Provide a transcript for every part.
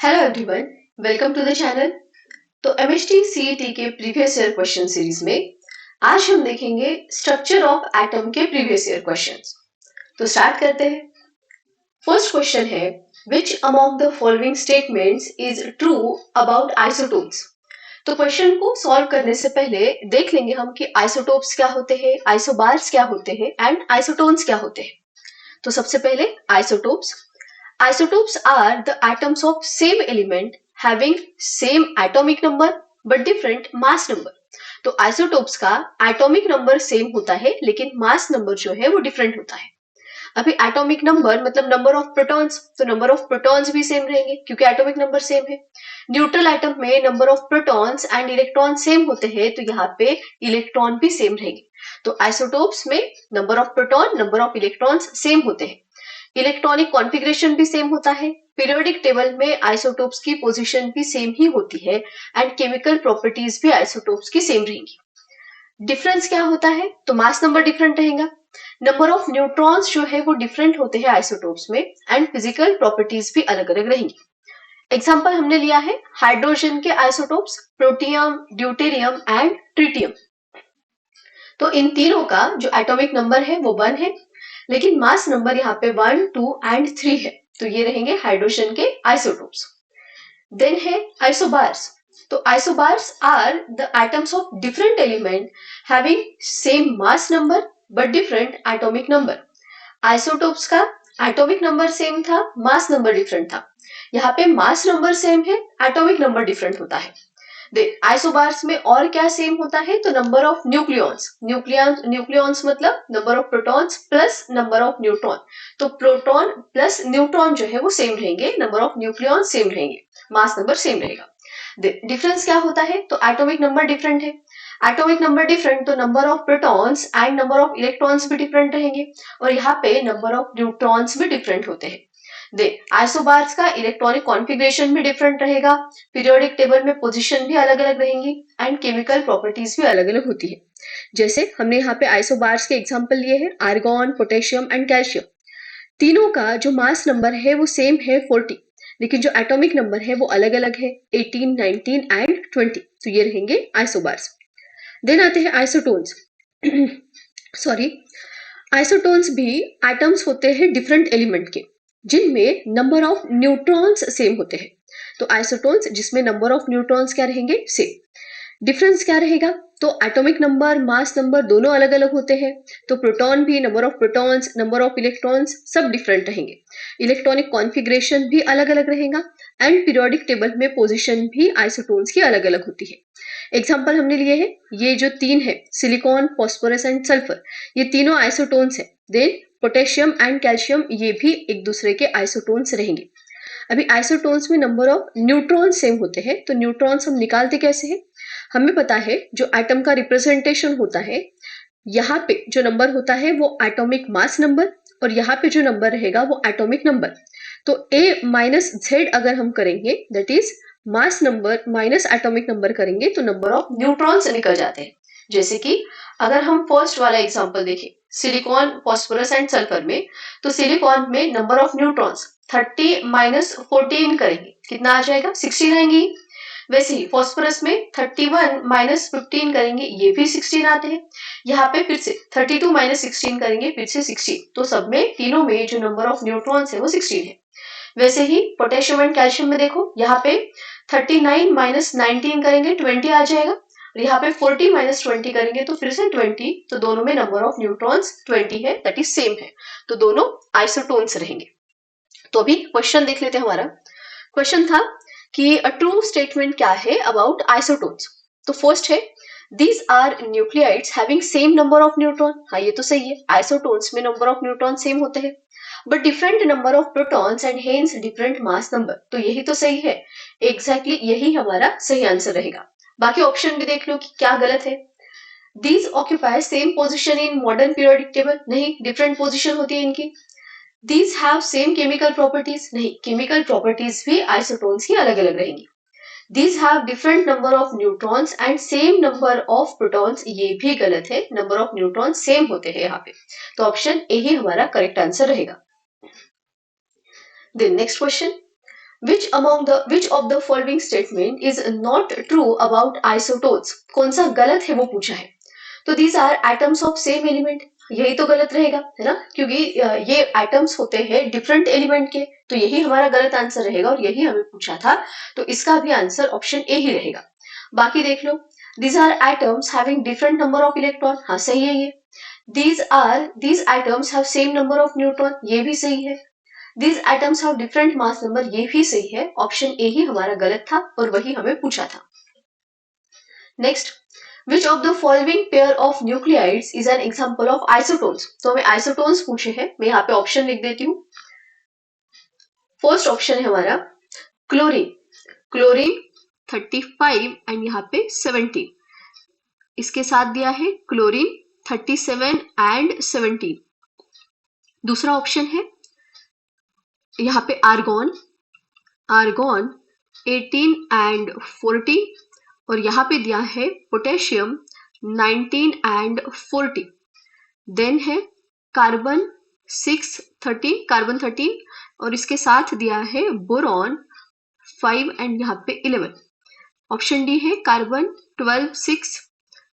Hello everyone, welcome to the channel. तो MHT CET के previous year question series में आज हम देखेंगे स्ट्रक्चर ऑफ एटम के प्रीवियस ईयर क्वेश्चंस। तो स्टार्ट करते हैं। फर्स्ट क्वेश्चन है, which among the following statements is true about isotopes. तो क्वेश्चन को सॉल्व करने से पहले देख लेंगे हम कि आइसोटोप्स क्या होते हैं, आइसोबार्स क्या होते हैं एंड आइसोटोन्स क्या होते हैं। तो सबसे पहले isotopes. Isotopes are the atoms of same element having same atomic number but different mass number। तो आइसोटोप्स का एटॉमिक नंबर सेम होता है लेकिन मास नंबर जो है वो डिफरेंट होता है। अभी एटॉमिक नंबर मतलब नंबर ऑफ प्रोटॉन्स, तो नंबर ऑफ प्रोटॉन्स भी सेम रहेंगे क्योंकि एटॉमिक नंबर सेम है। न्यूट्रल एटम में number of protons and electron same होते हैं तो यहाँ पे इलेक्ट्रॉन भी सेम रहेंगे। तो आइसोटोप्स में number of proton, number of electrons same होते हैं। इलेक्ट्रॉनिक कॉन्फ़िगरेशन भी सेम होता है। पीरियोडिक टेबल में आइसोटोप्स की पोजीशन भी सेम ही होती है एंड केमिकल प्रॉपर्टीज भी आइसोटोप्स की सेम रहेंगी। डिफरेंस क्या होता है? तो मास नंबर डिफरेंट रहेगा। नंबर ऑफ न्यूट्रॉन्स जो है वो डिफरेंट होते हैं आइसोटोप्स में एंड फिजिकल प्रॉपर्टीज भी अलग अलग रहेंगी। एग्जाम्पल हमने लिया है हाइड्रोजन के isotopes protium, deuterium and tritium. तो इन तीनों का जो एटॉमिक नंबर है वो 1 है लेकिन मास नंबर यहाँ पे 1, 2 एंड 3 है। तो ये रहेंगे हाइड्रोजन के आइसोटोप्स। देन है आइसोबार्स। तो isobars are the atoms of different element having same mass number but different atomic number. Isotopes का एटॉमिक नंबर सेम था, मास नंबर डिफरेंट था। यहाँ पे मास नंबर सेम है, एटॉमिक नंबर डिफरेंट होता है। आइसोबार्स में और क्या सेम होता है? तो नंबर ऑफ न्यूक्लियॉन्स। न्यूक्लियॉन्स मतलब number of protons plus number of neutron. तो प्रोटॉन प्लस न्यूट्रॉन जो है वो सेम रहेंगे, नंबर ऑफ न्यूक्लियॉन सेम रहेंगे, मास नंबर सेम रहेगा। डिफरेंस क्या होता है? तो एटॉमिक नंबर डिफरेंट है। एटॉमिक नंबर डिफरेंट तो number of protons and number of electrons भी डिफरेंट रहेंगे और यहाँ पे नंबर ऑफ न्यूट्रॉन्स भी डिफरेंट होते हैं। आइसोबार्स का इलेक्ट्रॉनिक कॉन्फ़िगरेशन भी डिफरेंट रहेगा, पीरियोडिक टेबल में पोजीशन भी अलग अलग रहेंगी एंड केमिकल प्रॉपर्टीज भी अलग अलग होती है। जैसे हमने यहाँ पे आइसोबार्स के एग्जांपल लिए हैं, आर्गॉन, पोटेशियम एंड कैल्शियम। तीनों का जो मास नंबर है वो सेम है 40 लेकिन जो एटॉमिक नंबर है वो अलग अलग है 18, 19 एंड 20। तो ये रहेंगे आइसोबार्स। देन आते हैं आइसोटोन्स। सॉरी, आइसोटोन्स भी एटम्स होते हैं डिफरेंट एलिमेंट के जिनमें नंबर ऑफ न्यूट्रॉन्स सेम होते हैं। तो आइसोटोन्स जिसमें नंबर ऑफ न्यूट्रॉन्स क्या रहेंगे? सेम। डिफरेंस क्या रहेगा? तो एटॉमिक नंबर, मास नंबर दोनों अलग अलग होते हैं। तो प्रोटॉन भी, number of protons, number of electrons सब डिफरेंट रहेंगे। इलेक्ट्रॉनिक कॉन्फ़िगरेशन भी अलग अलग रहेगा एंड पीरियोडिक टेबल में पोजीशन भी आइसोटोन्स की अलग अलग होती है। एग्जाम्पल हमने लिए हैं, ये जो 3 है सिलिकॉन, फॉस्फोरस एंड सल्फर, ये तीनों आइसोटोन्स है। देन पोटेशियम एंड कैल्शियम ये भी एक दूसरे के आइसोटोन्स रहेंगे। अभी आइसोटोन्स में नंबर ऑफ न्यूट्रॉन सेम होते हैं तो न्यूट्रॉन्स हम निकालते कैसे हैं? हमें पता है जो एटम का रिप्रेजेंटेशन होता है, यहाँ पे जो नंबर होता है वो एटॉमिक मास नंबर और यहाँ पे जो नंबर रहेगा वो एटॉमिक नंबर। तो A माइनस Z अगर हम करेंगे that is mass number minus atomic number करेंगे तो नंबर ऑफ न्यूट्रॉन्स निकल जाते हैं। जैसे कि अगर हम फर्स्ट वाला एग्जांपल देखें सिलिकॉन, फॉस्फोरस एंड सल्फर में, तो सिलिकॉन में नंबर ऑफ न्यूट्रॉन्स 30 माइनस 14 करेंगे, कितना आ जाएगा? 16 आएंगी। वैसे ही फॉस्फोरस में 31 माइनस 15 करेंगे, ये भी 16 आते हैं। यहाँ पे फिर से 32 माइनस 16 करेंगे, फिर से 16। तो सब में, तीनों में जो नंबर ऑफ न्यूट्रॉन्स है वो 16 है। वैसे ही पोटेशियम एंड कैल्शियम में देखो, यहाँ पे 39 माइनस 19 करेंगे 20 आ जाएगा और यहाँ पे 40 माइनस 20 करेंगे तो फिर से 20। तो दोनों में नंबर ऑफ न्यूट्रॉन्स 20 है, दैट इज सेम है। तो दोनों आइसोटोन्स रहेंगे। तो अभी क्वेश्चन देख लेते हैं। हमारा क्वेश्चन था कि अ ट्रू स्टेटमेंट क्या है अबाउट आइसोटोन्स। तो फर्स्ट है these are nuclides having same number of neutron. हाँ, ये तो सही है, आइसोटोन्स में नंबर ऑफ न्यूट्रॉन सेम होते हैं but different number of protons and hence different mass number. तो यही तो सही है, एग्जैक्टली यही हमारा सही आंसर रहेगा। बाकी ऑप्शन भी देख लो कि क्या गलत है। These occupy same position in modern periodic table, नहीं, डिफरेंट पोजिशन होती है इनकी। These have same chemical properties, नहीं, केमिकल प्रॉपर्टीज भी आइसोटोन्स की अलग अलग रहेंगी। These have different number of neutrons and same number of protons, ये भी गलत है, नंबर ऑफ न्यूट्रॉन सेम होते हैं यहाँ पे। तो ऑप्शन ए ही हमारा करेक्ट आंसर रहेगा। Then next question, which of the following statement is not true about isotones, कौन सा गलत है वो पूछा है। तो these are atoms of same element, यही तो गलत रहेगा, है ना, क्योंकि ये एटम्स होते हैं डिफरेंट एलिमेंट के, तो यही हमारा गलत आंसर रहेगा और यही हमें पूछा था, तो इसका भी आंसर ऑप्शन ए ही रहेगा। बाकी देख लो, these are atoms having different number of electron, हाँ सही है ये। These atoms have same number of neutron, ये भी सही है। These atoms have different mass number, ये भी सही है। ऑप्शन ए ही हमारा गलत था और वही हमें पूछा था। Next, which of the following pair of nuclides is an example of isotones, तो हमें आइसोटोन्स पूछे हैं, मैं यहाँ पे ऑप्शन लिख देती हूँ। फर्स्ट ऑप्शन है हमारा क्लोरीन, क्लोरीन 35 एंड यहाँ पे 17, इसके साथ दिया है क्लोरीन 37 एंड 17। दूसरा ऑप्शन है यहाँ पे आर्गॉन, आर्गॉन 18 एंड 14, और यहाँ पे दिया है पोटेशियम 19 एंड 40। देन है कार्बन 6-13, कार्बन 13, और इसके साथ दिया है बोरॉन 5 एंड यहाँ पे 11। ऑप्शन डी है कार्बन 12-6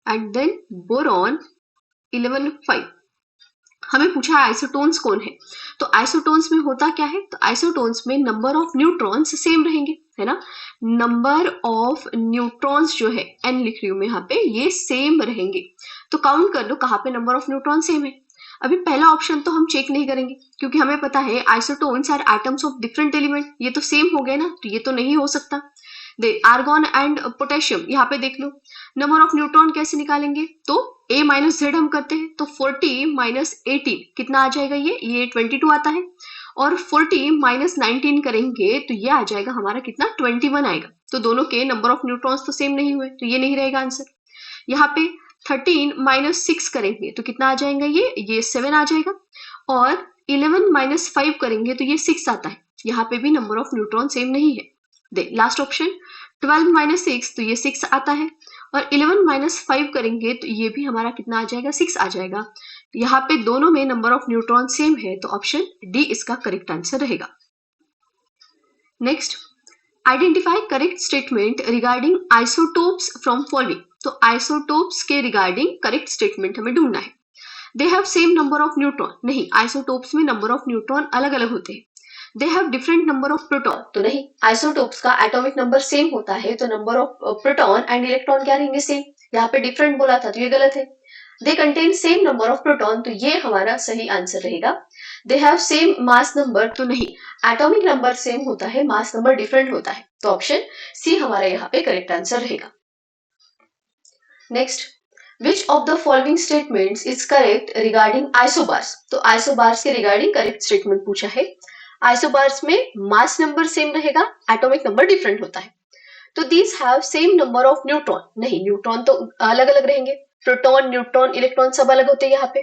एंड देन बोरॉन 11-5। हमें पूछा है आइसोटोन्स कौन है, तो आइसोटोन्स में होता क्या है, तो आइसोटोन्स में नंबर ऑफ न्यूट्रॉन्स सेम रहेंगे, है ना, नंबर ऑफ न्यूट्रॉन्स जो है n लिख रही हूं मैं यहाँ पे, ये सेम रहेंगे। तो काउंट कर लो कहाँ पे नंबर ऑफ न्यूट्रॉन सेम है। अभी पहला ऑप्शन तो हम चेक नहीं करेंगे क्योंकि हमें पता है isotones are atoms of different element, ये तो सेम हो गए ना, तो ये तो नहीं हो सकता। आर्गॉन एंड पोटेशियम, यहाँ पे देख लो नंबर ऑफ न्यूट्रॉन कैसे निकालेंगे, तो a माइनस जेड हम करते हैं, तो 40 माइनस 18 कितना आ जाएगा, ये 22 आता है, और 40 माइनस 19 करेंगे तो ये आ जाएगा हमारा कितना 21 आएगा। तो दोनों के नंबर ऑफ न्यूट्रॉन्स तो सेम नहीं हुए, तो ये नहीं रहेगा आंसर। यहाँ पे 13 माइनस 6 करेंगे तो कितना आ जाएगा, ये 7 आ जाएगा, और 11 माइनस 5 करेंगे तो ये 6 आता है, यहाँ पे भी नंबर ऑफ न्यूट्रॉन सेम नहीं है। लास्ट ऑप्शन 12 माइनस 6, तो ये 6 आता है, और 11 माइनस 5 करेंगे तो ये भी हमारा कितना आ जाएगा, 6 आ जाएगा। यहाँ पे दोनों में नंबर ऑफ न्यूट्रॉन सेम है, तो ऑप्शन डी इसका करेक्ट आंसर रहेगा। Next, identify correct statement regarding isotopes from following, तो आइसोटोप्स के रिगार्डिंग करेक्ट स्टेटमेंट हमें ढूंढना है। They have same number of neutron, नहीं, आइसोटोप्स में नंबर ऑफ न्यूट्रॉन अलग अलग होते हैं। They have different number of proton, तो नहीं, आइसोटोप्स का एटॉमिक नंबर सेम होता है, तो number of proton and electron क्या रहेंगे, सेम। यहाँ पे डिफरेंट बोला था तो ये गलत है। They contain same number of proton, तो ये हमारा सही आंसर रहेगा। दे हैव सेम मास नंबर, तो नहीं, एटॉमिक नंबर सेम होता है, मास नंबर डिफरेंट होता है, तो ऑप्शन सी हमारा यहाँ पे करेक्ट आंसर रहेगा। Next, which of the following statements is correct regarding isobars, तो आइसोबार्स के रिगार्डिंग करेक्ट स्टेटमेंट पूछा है। आइसोबार्स में मास नंबर सेम रहेगा, एटॉमिक नंबर डिफरेंट होता है। तो these have same number of neutron, नहीं, न्यूट्रॉन तो अलग अलग रहेंगे, प्रोटॉन न्यूट्रॉन इलेक्ट्रॉन सब अलग होते हैं यहाँ पे।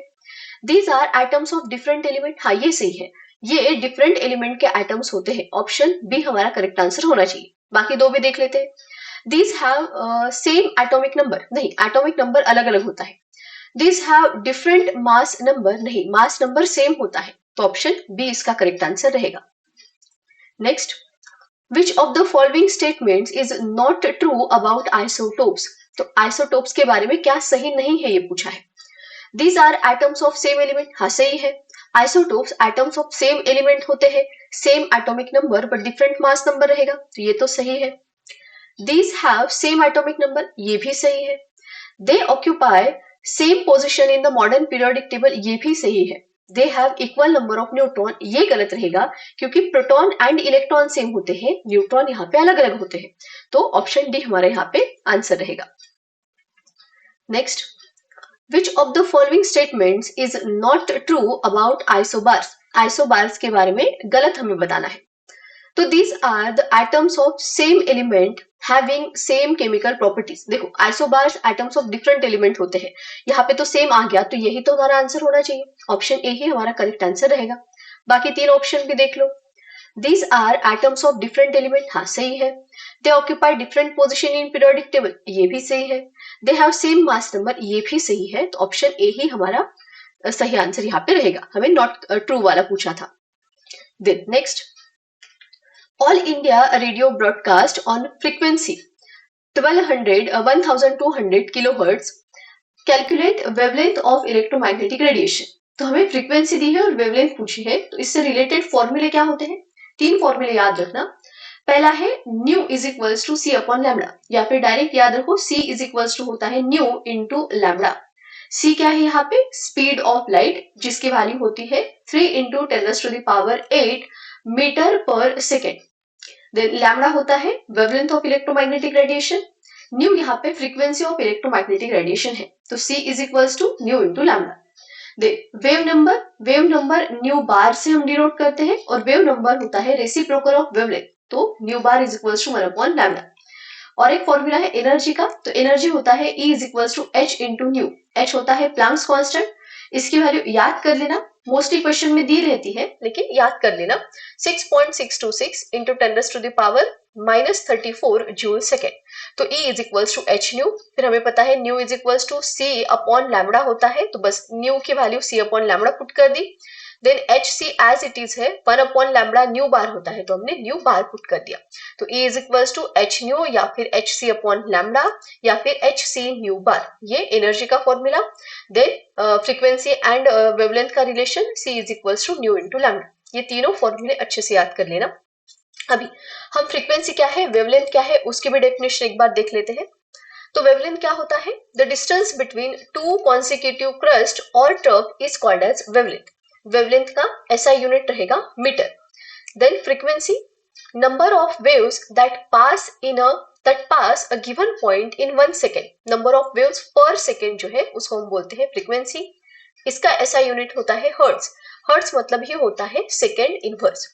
These are atoms of different element, हाँ ये सही है, ये डिफरेंट एलिमेंट के एटम्स होते हैं, ऑप्शन बी हमारा करेक्ट आंसर होना चाहिए। बाकी दो भी देख लेते हैं। These have same atomic number, नहीं, एटॉमिक नंबर अलग अलग होता है। These have different mass number, नहीं, मास नंबर सेम होता है, तो ऑप्शन बी इसका करेक्ट आंसर रहेगा। Next, which of the following statements is not true about isotopes, तो आइसोटोप्स के बारे में क्या सही नहीं है ये पूछा है। These are atoms of same element, हाँ सही है, isotopes atoms of same element होते हैं, same atomic number but different mass number रहेगा, तो ये तो सही है। These have same atomic number, ये भी सही है। They occupy same position in the modern periodic table, ये भी सही है। They have equal number of neutron, ये गलत रहेगा क्योंकि प्रोटॉन एंड इलेक्ट्रॉन सेम होते हैं, न्यूट्रॉन यहाँ पे अलग अलग होते हैं, तो ऑप्शन डी हमारे यहाँ पे आंसर रहेगा। Next, which of the following statements is not true about isobars, isobars के बारे में गलत हमें बताना है। तो these are the atoms of same element having same chemical properties, देखो isobars atoms of different element होते हैं, यहाँ पे तो सेम आ गया, तो यही तो हमारा आंसर होना चाहिए, ऑप्शन ए ही हमारा करेक्ट आंसर रहेगा। बाकी तीन ऑप्शन भी देख लो। These are atoms of different element, हाँ सही है। They occupy different position in periodic table, ये भी सही है। They have same mass number, ये भी सही है, तो ऑप्शन ए ही हमारा सही आंसर यहाँ पे रहेगा, हमें नॉट ट्रू वाला पूछा था। Then next, All India Radio broadcast on frequency 1200 kilohertz, calculate wavelength of electromagnetic radiation. तो हमें फ्रीक्वेंसी दी है और वेवलेंथ पूछी है, तो इससे रिलेटेड फॉर्मूले क्या होते हैं? 3 फॉर्मूले याद रखना। पहला है nu is equals to C upon lambda, या फिर डायरेक्ट याद रखो सी इज इक्वल्स टू होता है न्यू इंटू लैम्डा। सी क्या है यहाँ पे? स्पीड ऑफ लाइट, जिसकी वैल्यू होती है 3 into 10⁸ metre per second. Then lambda होता है wavelength of electromagnetic radiation, nu यहाँ पे फ्रीक्वेंसी ऑफ इलेक्ट्रोमैग्नेटिक रेडिएशन है, तो C is equals to nu into lambda. Then wave number nu bar से हम डिनोट करते हैं, और वेव नंबर होता है रेसिप्रोकल ऑफ वेवलेंथ, तो nu bar is equals to 1 upon lambda. और एक फॉर्मूला है एनर्जी का, तो एनर्जी होता है E is equals to h into nu. H होता है प्लांक्स कांस्टेंट, इसकी वैल्यू याद कर लेना, मोस्टली क्वेश्चन में दी रहती है लेकिन याद कर लेना, 6.626 इंटू 10⁻⁻34 जूल सेकेंड। तो E is equals to H nu, फिर हमें पता है nu is equals to C upon lambda होता है, तो बस न्यू की value C upon lambda put कर दी। Then H C as it is है 1 अपॉन लैम्डा न्यू बार होता है, तो हमने न्यू बार पुट कर दिया। तो E is equals to H nu या फिर एच सी अपॉन लैम्डा या फिर एच सी न्यू बार, ये एनर्जी का formula. Then frequency and wavelength का relation C is equals to nu into lambda. ये तीनों फॉर्मूले अच्छे से याद कर लेना। अभी हम फ्रीक्वेंसी क्या है, वेवलेंथ क्या है, उसकी भी डेफिनेशन एक बार देख लेते हैं। तो वेवलेंथ क्या होता है? The distance between two consecutive crest और trough is called as wavelength. Wavelength का ऐसा यूनिट रहेगा metre. Then frequency, number of waves that pass a given point in 1 second, number of waves per second जो है उसको हम बोलते हैं फ्रीक्वेंसी। इसका ऐसा यूनिट होता है हर्ट्ज। हर्ट्ज मतलब ही होता है second inverse.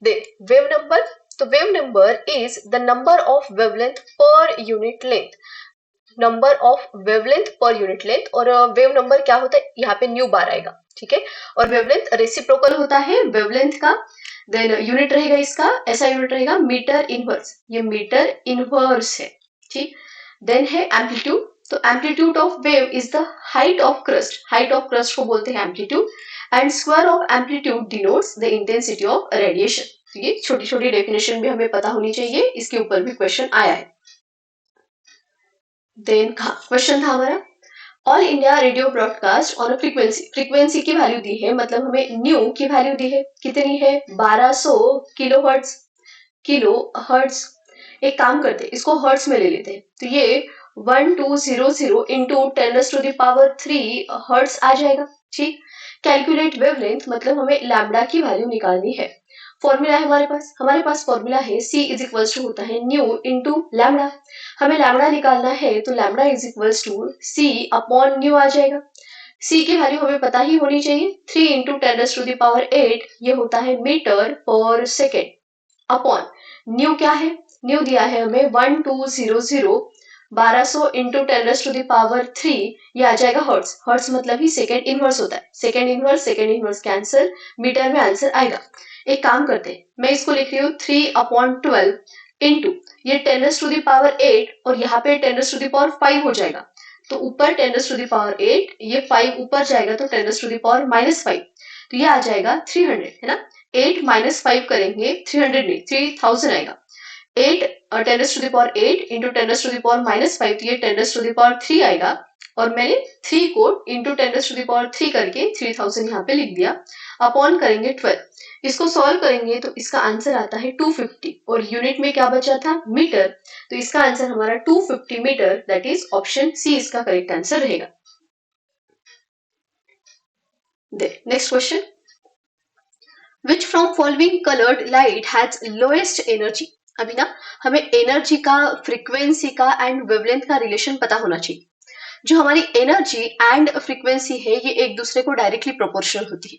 Then wave number, तो wave number is the number of wavelength per unit length, number of wavelength per unit length. और वेव नंबर क्या होता है, यहाँ पे न्यू बार आएगा, ठीक है। और वेवलेंथ रेसिप्रोकल होता है वेवलेंथ का। देन यूनिट रहेगा इसका, ऐसा यूनिट रहेगा मीटर इनवर्स, ये मीटर इनवर्स है, ठीक। देन है एम्पलीट्यूड, तो amplitude of wave is the height of crust, height of crust को बोलते हैं amplitude, and square of amplitude denotes the intensity of radiation. तो ये छोटी छोटी डेफिनेशन भी हमें पता होनी चाहिए, इसके ऊपर भी क्वेश्चन आया है। देन क्वेश्चन था हमारा all India Radio broadcast on frequency, frequency की वैल्यू दी है, मतलब हमें न्यू की वैल्यू दी है, कितनी है? 1200 किलो हर्ट्ज, किलो हर्ट्ज। एक काम करते हैं, इसको हर्ट्ज में ले लेते हैं, तो ये 1200 इंटू 10⁻³ हर्ट्ज आ जाएगा, ठीक। कैलकुलेट वेवलेंथ, मतलब हमें लैम्डा की वैल्यू निकालनी है। फॉर्मूला है हमारे पास फॉर्मूला है C इज इक्वल्स टू होता है न्यू इंटू लैम्डा। हमें लैम्डा निकालना है, तो lambda is equals to C upon nu आ जाएगा। C की वैल्यू हमें पता ही होनी चाहिए, 3 इंटू 10⁸, ये होता है metre per second, upon new क्या है? न्यू दिया है हमें 1200 इंटू 10⁻³ ये आ जाएगा हर्ट्ज। हर्ट्ज मतलब ही सेकेंड इनवर्स होता है, सेकेंड इनवर्स कैंसिल, मीटर में आंसर आएगा। एक काम करते हैं, मैं इसको लिख रही हूँ 3/12 इंटू ये 10⁻8 और यहाँ पे 10⁵ हो जाएगा, तो ऊपर 10⁸, ये 5 ऊपर जाएगा तो 10⁻⁻5, तो ये आ जाएगा 300, है ना। 8 - 5 करेंगे 300 नहीं 3000 आएगा। 8 10⁸ इंटू 10⁻⁻5, तो ये 10⁻³ आएगा, और मैंने 3 को इंटू 10⁻³ करके 3000 यहाँ पे लिख दिया। अपॉन करेंगे 12, इसको सॉल्व करेंगे तो इसका आंसर आता है 250, और यूनिट में क्या बचा था? मीटर, तो इसका आंसर हमारा 250 metre, that is option C इसका करेक्ट आंसर रहेगा। Next question, which from following coloured light has lowest energy. अभी ना हमें एनर्जी का, फ्रीक्वेंसी का एंड वेवलेंथ का रिलेशन पता होना चाहिए। जो हमारी एनर्जी एंड फ्रीक्वेंसी है ये एक दूसरे को डायरेक्टली प्रोपोर्शनल होती है,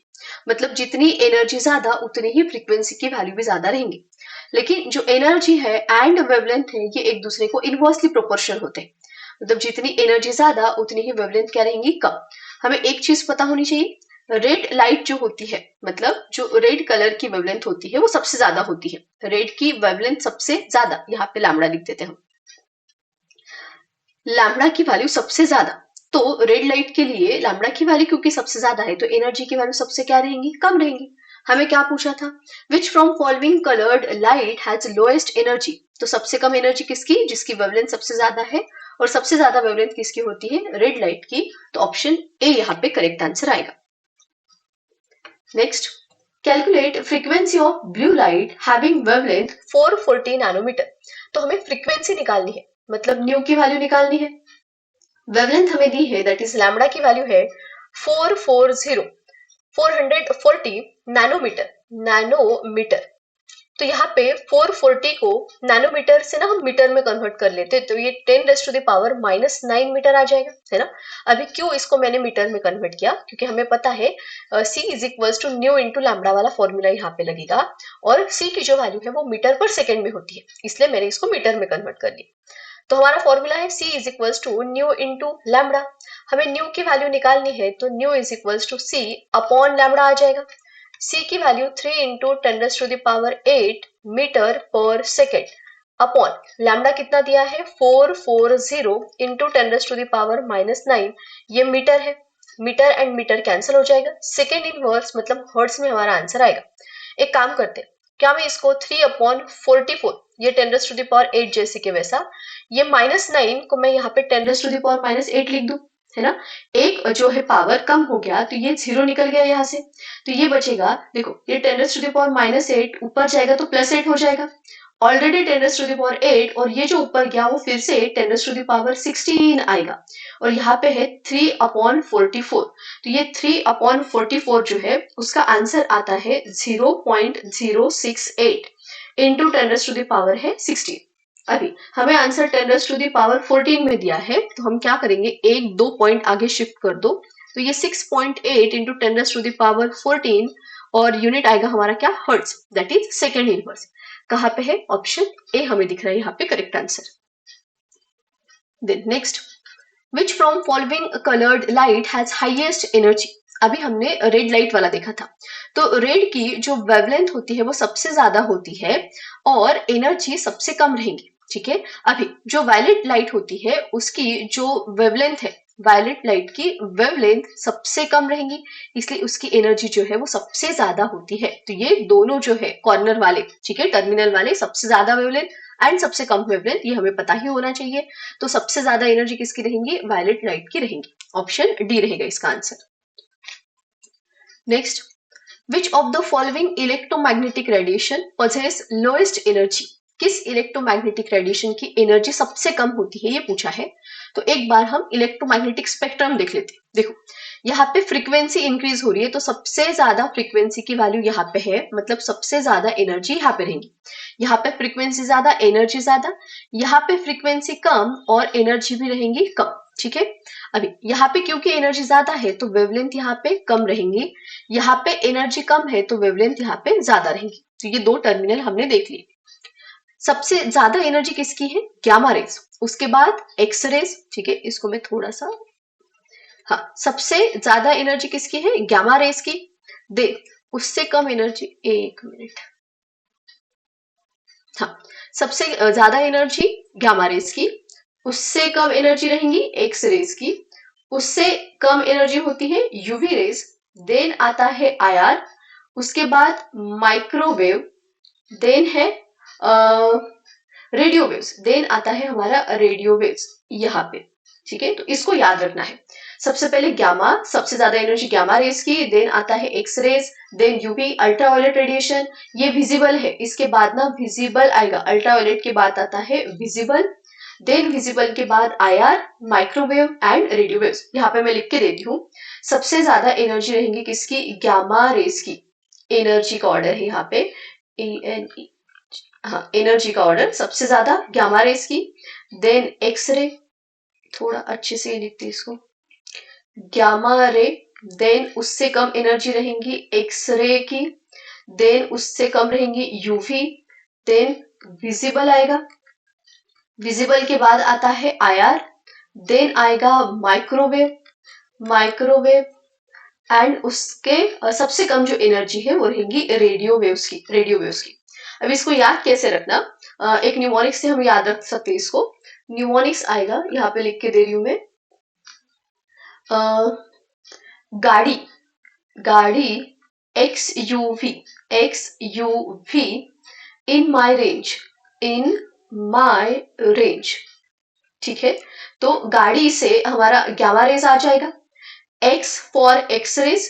मतलब जितनी एनर्जी ज्यादा उतनी ही फ्रीक्वेंसी की वैल्यू भी ज्यादा रहेंगी। लेकिन जो एनर्जी है एंड वेवलेंथ है ये एक दूसरे को इनवर्सली प्रोपोर्शनल होते हैं, मतलब जितनी एनर्जी ज्यादा उतनी ही वेवलेंथ क्या रहेंगी? कम। हमें एक चीज पता होनी चाहिए, रेड लाइट जो होती है, मतलब जो रेड कलर की वेवलेंथ होती है वो सबसे ज्यादा होती है, रेड की वेवलेंथ सबसे ज्यादा, यहाँ पे लैम्डा लिख देते हैं हम, लैम्डा की वैल्यू सबसे ज्यादा। तो रेड लाइट के लिए लैम्डा की वैल्यू क्योंकि सबसे ज्यादा है, तो एनर्जी की वैल्यू सबसे क्या रहेंगी? कम रहेंगी। हमें क्या पूछा था, विच from following coloured light has lowest energy, तो सबसे कम एनर्जी किसकी, जिसकी वेवलेंथ सबसे ज्यादा है, और सबसे ज्यादा वेवलेंथ किसकी होती है, रेड लाइट की, तो ऑप्शन ए यहाँ पे करेक्ट आंसर आएगा। Next, calculate frequency of blue light having wavelength 440 nanometre, तो हमें फ्रीक्वेंसी निकालनी है, मतलब न्यू की वैल्यू निकालनी है, वेवलेंथ हमें दी है दैट इज लैम्बडा की वैल्यू है 440 नैनोमीटर, तो यहाँ पे 440 को नैनोमीटर से ना हम मीटर में कन्वर्ट कर लेते, तो ये 10⁻⁻⁹ मीटर आ जाएगा, है ना। अभी क्यों इसको मैंने मीटर में कन्वर्ट किया, क्योंकि हमें पता है C is equals to nu into lambda वाला फॉर्मूला यहाँ पे लगेगा, और C की जो वैल्यू है वो मीटर पर सेकेंड में होती है, इसलिए मैंने इसको मीटर में कन्वर्ट कर लिया। तो हमारा फॉर्मूला है C is equals to nu into lambda, हमें न्यू की वैल्यू निकालनी है, तो nu is equals to C upon lambda आ जाएगा। C की value 3 into 10⁸ metre per second upon lambda कितना दिया है 440 इंटू 10⁻⁻⁹, ये मीटर है, मीटर एंड मीटर कैंसिल हो जाएगा, सेकेंड इनवर्स मतलब हर्ट्ज में हमारा आंसर आएगा। एक काम करते हैं, क्या मैं इसको 3/44, ये 10⁸ जैसे के वैसा, ये -9 को मैं यहाँ पे 10⁻⁻8 लिख दूं, है ना। एक जो है पावर कम हो गया, तो ये 0 निकल गया यहाँ से, तो ये बचेगा, देखो ये 10⁻⁻8 ऊपर जाएगा तो +8 हो जाएगा, ऑलरेडी 10⁻8, और ये जो ऊपर गया वो फिर से 10⁻16 आएगा, और यहाँ पे है 3/44, तो ये 3/44 जो है उसका आंसर आता है 0.068 इंटू 10⁻16। अभी हमें आंसर 10⁻14 में दिया है, तो हम क्या करेंगे, एक दो पॉइंट आगे शिफ्ट कर दो, तो ये 6.8 इंटू 10⁻14, और यूनिट आएगा हमारा क्या, hertz, that is second inverse. कहाँ पे है, ऑप्शन ए हमें दिख रहा है यहाँ पे correct answer. Then next, which from following coloured light has highest energy, अभी हमने रेड लाइट वाला देखा था, तो रेड की जो वेवलेंथ होती है वो सबसे ज्यादा होती है और एनर्जी सबसे कम रहेगी, ठीक है। अभी जो वायलेट लाइट होती है उसकी जो वेवलेंथ है, वायलेट लाइट की वेवलेंथ सबसे कम रहेगी, इसलिए उसकी एनर्जी जो है वो सबसे ज्यादा होती है। तो ये दोनों जो है कॉर्नर वाले, ठीक है, टर्मिनल वाले, सबसे ज्यादा वेवलेंथ एंड सबसे कम वेवलेंथ, ये हमें पता ही होना चाहिए। तो सबसे ज्यादा एनर्जी किसकी रहेंगी, वायलेट लाइट की रहेंगी, ऑप्शन डी रहेगा इसका answer. Next, which of the following electromagnetic radiation possess lowest energy, किस इलेक्ट्रोमैग्नेटिक रेडिएशन की एनर्जी सबसे कम होती है, ये पूछा है। तो एक बार हम इलेक्ट्रोमैग्नेटिक स्पेक्ट्रम देख लेते हैं। देखो यहाँ पे फ्रीक्वेंसी इंक्रीज हो रही है, तो सबसे ज्यादा फ्रीक्वेंसी की वैल्यू यहाँ पे है, मतलब सबसे ज्यादा एनर्जी यहाँ पे रहेगी। यहाँ पे फ्रीक्वेंसी ज्यादा, एनर्जी ज्यादा, यहाँ पे फ्रीक्वेंसी कम और एनर्जी भी रहेंगी कम, ठीक है। अभी यहाँ पे क्योंकि एनर्जी ज्यादा है तो वेवलेंथ यहाँ पे कम रहेंगी, यहाँ पे एनर्जी कम है तो वेवलेंथ यहाँ पे ज्यादा रहेगी। तो ये दो टर्मिनल हमने देख लिए। सबसे ज्यादा एनर्जी किसकी है, गामा रेज, उसके बाद एक्स रेज, ठीक है, इसको मैं थोड़ा सा, हाँ, सबसे ज्यादा एनर्जी किसकी है, गामा रेज की। दे उससे कम एनर्जी, एक मिनट, हाँ, सबसे ज्यादा एनर्जी गामा रेज की, उससे कम एनर्जी रहेंगी एक्स रेज की, उससे कम एनर्जी होती है यूवी रेज, देन आता है आईआर, उसके बाद माइक्रोवेव, देन है रेडियो वेव्स, देन आता है हमारा रेडियो वेव्स यहाँ पे, ठीक है। तो इसको याद रखना है, सबसे पहले गामा, सबसे ज्यादा एनर्जी गामा रेज की, देन आता है x rays, then UV ultraviolet radiation, ये विजिबल है, इसके बाद ना विजिबल आएगा, अल्ट्रावायलेट के बाद आता है विजिबल, देन विजिबल के बाद IR, microwave and radio waves. यहाँ पे मैं लिख के देती हूँ, सबसे ज्यादा एनर्जी रहेंगी किसकी, गामा रेज की, एनर्जी का ऑर्डर है यहाँ पे ENE, हाँ, एनर्जी का ऑर्डर सबसे ज्यादा गामा रेज की, देन एक्स रे, थोड़ा अच्छे से लिखते इसको, गामा रे, देन उससे कम एनर्जी रहेंगी एक्स रे की, देन उससे कम रहेंगी यूवी, देन विजिबल आएगा, विजिबल के बाद आता है आईआर, देन आएगा माइक्रोवेव, माइक्रोवेव एंड उसके सबसे कम जो एनर्जी है वो रहेंगी रेडियो वेव्स की, रेडियो वेव्स की। अब इसको याद कैसे रखना, एक न्यूमोनिक्स से हम याद रख सकते हैं इसको, न्यूमोनिक्स आएगा, यहाँ पे लिख के दे रही हूं मैं, गाड़ी, गाड़ी XUV in my range, ठीक है। तो गाड़ी से हमारा गामा रेज आ जाएगा, X for x rays,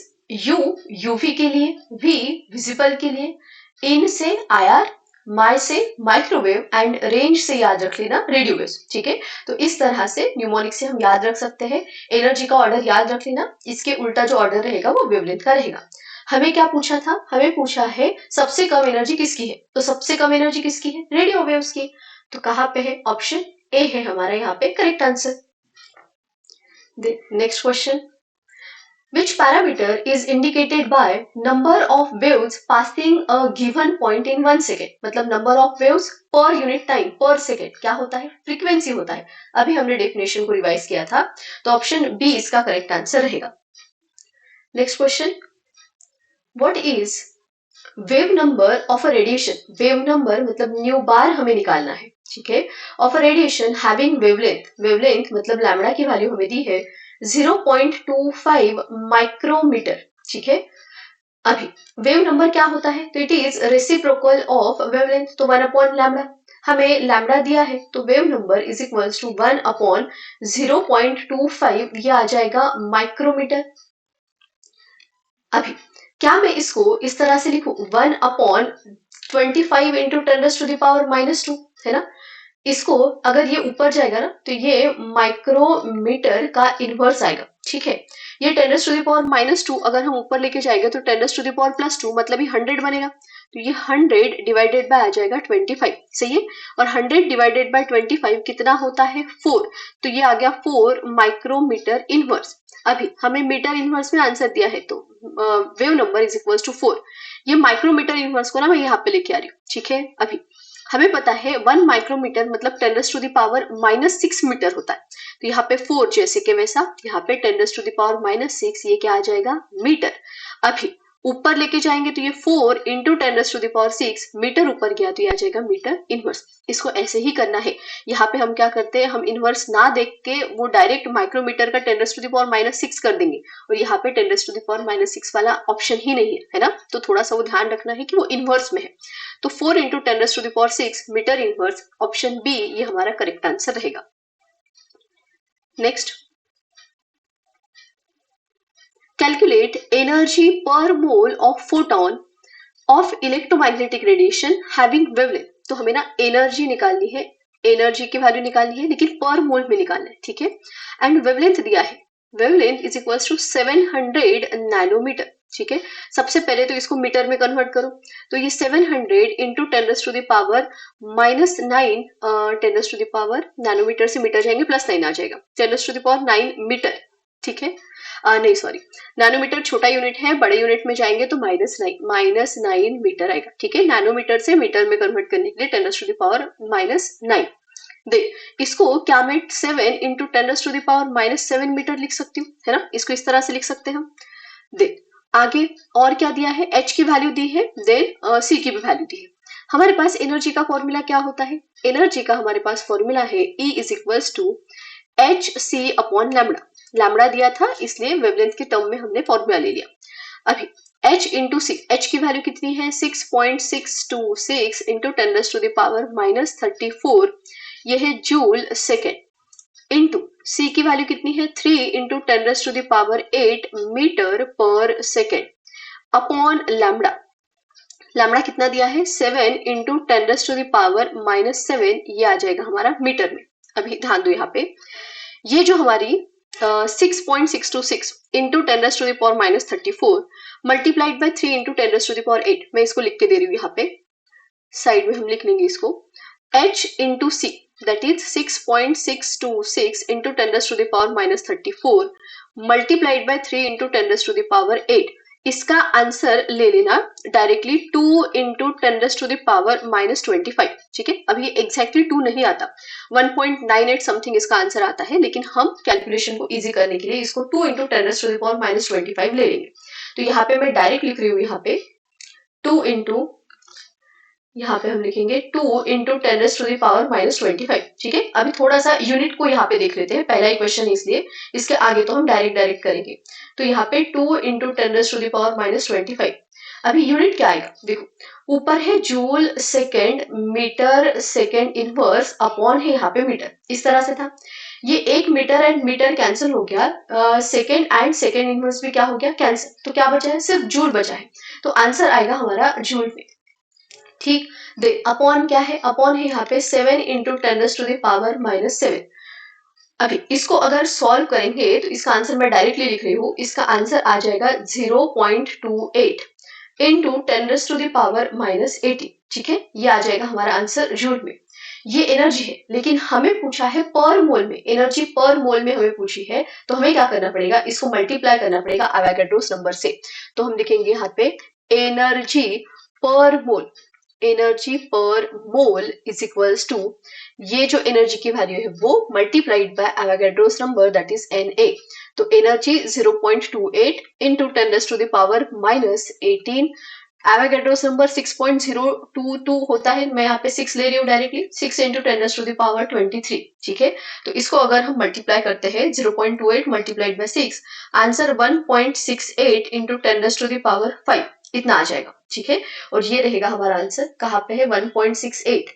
UV के लिए, V विजिबल के लिए, इन से IR, माई से माइक्रोवेव एंड रेंज से याद रख लेना रेडियो वेव्स, ठीक है। तो इस तरह से न्यूमोनिक से हम याद रख सकते हैं। एनर्जी का ऑर्डर याद रख लेना, इसके उल्टा जो ऑर्डर रहेगा वो वेवलेंथ का रहेगा। हमें क्या पूछा था, हमें पूछा है सबसे कम एनर्जी किसकी है, तो सबसे कम एनर्जी किसकी है, रेडियो वेव्स की। तो कहाँ पे है, ऑप्शन ए है हमारा यहाँ पे correct answer. Next question, which parameter is indicated by number of waves passing a given point in 1 second, मतलब number of waves per unit time per second क्या होता है, फ्रीक्वेंसी होता है। अभी हमने डेफिनेशन को रिवाइज किया था, तो ऑप्शन बी इसका करेक्ट आंसर रहेगा। Next question, what is wave number of a radiation, wave number मतलब न्यू बार हमें निकालना है, ठीक है। Of a radiation having wavelength, wavelength मतलब लैम्डा की वैल्यू हमें दी है 0.25 माइक्रोमीटर, ठीक है। अभी वेव नंबर क्या होता है, तो it is reciprocal of wavelength, तो 1 अपॉन लैम्डा, हमें लैम्डा दिया है, तो wave number is equals to 1 upon 0.25, ये आ जाएगा माइक्रोमीटर। अभी क्या मैं इसको इस तरह से लिखूं, 1 अपॉन 25 इंटू 10⁻⁻², है ना। इसको अगर ये ऊपर जाएगा ना, तो ये माइक्रोमीटर का इनवर्स आएगा, ठीक है। ये 10⁻⁻² अगर हम ऊपर लेके जाएंगे तो 10⁻+2 मतलब ये 100 बनेगा, तो ये 100 डिवाइडेड बाय आ जाएगा 25, सही है। और 100 डिवाइडेड बाय 25 कितना होता है, 4, तो ये आ गया 4 माइक्रोमीटर इनवर्स। अभी हमें मीटर इनवर्स में आंसर दिया है, तो wave number is equals to 4। ये माइक्रोमीटर इनवर्स को ना मैं यहाँ पे लेके आ रही हूँ, ठीक है। अभी हमें पता है 1 माइक्रोमीटर मतलब 10⁻⁻6 मीटर होता है, तो यहाँ पे 4 जैसे के वैसा, यहाँ पे 10⁻⁻6, ये क्या आ जाएगा, मीटर। अभी ऊपर लेके जाएंगे तो ये 4 इंटू 10⁻6 मीटर ऊपर गया, तो ये आ जाएगा मीटर इनवर्स। इसको ऐसे ही करना है, यहाँ पे हम क्या करते हैं, हम इनवर्स ना देख के वो डायरेक्ट माइक्रोमीटर का 10⁻⁻6 कर देंगे, और यहाँ पे 10⁻⁻6 वाला ऑप्शन ही नहीं है ना, तो थोड़ा सा वो ध्यान रखना है कि वो इनवर्स में है। तो 4 into 10⁻6 metre inverse, option B ये हमारा करेक्ट आंसर रहेगा। Next, calculate energy per mole of photon of electromagnetic radiation having wavelength. तो हमें ना एनर्जी निकालनी है, एनर्जी की वैल्यू निकालनी है, लेकिन पर मोल में निकालना है, ठीक है। एंड वेवलेंथ दिया है, wavelength is equals to 700 nanometre, ठीक है। सबसे पहले तो इसको मीटर में कन्वर्ट करो, तो ये 700 इंटू 10⁻⁻9 10⁻, नैनोमीटर से मीटर जाएंगे +9 आ जाएगा, 10⁻9 मीटर, ठीक है। नहीं सॉरी, नैनोमीटर छोटा यूनिट है, बड़े यूनिट में जाएंगे तो -9 मीटर आएगा, ठीक है। नैनोमीटर से मीटर में कन्वर्ट करने के लिए 10⁻⁻9 दे, इसको क्या मैं 7 इंटू 10⁻⁻7 मीटर लिख सकती हूँ, है ना। इसको इस तरह से लिख सकते हैं हम। दे आगे और क्या दिया है, H की वैल्यू दी है, देन C की भी वैल्यू दी है। हमारे पास एनर्जी का फॉर्मूला क्या होता है, एनर्जी का हमारे पास फॉर्मूला है E is equals to HC upon lambda, lambda दिया था इसलिए वेवलेंथ के टर्म में हमने फॉर्मूला ले लिया। अभी H इंटू सी, H की वैल्यू कितनी है, 6.626 इंटू 10⁻⁻34, ये है जूल सेकेंड, इंटू C की वैल्यू कितनी है, 3 into 10⁸ metre per second upon lambda, lambda कितना दिया है, 7 इंटू 10⁻⁻7, ये आ जाएगा हमारा मीटर में। अभी ध्यान दो यहाँ पे, ये जो हमारी 6.626 इंटू 10⁻34 मल्टीप्लाइड बाय 3 इंटू 10⁸, मैं इसको लिख के दे रही हूँ यहाँ पे, साइड में हम लिख लेंगे इसको, H into c that is 6.626 into 10⁻34 multiplied by 3 into 10⁸, इसका आंसर ले लेना डायरेक्टली 2 इंटू 10⁻⁻25, ठीक है। अभी एग्जैक्टली 2 नहीं आता, 1.98 समथिंग इसका आंसर आता है, लेकिन हम कैलकुलेशन को इजी करने के लिए इसको 2 इंटू 10⁻⁻25 ले लेंगे। तो यहाँ पे मैं डायरेक्ट लिख रही हूँ, यहाँ पे 2 इंटू, यहाँ पे हम लिखेंगे 2 इंटू 10⁻⁻25, ठीक है। अभी थोड़ा सा यूनिट को यहाँ पे देख लेते हैं, पहला ही क्वेश्चन इसलिए, इसके आगे तो हम डायरेक्ट करेंगे। तो यहाँ पे 2 इंटू 10⁻⁻25, अभी यूनिट क्या आएगा, देखो ऊपर है joule second metre second inverse upon है यहाँ पे मीटर, इस तरह से था। ये एक मीटर एंड मीटर कैंसिल हो गया, सेकेंड एंड सेकेंड इनवर्स भी क्या हो गया, कैंसिल। तो क्या बचा है, सिर्फ जूल बचा है। तो आंसर आएगा हमारा जूल में। ठीक, दे अपॉन क्या है, अपॉन है यहाँ पे 7 इंटू 10⁻⁻⁷। अभी इसको अगर सॉल्व करेंगे तो इसका आंसर मैं डायरेक्टली लिख रही हूँ, इसका आंसर आ जाएगा 0.28 इंटू 10⁻⁻80। ठीक है, ये आ जाएगा हमारा आंसर जूल में। ये एनर्जी है, लेकिन हमें पूछा है पर मोल में, एनर्जी पर मोल में हमें पूछी है। तो हमें क्या करना पड़ेगा, इसको मल्टीप्लाई करना पड़ेगा अवोगाड्रोस नंबर से। तो हम लिखेंगे यहाँ पे energy per mole, energy per mole is equals to, ये जो एनर्जी की वैल्यू है वो multiplied by Avogadro's number that is Na। तो एनर्जी 0.28 इंटू 10⁻⁻18। एवोगाड्रोस नंबर 6.022 होता है, मैं यहाँ पे 6 ले रही हूँ डायरेक्टली, 6 इंटू 10⁻23। ठीक है, तो इसको अगर हम मल्टीप्लाई करते हैं 0.28 मल्टीप्लाइड बाय 6, आंसर 1.68 इंटू 10⁻5 इतना आ जाएगा। ठीक है, और ये रहेगा हमारा आंसर, कहाँ पे है 1.68।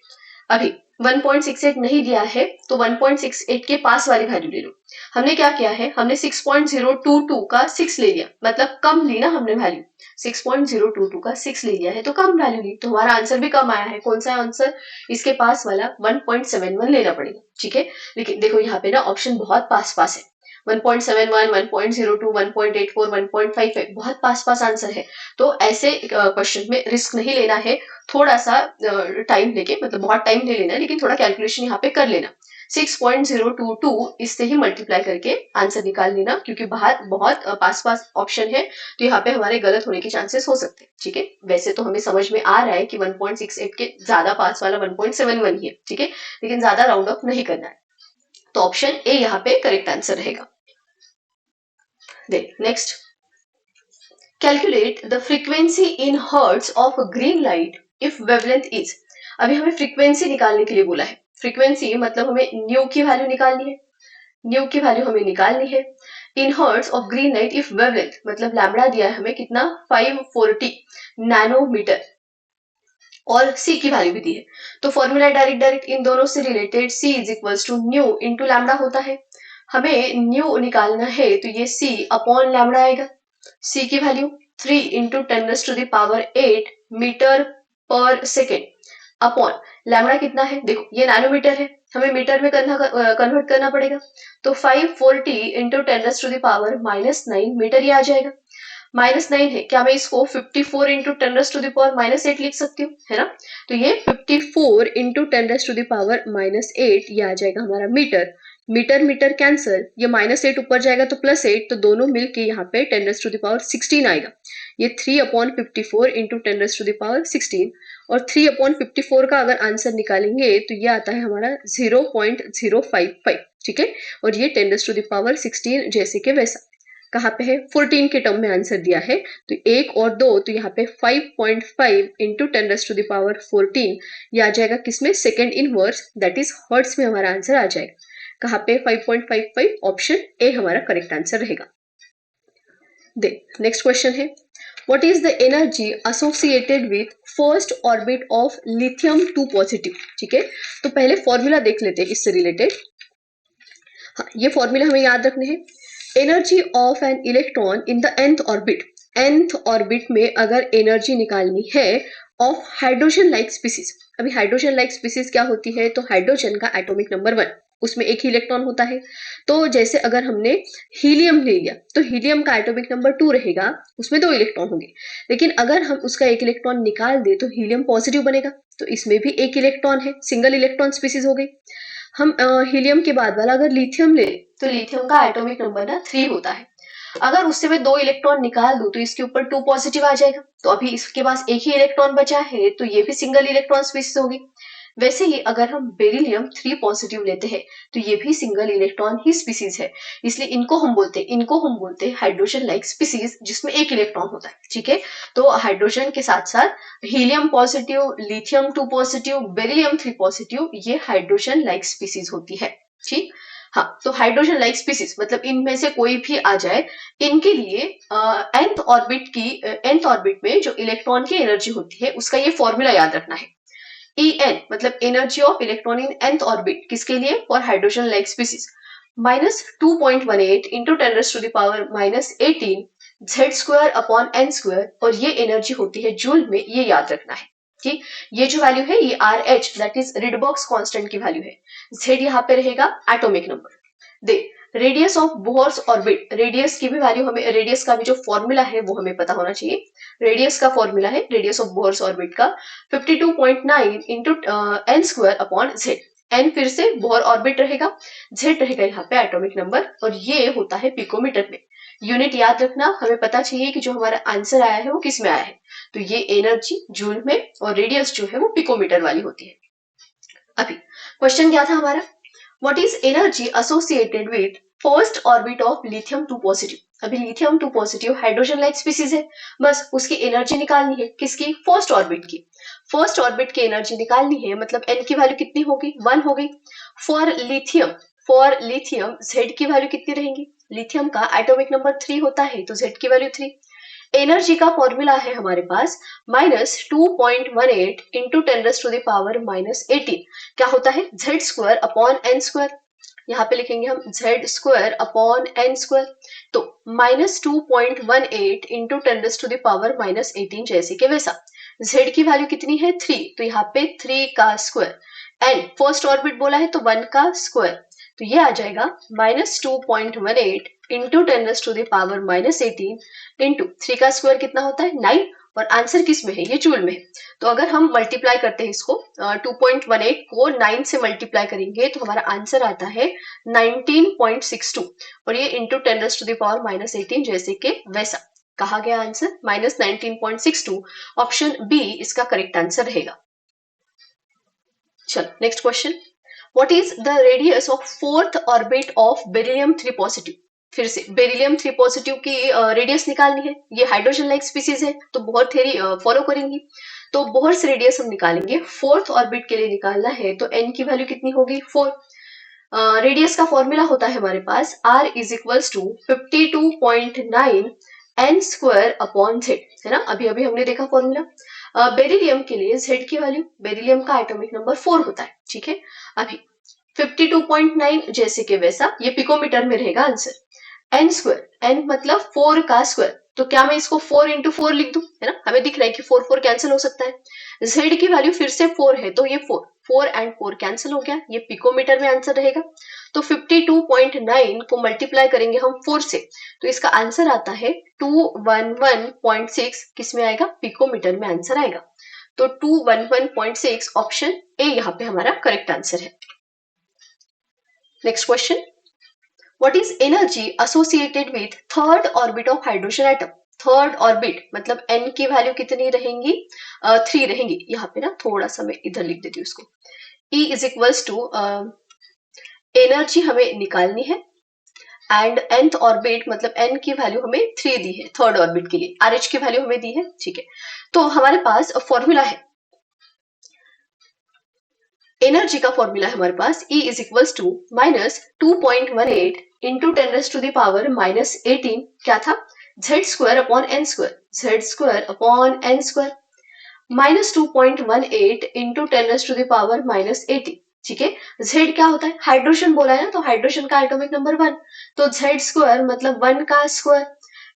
अभी 1.68 नहीं दिया है तो 1.68 के पास वाली वैल्यू ले लो। हमने क्या किया है, हमने 6.022 का 6 ले लिया, मतलब कम ली ना हमने वैल्यू, 6.022 का 6 ले लिया है तो कम वैल्यू ली, तो हमारा आंसर भी कम आया है। कौन सा आंसर, इसके पास वाला 1.71 लेना पड़ेगा। ठीक है, लेकिन देखो यहाँ पे ना ऑप्शन बहुत पास पास है, 1.71, 1.02, 1.84, 1.55 बहुत पास पास आंसर है। तो ऐसे क्वेश्चन में रिस्क नहीं लेना है, थोड़ा सा टाइम लेके, मतलब बहुत टाइम ले लेना, लेकिन थोड़ा कैलकुलेशन यहाँ पे कर लेना। 6.022 इससे ही मल्टीप्लाई करके आंसर निकाल लेना, क्योंकि बाहर बहुत पास पास ऑप्शन है, तो यहाँ पे हमारे गलत होने के चांसेस हो सकते हैं। ठीक है, वैसे तो हमें समझ में आ रहा है कि 1.68 के ज्यादा पास वाला 1.71 ही है। ठीक है, लेकिन ज्यादा राउंड ऑफ नहीं करना है, तो ऑप्शन ए यहाँ पे करेक्ट आंसर रहेगा। Next, calculate the frequency in hertz of green light if wavelength is. अभी हमें फ्रीक्वेंसी निकालने के लिए बोला है, फ्रीक्वेंसी मतलब हमें न्यू की वैल्यू निकालनी है, न्यू की वैल्यू हमें निकालनी है in hertz of green light if wavelength, मतलब लैम्बडा दिया है हमें कितना, 540 नैनोमीटर, और सी की वैल्यू भी दी है। तो फॉर्मूला डायरेक्ट इन दोनों से related, c is equals to nu into lambda होता है। हमें न्यू निकालना है तो ये सी अपॉन लैम्बडा आएगा, सी की value 3 into 10⁸ metre per second upon lambda कितना है, देखो ये नैनोमीटर है, हमें मीटर में कन्वर्ट करना पड़ेगा। तो 540 इंटू 10⁻⁻9 मीटर ये आ जाएगा। -9 है, क्या मैं इसको 54 इंटू 10⁻⁻8 लिख सकती हूँ, है ना। तो ये 54 इंटू 10⁻⁻8 ये आ जाएगा हमारा मीटर। मीटर मीटर कैंसल, ये -8 ऊपर जाएगा तो +8, तो दोनों मिलके यहाँ पे 10⁻16 आएगा। ये 3/54 इंटू 10⁻16, और 3/54 का अगर आंसर निकालेंगे तो ये आता है हमारा 0.055। ठीक है, और ये 10⁻16 जैसे के वैसा, कहाँ पे है 14 के टर्म में आंसर दिया है, तो 1 और 2, तो यहाँ पे 5.5 इंटू 10⁻14 ये आ जाएगा किसमें, second inverse, that is hertz में हमारा आंसर आ जाएगा। कहाँ पे 5.55, ऑप्शन ए हमारा करेक्ट आंसर रहेगा। नेक्स्ट क्वेश्चन है, what is the energy associated with first orbit of lithium 2 positive. ठीक है, तो पहले फॉर्मूला देख लेते हैं इससे रिलेटेड। हाँ, ये फॉर्मूला हमें याद रखने हैं। Energy of an electron in the nth orbit, nth orbit में अगर एनर्जी निकालनी है ऑफ हाइड्रोजन लाइक स्पीसीज। अभी हाइड्रोजन लाइक स्पीसीज क्या होती है, तो हाइड्रोजन का एटॉमिक नंबर 1, उसमें एक ही इलेक्ट्रॉन होता है। तो जैसे अगर हमने हीलियम ले लिया तो हीलियम का एटॉमिक नंबर 2 रहेगा, उसमें 2 इलेक्ट्रॉन होंगे। लेकिन अगर हम उसका एक इलेक्ट्रॉन निकाल दे तो हीलियम पॉजिटिव बनेगा, तो इसमें भी एक इलेक्ट्रॉन है, सिंगल इलेक्ट्रॉन स्पीसीज हो गई। हम हीलियम के बाद वाला अगर लिथियम ले तो लिथियम का एटॉमिक नंबर ना 3 होता है। अगर उससे मैं 2 इलेक्ट्रॉन निकाल दूं तो इसके ऊपर 2 पॉजिटिव आ जाएगा, तो अभी इसके पास एक ही इलेक्ट्रॉन बचा है, तो ये भी सिंगल इलेक्ट्रॉन स्पीसीज होगी। वैसे ही अगर हम बेरिलियम 3 पॉजिटिव लेते हैं तो ये भी सिंगल इलेक्ट्रॉन ही स्पीसीज है, इसलिए इनको हम बोलते हैं हाइड्रोजन लाइक स्पीसीज, जिसमें एक इलेक्ट्रॉन होता है। ठीक है, तो हाइड्रोजन के साथ साथ helium positive, lithium 2 positive, beryllium 3 positive, ये हाइड्रोजन लाइक स्पीसीज होती है। ठीक, हाँ, तो हाइड्रोजन लाइक स्पीसीज मतलब इनमें से कोई भी आ जाए, इनके लिए nth ऑर्बिट में जो इलेक्ट्रॉन की एनर्जी होती है उसका ये फॉर्मूला याद रखना है। En मतलब energy of electron in nth orbit, किसके लिए? For hydrogen like species, -2.18 into 10⁻⁻18 z square upon n square, और ये एनर्जी होती है जूल में, ये याद रखना है। ठीक, ये जो वैल्यू है ये RH दैट इज रिडबॉक्स कांस्टेंट की वैल्यू है। z यहाँ पे रहेगा atomic number. They radius of Bohr's orbit, radius की भी वैल्यू हमें, रेडियस का भी जो फॉर्मूला है वो हमें पता होना चाहिए। रेडियस का फॉर्मूला है, रेडियस ऑफ बोहर्स ऑर्बिट का 52.9 into n square upon z। n फिर से बोहर ऑर्बिट रहेगा, z रहेगा यहाँ पे एटॉमिक नंबर, और ये होता है पिकोमीटर में। यूनिट याद रखना, हमें पता चाहिए कि जो हमारा आंसर आया है वो किस में आया है, तो ये एनर्जी जूल में, और रेडियस जो है वो पिकोमीटर वाली होती है। अभी क्वेश्चन क्या था हमारा, what is energy associated with first orbit of lithium 2 positive. अभी lithium 2 positive hydrogen like species है, बस उसकी एनर्जी निकालनी है, किसकी? फर्स्ट ऑर्बिट की। फर्स्ट ऑर्बिट की एनर्जी निकालनी है, मतलब n की वैल्यू कितनी होगी? 1 हो गई। फॉर लिथियम z की वैल्यू कितनी रहेगी? लिथियम का एटॉमिक नंबर 3 होता है, तो z की वैल्यू 3। एनर्जी का फॉर्मूला है हमारे पास -2.18 इंटू 10⁻⁻18, क्या होता है? z square upon n square. यहाँ पे लिखेंगे हम z square upon n square, तो -2.18 इंटू 10⁻⁻18 जैसे कि वैसा। z की वैल्यू कितनी है? 3, तो यहाँ पे 3 का स्क्वायर, n फर्स्ट ऑर्बिट बोला है तो 1 का स्क्वायर, तो ये आ जाएगा -2.18 इंटू 10⁻⁻18 इंटू 3 का स्क्वायर कितना होता है? 9, और आंसर किस में है? ये जूल में है। तो अगर हम मल्टीप्लाई करते हैं इसको, 2.18 को 9 से मल्टीप्लाई करेंगे तो हमारा आंसर आता है 19.62, और ये इंटू 10⁻⁻18 जैसे कि वैसा। कहा गया आंसर -19.62, ऑप्शन बी इसका करेक्ट आंसर रहेगा। चलो next question, what is the radius of fourth orbit of beryllium 3 positive. फिर से बेरिलियम 3 पॉजिटिव की रेडियस निकालनी है, ये हाइड्रोजन लाइक स्पीसीज है तो बोहर थ्योरी फॉलो करेंगी, तो बोहर्स रेडियस हम निकालेंगे। फोर्थ ऑर्बिट के लिए निकालना है तो n की वैल्यू कितनी होगी? 4। रेडियस का फॉर्मूला होता है हमारे पास r is equals to 52.9 n square upon z, है ना, अभी अभी हमने देखा फॉर्मूला। बेरिलियम के लिए z की वैल्यू, बेरिलियम का एटॉमिक नंबर 4 होता है, ठीक है। अभी 52.9 जैसे कि वैसा, ये पिकोमीटर में रहेगा आंसर। n स्क्वायर, n मतलब 4 का स्क्वायर, तो क्या मैं इसको 4 इंटू 4 लिख दूं, है ना, हमें दिख रहा है कि 4 4 कैंसिल हो सकता है। z की वैल्यू फिर से 4 है तो ये 4 एंड 4 कैंसिल हो गया, ये पिकोमीटर में आंसर रहेगा। तो 52.9 को मल्टीप्लाई करेंगे हम 4 से, तो इसका आंसर आता है 211.6, किस में आएगा? पिकोमीटर में आंसर आएगा। तो 211.6 ऑप्शन ए यहाँ पे हमारा करेक्ट आंसर है। Next question, what is energy associated with third orbit of hydrogen atom. Third orbit मतलब n की वैल्यू कितनी रहेंगी? 3 रहेंगी। यहाँ पे ना थोड़ा सा मैं इधर लिख देती हूँ इसको, E is equals to, energy हमें निकालनी है एंड nth ऑर्बिट मतलब n की वैल्यू हमें 3 दी है थर्ड ऑर्बिट के लिए, RH की वैल्यू हमें दी है, ठीक है। तो हमारे पास फॉर्मूला है, एनर्जी का फॉर्मूला है हमारे पास E is equals to -2.18 into 10⁻⁻18, क्या था? z square upon n square, z square upon n square, -2.18 into 10⁻⁻18, ठीक है। z क्या होता है? हाइड्रोजन बोला है ना, तो हाइड्रोजन का एटॉमिक नंबर 1, तो z स्क्वायर मतलब 1 का स्क्वायर,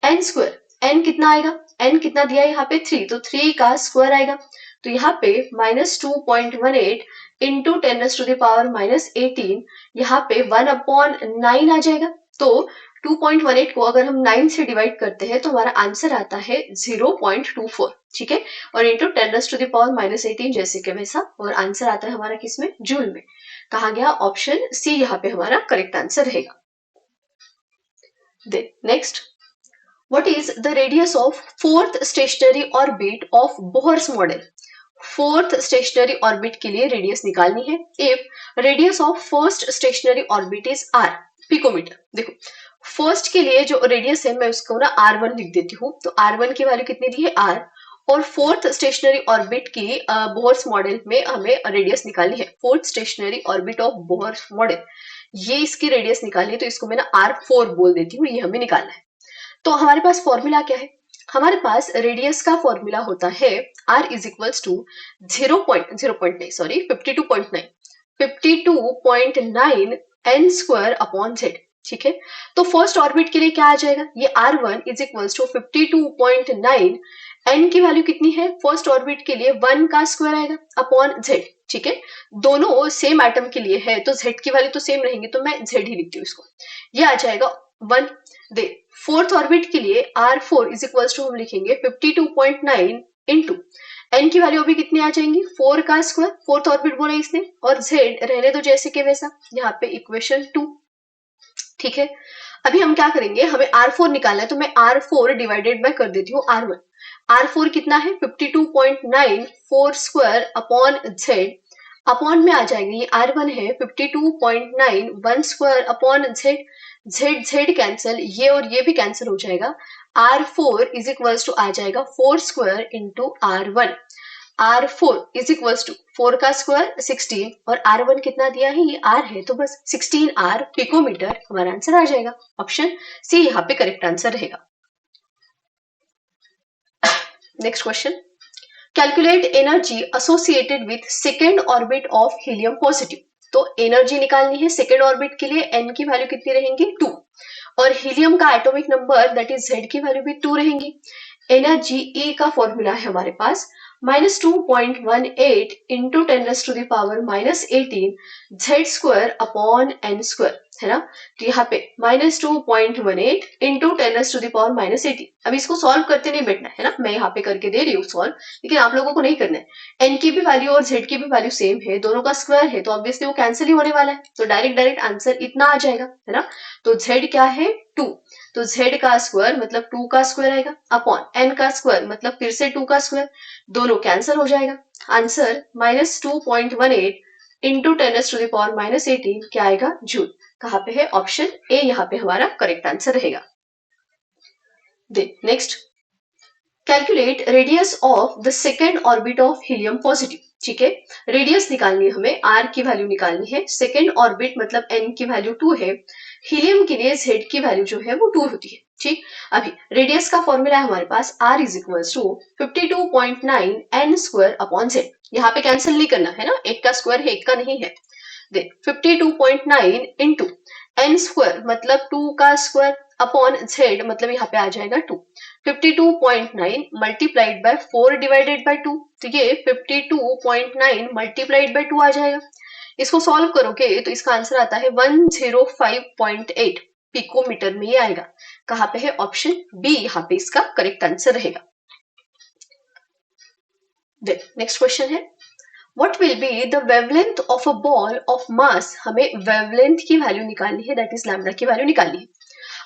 n स्क्वायर, n कितना आएगा? n कितना दिया है यहाँ पे? 3, तो 3 का स्क्वायर आएगा, तो यहाँ पे -2.18 इंटू 10⁻⁻18, यहाँ पे 1/9 आ जाएगा। तो 2.18 को अगर हम 9 से डिवाइड करते हैं तो हमारा आंसर आता है 0.24, ठीक है, और इंटू 10⁻⁻18 जैसे कि वैसा, और आंसर आता है हमारा किसमें? जूल में। कहा गया ऑप्शन सी यहाँ पे हमारा करेक्ट आंसर रहेगा। Next, what is the radius of fourth stationary orbit of Bohr's model. Fourth stationary orbit के लिए रेडियस निकालनी है। If radius of first stationary orbit is r, picometre. देखो फर्स्ट के लिए जो रेडियस है मैं उसको ना r1 लिख देती हूँ, तो r1 की वैल्यू कितनी दी है? r, और फोर्थ स्टेशनरी ऑर्बिट की बोहर्स मॉडल में हमें रेडियस निकालनी है। Fourth stationary orbit of Bohr's model ये इसकी रेडियस निकालनी है, तो इसको मैं ना R4 बोल देती हूँ, ये हमें निकालना है। तो हमारे पास फॉर्मूला क्या है? हमारे पास रेडियस का फॉर्मूला होता है R is equals to 52.9 n square upon z। ठीक है, तो फर्स्ट ऑर्बिट के लिए क्या आ जाएगा? ये R1 is equals to 52.9, n की वैल्यू कितनी है फर्स्ट ऑर्बिट के लिए? 1 का स्क्वायर आएगा अपॉन z। ठीक है, दोनों सेम एटम के लिए है तो z की वैल्यू तो सेम रहेंगी, तो मैं z ही लिखती हूँ इसको। ये आ जाएगा 1। दे फोर्थ ऑर्बिट के लिए R4 इज इक्वल्स टू हम लिखेंगे 52.9 इंटू n की वैल्यू अभी कितनी आ जाएंगी? 4 का स्क्वायर, फोर्थ ऑर्बिट बोला इसने, और z रहने दो जैसे के वैसा, यहाँ पे इक्वेशन 2। ठीक है, अभी हम क्या करेंगे, हमें R4 निकालना है, तो मैं R4 डिवाइडेड बाय कर देती हूँ R1। R4 कितना है? 52.9 4 स्क्वायर अपॉन z, अपॉन में आ जाएगा, ये R1 है 52.9 1 square upon z, z cancel, ये और ये भी कैंसिल हो जाएगा। R4 इज इक्वल्स टू आ जाएगा 4 square into R1। R4 is equals to 4 का स्क्वायर 16, और R1 कितना दिया है? ये R है, तो बस 16R पिकोमीटर हमारा आंसर आ जाएगा। ऑप्शन सी यहाँ पे करेक्ट आंसर रहेगा। Next question, calculate energy associated with second orbit of helium positive. तो एनर्जी निकालनी है सेकेंड ऑर्बिट के लिए, n की वैल्यू कितनी रहेंगी? 2, और हीलियम का atomic number that is z की वैल्यू भी 2 रहेंगी। एनर्जी E का फॉर्मूला है हमारे पास -2.18 into 10⁻⁻18 z square upon n square, है ना। तो यहाँ पे -2.18 इंटू 10⁻⁻18। अब इसको सॉल्व करते नहीं बैठना है ना, मैं यहाँ पे करके दे रही हूँ सॉल्व, लेकिन आप लोगों को नहीं करना है। n की भी वैल्यू और z की भी वैल्यू सेम है, दोनों का स्क्वायर है, तो ऑब्वियसली वो कैंसिल ही होने वाला है, तो डायरेक्ट आंसर इतना आ जाएगा, है ना। तो z क्या है? 2, तो z का स्क्वायर मतलब 2 का स्क्वायर आएगा, अपॉन n का स्क्वायर मतलब फिर से 2 का स्क्वायर, दोनों कैंसिल हो जाएगा। आंसर -2.18 इंटू 10⁻⁻18 क्या आएगा? जूल। कहाँ पे है? ऑप्शन ए यहाँ पे हमारा करेक्ट आंसर रहेगा। Next, calculate radius of the second orbit of helium positive. ठीक है, रेडियस निकालनी है हमें, r की वैल्यू निकालनी है, सेकेंड ऑर्बिट मतलब n की वैल्यू 2 है, हीलियम के लिए z की वैल्यू जो है वो 2 होती है। ठीक, अभी रेडियस का फॉर्मूला है हमारे पास r is equals to 52.9 n square upon z। यहाँ पे कैंसिल नहीं करना है ना, एक का स्क्वायर है एक का नहीं है। देख 52.9 इंटू n स्क्वायर मतलब 2 का स्क्वायर अपॉन z मतलब यहाँ पे आ जाएगा 2। 52.9 मल्टीप्लाइड बाय 4 डिवाइडेड बाय 2, तो ये 52.9 मल्टीप्लाइड बाय 2 आ जाएगा। इसको सॉल्व करोगे तो इसका आंसर आता है 105.8 पिकोमीटर में ये आएगा। कहाँ पे है? ऑप्शन बी यहाँ पे इसका करेक्ट आंसर रहेगा। नेक्स्ट क्वेश्चन है, What will be the wavelength of a ball of mass? हमें wavelength की वैल्यू निकालनी है, दैट इज लैम्डा की वैल्यू निकालनी है।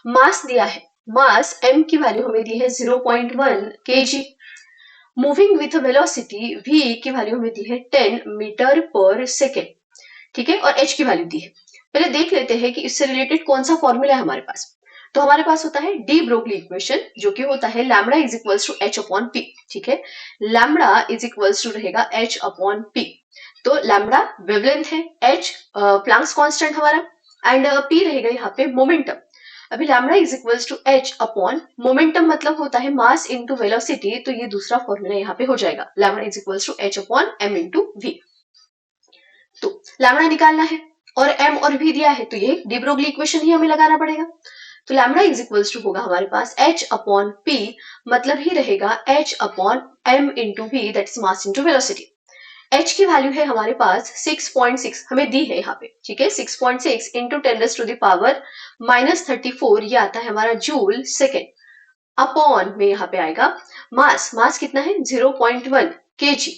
मास दिया है, मास m की वैल्यू हमें दी है 0.1 kg, moving with velocity v की वैल्यू हमें दी है 10 मीटर पर सेकेंड। ठीक है, और h की वैल्यू दी है। पहले देख लेते हैं कि इससे रिलेटेड कौन सा फॉर्मूला है हमारे पास। तो हमारे पास होता है डी ब्रोगली इक्वेशन, जो कि होता है lambda is equals to h upon p। ठीक है, लैम्डा इज इक्वल्स टू रहेगा h अपॉन p। तो लैम्डा वेवलेंथ है, h प्लैंक्स कांस्टेंट हमारा, एंड p रहेगा यहाँ पे मोमेंटम। अभी lambda is equals to h upon momentum मतलब होता है मास इनटू वेलोसिटी, तो ये दूसरा फॉर्मूला यहाँ पे हो जाएगा, lambda is equals to h upon m into v। तो लैम्डा निकालना है और m और v दिया है, तो ये डी ब्रोगली इक्वेशन ही हमें लगाना पड़ेगा। तो लैम्डा इज इक्वल्स टू होगा हमारे पास h अपॉन p, मतलब ही रहेगा h upon m into v, that is mass into velocity. h की वैल्यू है हमारे पास 6.6 हमें दी है यहाँ पे। ठीक है, 6.6 इंटू 10⁻⁻34 ये आता है हमारा जूल सेकेंड, अपॉन में यहाँ पे आएगा मास, मास कितना है 0.1 kg,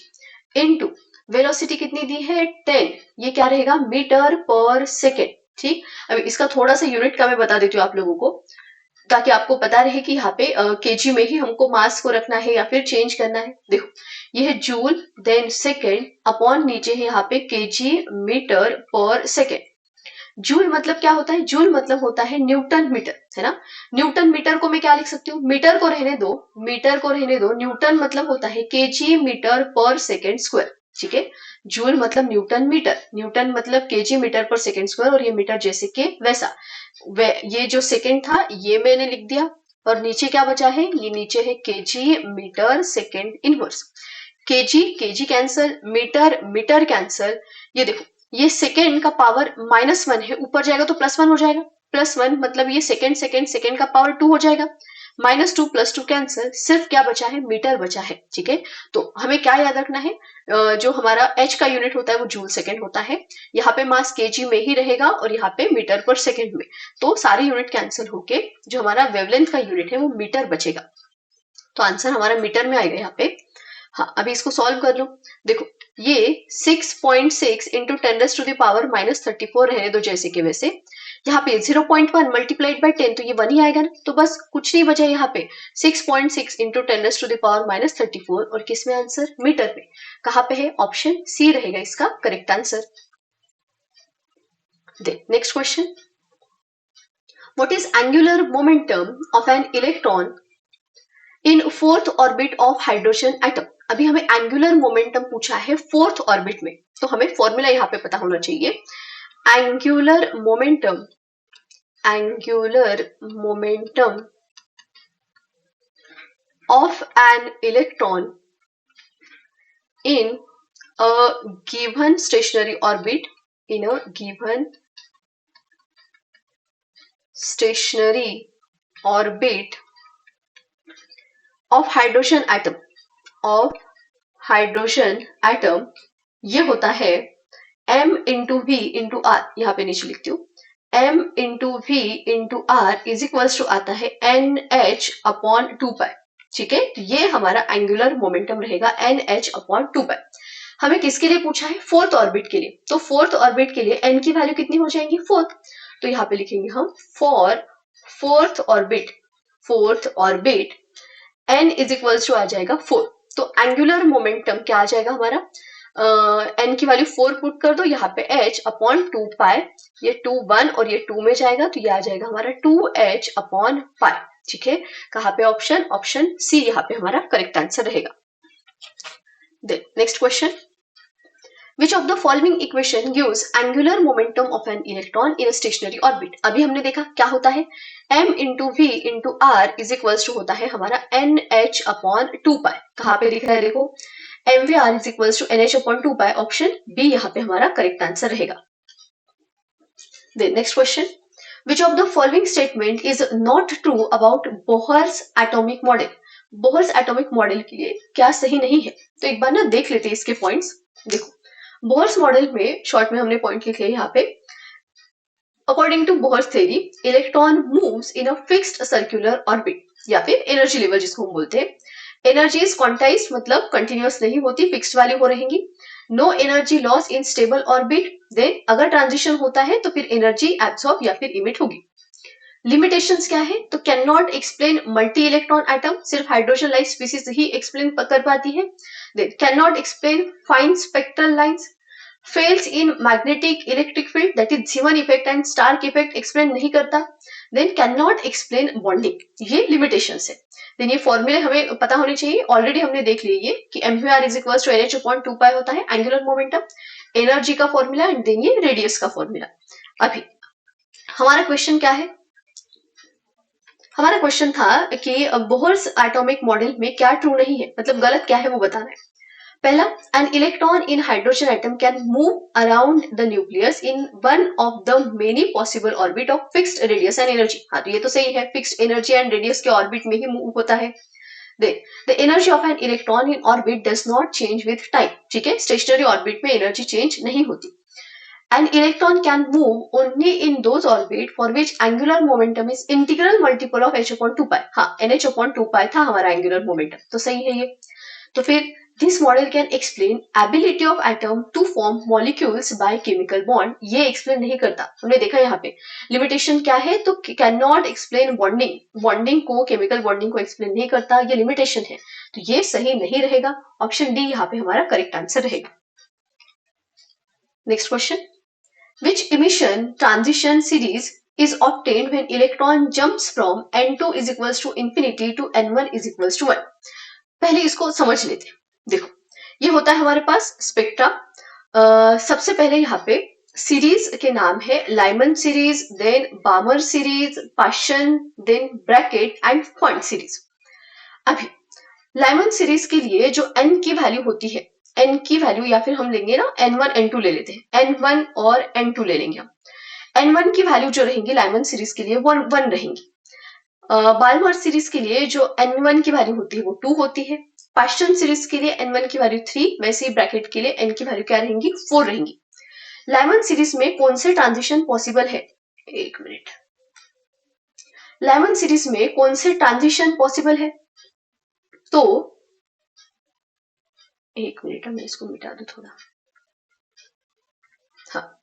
इंटू वेलोसिटी कितनी दी है 10, ये क्या रहेगा? Metre per second. ठीक, अभी इसका थोड़ा सा यूनिट का मैं बता देती हूँ आप लोगों को, ताकि आपको पता रहे कि यहाँ पे केजी में ही हमको मास को रखना है या फिर चेंज करना है। देखो ये है जूल, देन सेकेंड, अपॉन नीचे है यहाँ पे KG metre per second. Joule मतलब क्या होता है? जूल मतलब होता है न्यूटन मीटर, है ना। न्यूटन मीटर को मैं क्या लिख सकती हूँ? मीटर को रहने दो, मीटर को रहने दो, न्यूटन मतलब होता है KG metre per second square. ठीक है, जूल मतलब न्यूटन मीटर, न्यूटन मतलब KG metre per second square, और ये मीटर जैसे के वैसा। ये जो सेकेंड था ये मैंने लिख दिया, और नीचे क्या बचा है, ये नीचे है KG metre second inverse. KG KG cancel, metre metre cancel. ये देखो ये सेकेंड का पावर -1 है, ऊपर जाएगा तो +1 हो जाएगा, +1 मतलब ये सेकेंड सेकेंड सेकेंड का पावर 2 हो जाएगा, -2 +2 कैंसल, सिर्फ क्या बचा है, मीटर बचा है। ठीक है, तो हमें क्या याद रखना है, जो हमारा एच का यूनिट होता है वो जूल सेकेंड होता है, यहाँ पे मास केजी में ही रहेगा और यहाँ पे मीटर पर सेकेंड में, तो सारे यूनिट कैंसिल होके जो हमारा वेवलेंथ का यूनिट है वो मीटर बचेगा, तो आंसर हमारा मीटर में आएगा यहाँ पे। हाँ, अभी इसको सॉल्व कर लो। देखो ये 6.6 इंटू 10⁻⁻34 रहने दो जैसे कि वैसे, यहाँ पे 0.1 मल्टीप्लाइड बाई 10 तो ये 1 ही आएगा ना, तो बस कुछ नहीं बचा यहाँ पे, 6.6 इंटू 10⁻⁻34, और किस में आंसर, मीटर में। कहाँ पे है, ऑप्शन सी रहेगा इसका correct answer. Next question, what is angular momentum of an electron in fourth orbit of hydrogen atom. अभी हमें एंगुलर मोमेंटम पूछा है फोर्थ ऑर्बिट में, तो हमें फॉर्मूला यहाँ पे पता होना चाहिए। Angular momentum of an electron in a given stationary orbit, in a given stationary orbit of hydrogen atom, ये होता है m into v into r, यहाँ पे नीचे लिखती हूँ, m into v into r is equals to आता है NH अपॉन 2π। ठीक है, तो ये हमारा एंगुलर मोमेंटम रहेगा NH अपॉन 2π। हमें किसके लिए पूछा है, फोर्थ ऑर्बिट के लिए, तो फोर्थ ऑर्बिट के लिए n की वैल्यू कितनी हो जाएगी, 4, तो यहाँ पे लिखेंगे हम for fourth orbit n is equals to आ जाएगा 4। तो एंगुलर मोमेंटम क्या आ जाएगा हमारा, n की वैल्यू 4 पुट कर दो, यहाँ पे h अपॉन 2π, ये 2 1 और ये 2 में जाएगा, तो ये आ जाएगा हमारा 2h अपॉन π। ठीक है, कहाँ पे ऑप्शन सी यहाँ पे हमारा करेक्ट आंसर रहेगा। Next question, Which of the following equation gives angular momentum of an electron in a stationary orbit? अभी हमने देखा क्या होता है, m into v into r is equals to होता है हमारा NH अपॉन 2π। कहाँ पे लिखा है देखो, mvr is equals to NH upon 2π, option B यहाँ पे हमारा करेक्ट आंसर रहेगा। Next question, Which of the following statement is not true about Bohr's atomic model? Bohr's atomic model के लिए क्या सही नहीं है, तो एक बार ना देख लेते हैं इसके पॉइंट्स। देखो बोहर्स मॉडल में शॉर्ट में हमने पॉइंट लिखे हैं यहाँ पे, according to Bohr's theory electron moves in a fixed circular orbit, या फिर एनर्जी लेवल जिसको हम बोलते हैं। एनर्जी इज क्वांटाइज्ड मतलब कंटिन्यूअस नहीं होती, फिक्स्ड वैल्यू हो रहेंगी। No energy loss in stable orbit, then अगर ट्रांजिशन होता है तो फिर एनर्जी एब्सॉर्ब या फिर इमिट होगी। लिमिटेशंस क्या है, तो can not explain multi electron atom, सिर्फ हाइड्रोजन लाइक स्पीसीज ही एक्सप्लेन कर पाती है। Then can not explain fine spectral lines, fails in magnetic electric field, that is Zeeman effect and Stark effect explain नहीं करता। Then can not explain bonding, ये limitations है। देन ये फॉर्मूले हमें पता होने चाहिए, ऑलरेडी हमने देख लिए ये कि mvr is equals to NH upon 2π होता है एंगुलर मोमेंटम, एनर्जी का फॉर्मूला, एंड देन ये रेडियस का फॉर्मूला। अभी हमारा क्वेश्चन क्या है, हमारा क्वेश्चन था कि बोहर्स एटॉमिक मॉडल में क्या ट्रू नहीं है, मतलब गलत क्या है वो बताना है। पहला, N electron in hydrogen atom can move around the nucleus in one of the many possible orbit of fixed radius and energy. हाँ, तो ये तो सही है, फिक्स्ड एनर्जी एंड रेडियस के ऑर्बिट में ही मूव होता है। The energy of an electron in orbit does not change with time. ठीक है, स्टेशनरी ऑर्बिट में एनर्जी चेंज नहीं होती। An electron can move only in those orbit for which angular momentum is integral multiple of h upon 2π। हाँ, NH upon 2π था हमारा angular momentum, तो सही है ये। तो फिर this model can explain ability of atom to form molecules by chemical bond, ये explain नहीं करता। हमने देखा यहाँ पे limitation क्या है, तो cannot explain bonding, bonding को chemical bonding को explain नहीं करता, ये limitation है, तो ये सही नहीं रहेगा। ऑप्शन डी यहाँ पे हमारा करेक्ट आंसर रहेगा। Next question, Which emission transition series is obtained when electron jumps from n2 is equals to infinity to n1 is equals to 1? पहले इसको समझ लेते हैं। देखो ये होता है हमारे पास स्पेक्ट्रा, सबसे पहले यहाँ पे सीरीज के नाम है Lyman series, then Balmer series, Paschen, then Brackett and point series. अभी लाइमन सीरीज के लिए जो n की वैल्यू होती है, n की वैल्यू या फिर हम लेंगे ना n1 n2 ले लेते हैं, n1 और n2 ले लेंगे हम। n1 की वैल्यू जो रहेंगी लाइमन सीरीज के लिए वो 1 रहेंगी। बाल्मर सीरीज के लिए जो n1 की वैल्यू होती है वो 2 होती है। पास्टन सीरीज के लिए n1 की वैल्यू 3, वैसे ही ब्रैकेट के लिए n की वैल्यू क्या रहेंगी, 4 रहेंगी। लाइमन सीरीज में कौन से ट्रांजिशन पॉसिबल है, एक मिनट, लाइमन सीरीज में कौन से ट्रांजिशन पॉसिबल है, तो एक मिनट मैं इसको मिटा दूं थोड़ा। हाँ,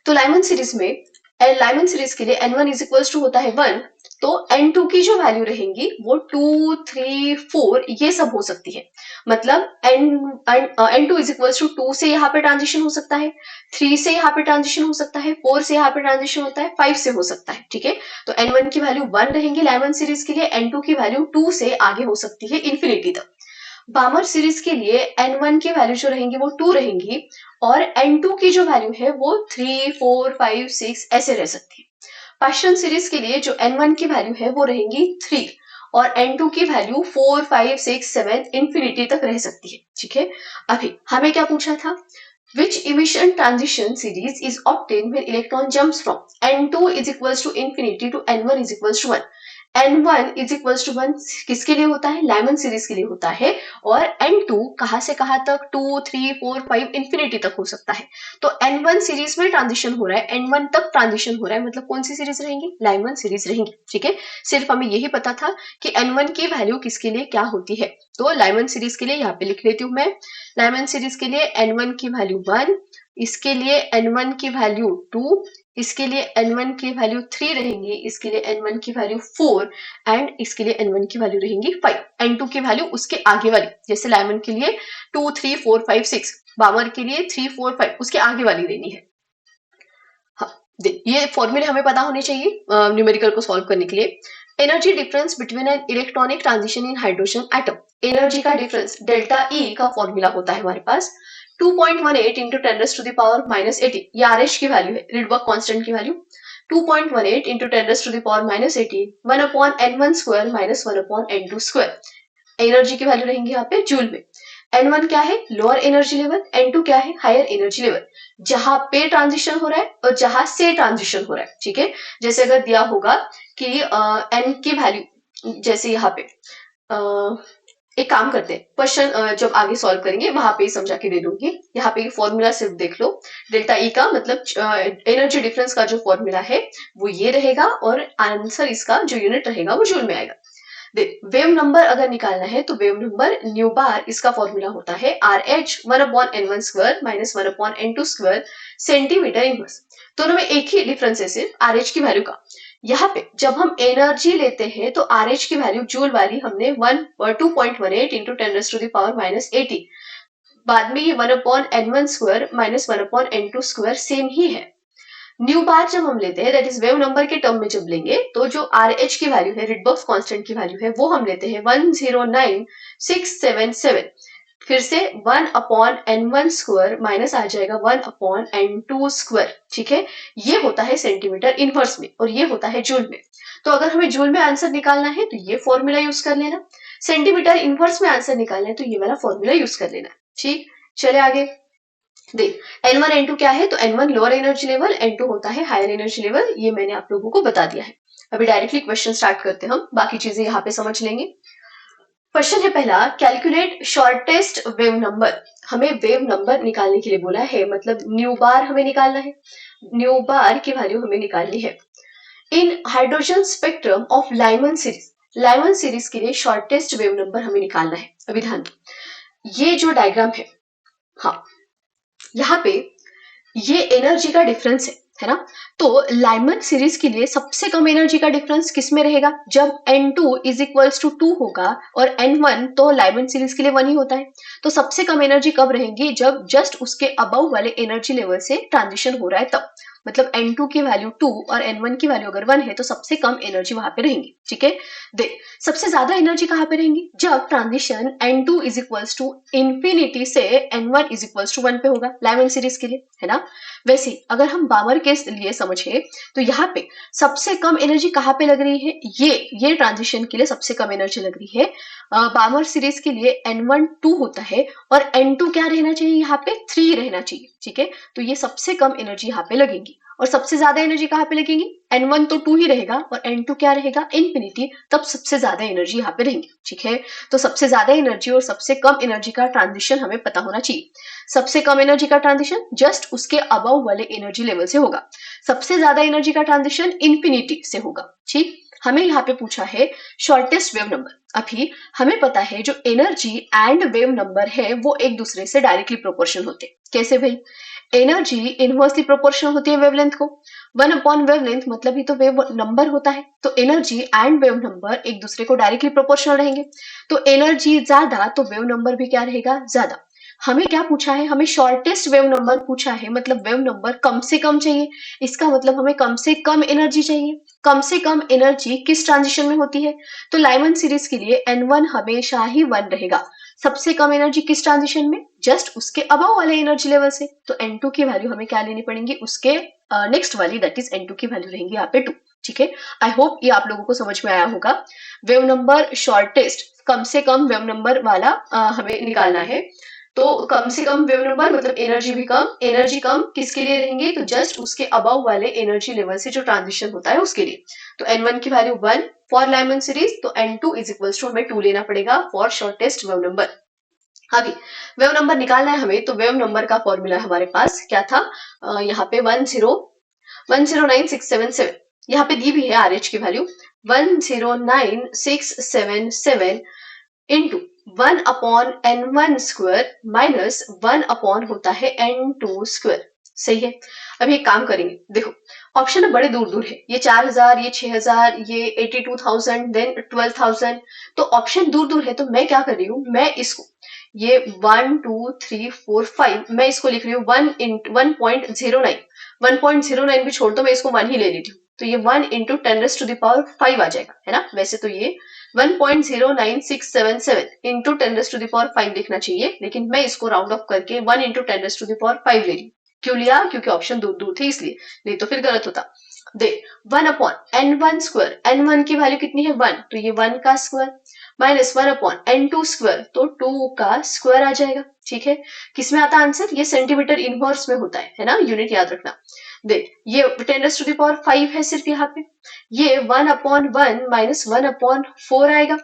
तो लाइमन सीरीज में लाइमन सीरीज के लिए n1 इज इक्वल्स टू होता है 1, तो n2 की जो वैल्यू रहेंगी वो 2, 3, 4 ये सब हो सकती है। मतलब n2 इज इक्वल्स टू 2 से यहाँ पे ट्रांजिशन हो सकता है, 3 से यहाँ पे ट्रांजिशन हो सकता है, 4 से यहाँ पे ट्रांजिशन होता है, 5 से हो सकता है। ठीक है, तो n1 की वैल्यू 1 रहेंगी लाइमन सीरीज के लिए, n2 की वैल्यू 2 से आगे हो सकती है इन्फिनिटी तक। बामर सीरीज के लिए n1 की वैल्यू जो रहेंगी वो 2 रहेंगी और n2 की जो वैल्यू है वो 3, 4, 5, 6 ऐसे रह सकती है। पास्टन सीरीज के लिए जो n1 की वैल्यू है वो रहेंगी 3 और n2 की वैल्यू 4, 5, 6, 7 इंफिनिटी तक रह सकती है। ठीक है, अभी हमें क्या पूछा था, which emission transition series is obtained when electron jumps from n2 is equals to infinity to n1 is equals to 1। n1 is equals to 1 किसके लिए होता है, लाइमन सीरीज के लिए होता है, और n2 कहां से कहां तक, 2, 3, 4, 5 इंफिनिटी तक हो सकता है। तो n1 सीरीज में ट्रांजिशन हो रहा है, n1 तक ट्रांजिशन हो रहा है, मतलब कौन सी सीरीज रहेंगी, लाइमन सीरीज रहेंगी। ठीक है, सिर्फ हमें यही पता था कि n1 की वैल्यू किसके लिए क्या होती है, तो लाइमन सीरीज के लिए यहाँ पे लिख लेती हूँ मैं। लाइमन सीरीज के लिए n1 की वैल्यू 1, इसके लिए n1 की वैल्यू 2, इसके लिए n1 की वैल्यू 3 रहेंगी, इसके लिए n1 की वैल्यू 4 एंड इसके लिए n1 की वैल्यू रहेंगी 5। n2 की वैल्यू उसके आगे वाली, जैसे लाइमन के लिए 2, 3, 4, 5, 6, बामर के लिए 3, 4, 5 उसके आगे वाली लेनी है। हाँ, ये फॉर्मूले हमें पता होने चाहिए न्यूमेरिकल को सॉल्व करने के लिए। Energy difference between an electronic transition in hydrogen atom, energy का डिफरेंस डेल्टा ई का फॉर्मूला होता है हमारे पास 2.18 इंटू 10⁻⁻80, ये आरएच की वैल्यू है, रिडबर्ग कांस्टेंट की value 2.18 into 10⁻⁻80 1 upon n1 square minus 1 upon n2 square. Energy की वैल्यू रहेंगी यहाँ पे जूल में। n1 क्या है, लोअर एनर्जी लेवल, n2 क्या है, हायर एनर्जी लेवल, जहां पे ट्रांजिशन हो रहा है और जहां से ट्रांजिशन हो रहा है। ठीक है, जैसे अगर दिया होगा कि n की वैल्यू, जैसे यहाँ पे एक काम करते हैं, क्वेश्चन जब आगे सॉल्व करेंगे वहां पे समझा के दे दूंगी, यहाँ पे फॉर्मूला सिर्फ देख लो। डेल्टा ई का मतलब एनर्जी डिफरेंस का जो फॉर्मूला है वो ये रहेगा और आंसर इसका जो यूनिट रहेगा वो जूल में आएगा। वेव नंबर अगर निकालना है तो वेव नंबर न्यू बार इसका फॉर्मूला होता है R H 1 upon n1 square minus 1 upon n2 square centimetre inverse. दोनों में एक ही डिफरेंस है सिर्फ आर एच की वैल्यू का। यहाँ पे जब हम एनर्जी लेते हैं तो आर एच की वैल्यू जूल वाली हमने 2.18 इंटू 10⁻⁻80, बाद में ये 1 upon n1 square minus 1 upon n2 square same ही है। न्यू बार जब हम लेते हैं दैट इज वेव नंबर के टर्म में जब लेंगे तो जो आर एच की वैल्यू है, रिडबर्ग कांस्टेंट की वैल्यू है, वो हम लेते हैं 109677, फिर से 1 अपॉन n1 स्क्वायर माइनस आ जाएगा 1 अपॉन n2 स्क्वायर। ठीक है, ये होता है सेंटीमीटर इनवर्स में और ये होता है जूल में। तो अगर हमें जूल में आंसर निकालना है तो ये फॉर्मूला यूज कर लेना, सेंटीमीटर इनवर्स में आंसर निकालना है तो ये वाला फॉर्मूला यूज कर लेना। ठीक, चले आगे देख, n1 n2 क्या है, तो n1 lower energy level, n2 होता है हायर एनर्जी लेवल, ये मैंने आप लोगों को बता दिया है। अभी डायरेक्टली क्वेश्चन स्टार्ट करते हैं, हम बाकी चीजें यहाँ पे समझ लेंगे। क्वेश्चन है पहला, कैलकुलेट शॉर्टेस्ट वेव नंबर। हमें वेव नंबर निकालने के लिए बोला है, मतलब न्यू बार हमें निकालना है, न्यू बार की वैल्यू हमें निकालनी है in hydrogen spectrum of Lyman series. Lyman series के लिए शॉर्टेस्ट वेव नंबर हमें निकालना है। अभी ध्यान दो, ये जो डायग्राम है, हाँ यहाँ पे ये एनर्जी का डिफरेंस है ना, तो लाइमन सीरीज के लिए सबसे कम एनर्जी का डिफरेंस किस में रहेगा, जब n2 इज इक्वल्स टू 2 होगा और n1 तो लाइमन सीरीज के लिए 1 ही होता है। तो सबसे कम एनर्जी कब रहेगी, जब जस्ट उसके अबव वाले एनर्जी लेवल से ट्रांजिशन हो रहा है तब। मतलब N2 की वैल्यू 2 और N1 की वैल्यू अगर 1 है तो सबसे कम एनर्जी वहां पे रहेंगी। ठीक है, देख सबसे ज्यादा एनर्जी कहाँ पे रहेंगी, जब transition N2 is equals to infinity से N1 इज इक्वल्स टू 1 पे होगा, लाइमन सीरीज के लिए, है ना। वैसे अगर हम बामर के लिए समझे तो यहाँ पे सबसे कम एनर्जी कहाँ पे लग रही है, ये ट्रांजिशन के लिए सबसे कम एनर्जी लग रही है बामर सीरीज के लिए N1 2 होता है और N2 क्या रहना चाहिए, यहाँ पे 3 रहना चाहिए। ठीक है, तो ये सबसे कम एनर्जी यहाँ पे लगेगी और सबसे ज्यादा एनर्जी कहाँ पे लगेगी, N1 तो 2 ही रहेगा और N2 क्या रहेगा, इंफिनिटी, तब सबसे ज्यादा एनर्जी यहाँ पे रहेंगी। ठीक है, तो सबसे ज्यादा एनर्जी और सबसे कम एनर्जी का ट्रांजिशन हमें पता होना चाहिए। सबसे कम एनर्जी का ट्रांजिशन जस्ट उसके अबव वाले एनर्जी लेवल से होगा, सबसे ज्यादा एनर्जी का ट्रांजिशन इंफिनिटी से होगा। ठीक, हमें यहाँ पे पूछा है शॉर्टेस्ट वेव नंबर। अभी हमें पता है जो एनर्जी एंड वेव नंबर है वो एक दूसरे से डायरेक्टली प्रोपोर्शनल होते हैं। कैसे भाई, एनर्जी इनवर्सली प्रोपोर्शनल होती है वेवलेंथ को, 1 अपॉन वेवलेंथ मतलब ही तो वेव नंबर होता है, तो एनर्जी एंड वेव नंबर एक दूसरे को डायरेक्टली प्रोपोर्शनल रहेंगे, तो एनर्जी ज्यादा तो वेव नंबर भी क्या रहेगा, ज्यादा। हमें क्या पूछा है, हमें शॉर्टेस्ट वेव नंबर पूछा है, मतलब वेव नंबर कम से कम चाहिए, इसका मतलब हमें कम से कम एनर्जी चाहिए। कम से कम एनर्जी किस ट्रांजिशन में होती है, तो लाइमन सीरीज के लिए N1 हमेशा ही 1 रहेगा। सबसे कम एनर्जी किस ट्रांजिशन में, जस्ट उसके अबव वाले एनर्जी लेवल से, तो N2 की वैल्यू हमें क्या लेनी पड़ेगी, उसके नेक्स्ट वाली, दैट इज N2 की वैल्यू रहेंगी यहाँ पे 2। ठीक है, आई होप ये आप लोगों को समझ में आया होगा। वेव नंबर शॉर्टेस्ट, कम से कम वेव नंबर वाला हमें निकालना है। तो कम से कम वेव नंबर मतलब एनर्जी भी कम, एनर्जी कम किसके लिए रहेंगे, तो जस्ट उसके अबव वाले एनर्जी लेवल से जो ट्रांजिशन होता है उसके लिए। तो N1 की वैल्यू 1 फॉर लाइमन सीरीज, तो N2 इज इक्वल्स टू हमें 2 लेना पड़ेगा फॉर शॉर्टेस्ट वेव नंबर। अभी वेव नंबर निकालना है हमें, तो वेव नंबर का फॉर्मूला हमारे पास क्या था, यहाँ पे 109677, यहाँ पे दी भी है RH की value 109677 into 1 upon N1 square minus 1 upon होता है N2 स्क्वायर। सही है, अभी एक काम करेंगे, देखो ऑप्शन बड़े दूर दूर है, ये 4000, ये 6000, ये 82,000, देन 12,000, तो ऑप्शन दूर दूर है, तो मैं क्या कर रही हूँ, मैं इसको ये 1 2 3 4 5 मैं इसको लिख रही हूँ 1.09, 1.09 भी छोड़ दो, मैं इसको 1 ही ले लेती हूँ, तो ये 1 इंटू 10⁵ आ जाएगा, है ना। वैसे तो ये 1.09677 इंटू 10⁵ लिखना चाहिए, लेकिन मैं इसको राउंड ऑफ करके 1 इंटू 10⁵ ले ली। क्यों लिया, क्योंकि ऑप्शन दूर दूर थे इसलिए, नहीं तो फिर गलत होता। दे 1 अपॉन N1 स्क्वायर, N1 की वैल्यू कितनी है 1, तो ये 1 का square minus 1 upon N2 square, तो 2 का स्क्वायर आ जाएगा। ठीक है, किसमें आता आंसर, ये सेंटीमीटर इनवर्स में होता है ना, यूनिट याद रखना। देख ये 10⁵ है सिर्फ यहाँ पे, ये 1 अपॉन 1 माइनस 1 अपॉन 4 आएगा,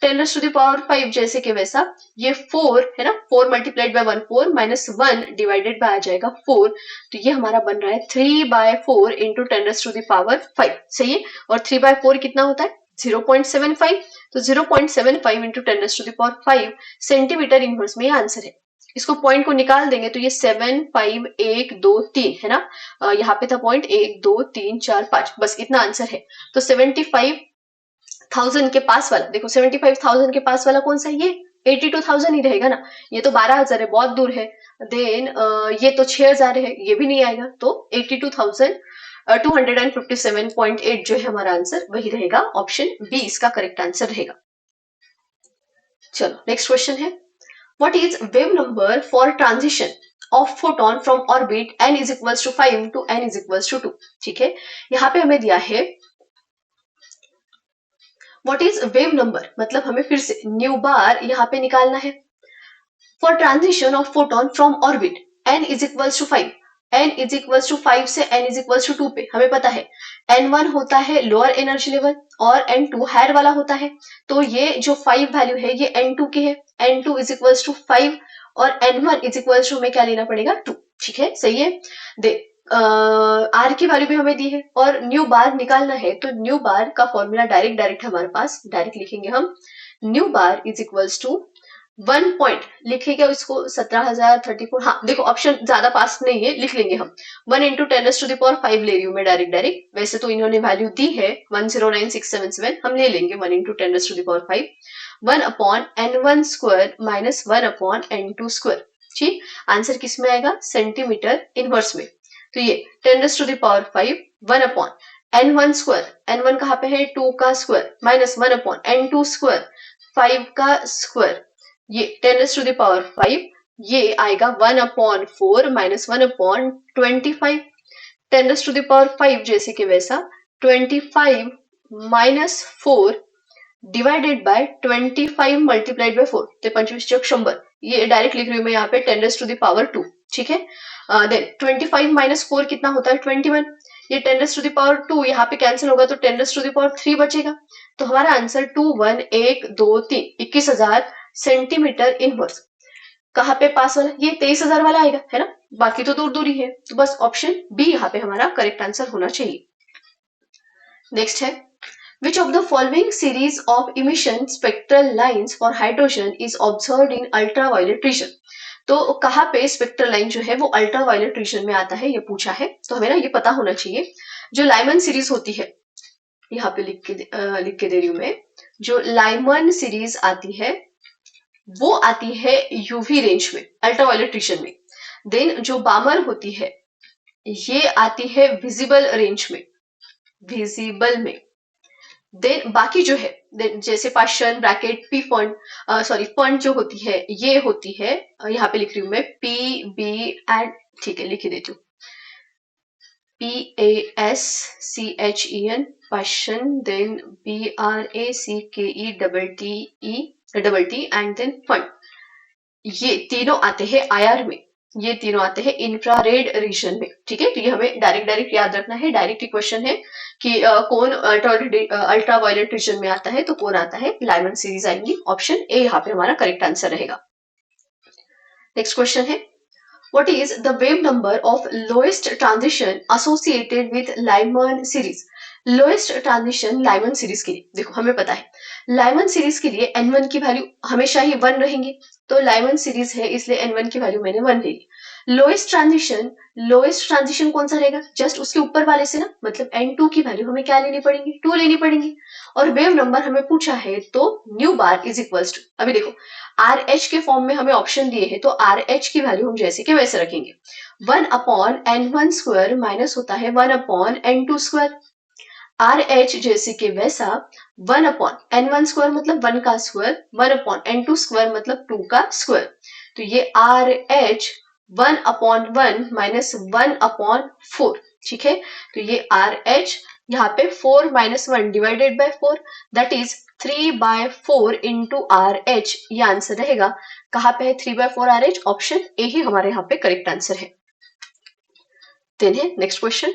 10⁵ जैसे कि वैसा, ये 4 है ना, 4 multiplied by 1 4 minus 1 divided by आ जाएगा 4, तो ये हमारा बन रहा है 3/4 इंटू 10⁵5। सही है, और 3/4 कितना होता है 0.75, तो 0.75 इंटू 10⁵5 सेंटीमीटर इनवर्स में ये आंसर है। इसको पॉइंट को निकाल देंगे तो ये 7 5 1 2 3 है ना, यहाँ पे था पॉइंट 1 2 3 4 5, बस इतना आंसर है। तो 75,000 के पास वाला, देखो 75,000 के पास वाला कौन सा है, ये 82,000 ही रहेगा ना, ये तो 12,000 है, बहुत दूर है। देन ये तो 6,000 है, ये भी नहीं आएगा, तो 82,257.8 जो है हमारा आंसर वही रहेगा, ऑप्शन बी इसका करेक्ट आंसर रहेगा। चलो नेक्स्ट क्वेश्चन है, what is wave number for transition of photon from orbit n is equals to 5 to n is equals to 2। ठीक है, यहाँ पे हमें दिया है व्हाट इज वेव नंबर, मतलब हमें फिर से न्यू बार यहाँ पे निकालना है for transition of photon from orbit n is equals to 5, n is equals to 5 से n इज इक्वल्स टू 2 पे हमें पता है n1 होता है लोअर एनर्जी लेवल और n2 हायर वाला होता है, तो ये जो 5 वैल्यू है ये n2 की है, n2 इज इक्वल्स टू 5 और n1 इज इक्वल्स टू हमें क्या लेना पड़ेगा 2। ठीक है, सही है। दे आर की वैल्यू भी हमें दी है और न्यू बार निकालना है, तो न्यू बार का फॉर्मूला डायरेक्ट हमारे पास, डायरेक्ट लिखेंगे हम, nu bar is equals to 1 point लिखेगा इसको 17,034, हाँ देखो ऑप्शन ज्यादा पास नहीं है, लिख लेंगे हम 1 इंटू 10⁵5 ले रही हूँ मैं डायरेक्ट, वैसे तो इन्होंने वैल्यू दी है 109677, हम ले लेंगे 1 into 10⁵5, 1 upon N1 square minus 1 upon N2 square. ठीक, आंसर किस में आएगा, सेंटीमीटर इनवर्स में। तो ये 10 to the power 5 1 upon n1 square, n1 कहाँ पे है 2 का square, minus 1 upon n2 square 5 का स्क्वायर, ये 10 टू द पावर 5, ये आएगा 1 upon 4 minus 1 upon 25, 10 to the power 5 जैसे कि वैसा 25 minus 4 divided by 25 multiplied by 4, तो 25 चौक 100, ये डायरेक्ट लिख रही हूँ मैं यहाँ पे 10 टू द पावर 2, ठीक है। देन 25 माइनस 4 कितना होता है 21, ये 10 टू द पावर 2 यहाँ पे कैंसिल होगा तो 10 टू द पावर 3 बचेगा, तो हमारा आंसर 2 1 1 2 3 21,000 सेंटीमीटर इनवर्स। कहाँ पे पास वाला, ये 23,000 वाला आएगा है ना, बाकी तो दूर दूर ही है, तो बस ऑप्शन बी यहाँ पे हमारा करेक्ट आंसर होना चाहिए। नेक्स्ट है, which of the following series of emission spectral lines for hydrogen is observed in ultraviolet region? तो कहाँ पे स्पेक्ट्रल लाइन जो है वो अल्ट्रावायलेट रीजन में आता है, ये पूछा है, तो हमें ना ये पता होना चाहिए। जो लाइमन सीरीज होती है, यहाँ पे लिख के दे रही हूँ मैं, जो लाइमन सीरीज आती है वो आती है यूवी रेंज में, अल्ट्रावायलेट रीजन में। देन जो बामर होती है ये आती है विजिबल रेंज में, विजिबल में। देन बाकी जो है, जैसे Paschen bracket P fund, sorry fund जो होती है ये होती है, यहाँ पे लिख रही हूँ मैं पी बी एंड, ठीक है लिख ही देती हूँ, PASCHEN Paschen, then BRACKE and then Pfund, ये तीनों आते हैं IR में, ये तीनों आते हैं इंफ्रारेड रीजन में, ठीक है। तो ये हमें डायरेक्ट याद रखना है, डायरेक्ट ही क्वेश्चन है कि कौन अल्ट्रावायलेट रीजन में आता है तो कौन आता है, लाइमन सीरीज आएंगी, ऑप्शन ए यहाँ पे हमारा करेक्ट आंसर रहेगा। नेक्स्ट क्वेश्चन है, what is the wave number of lowest transition associated with Lyman series? Lowest transition Lyman series के लिए देखो हमें पता है लाइमन सीरीज के लिए n1 की वैल्यू हमेशा ही 1 रहेंगे, तो लाइमन सीरीज है इसलिए n1 की वैल्यू मैंने 1 ले ली। लोएस्ट ट्रांजिशन कौन सा रहेगा, जस्ट उसके ऊपर वाले से ना, मतलब n2 की वैल्यू हमें क्या लेनी पड़ेगी 2 लेनी पड़ेगी, और वेव नंबर हमें पूछा है तो nu bar is equals to, अभी देखो RH के फॉर्म में हमें ऑप्शन दिए हैं तो RH की वैल्यू हम जैसे के वैसे रखेंगे, 1 अपॉन n1 स्क्वायर माइनस होता है 1 अपॉन n2 स्क्वायर, RH जैसे कि वैसा 1 अपॉन n1 स्क्वायर मतलब 1 का स्क्वायर, 1 अपॉन n2 स्क्वायर मतलब 2 का स्क्वायर, तो ये RH 1 अपॉन 1 माइनस 1 अपॉन 4, ठीक है। तो ये RH यहाँ पे 4 minus 1 divided bye 4, that is 3/4 into RH, ये आंसर रहेगा। कहाँ पे है 3/4 RH, ऑप्शन ए ही हमारे यहाँ पे करेक्ट आंसर है। देन है next question,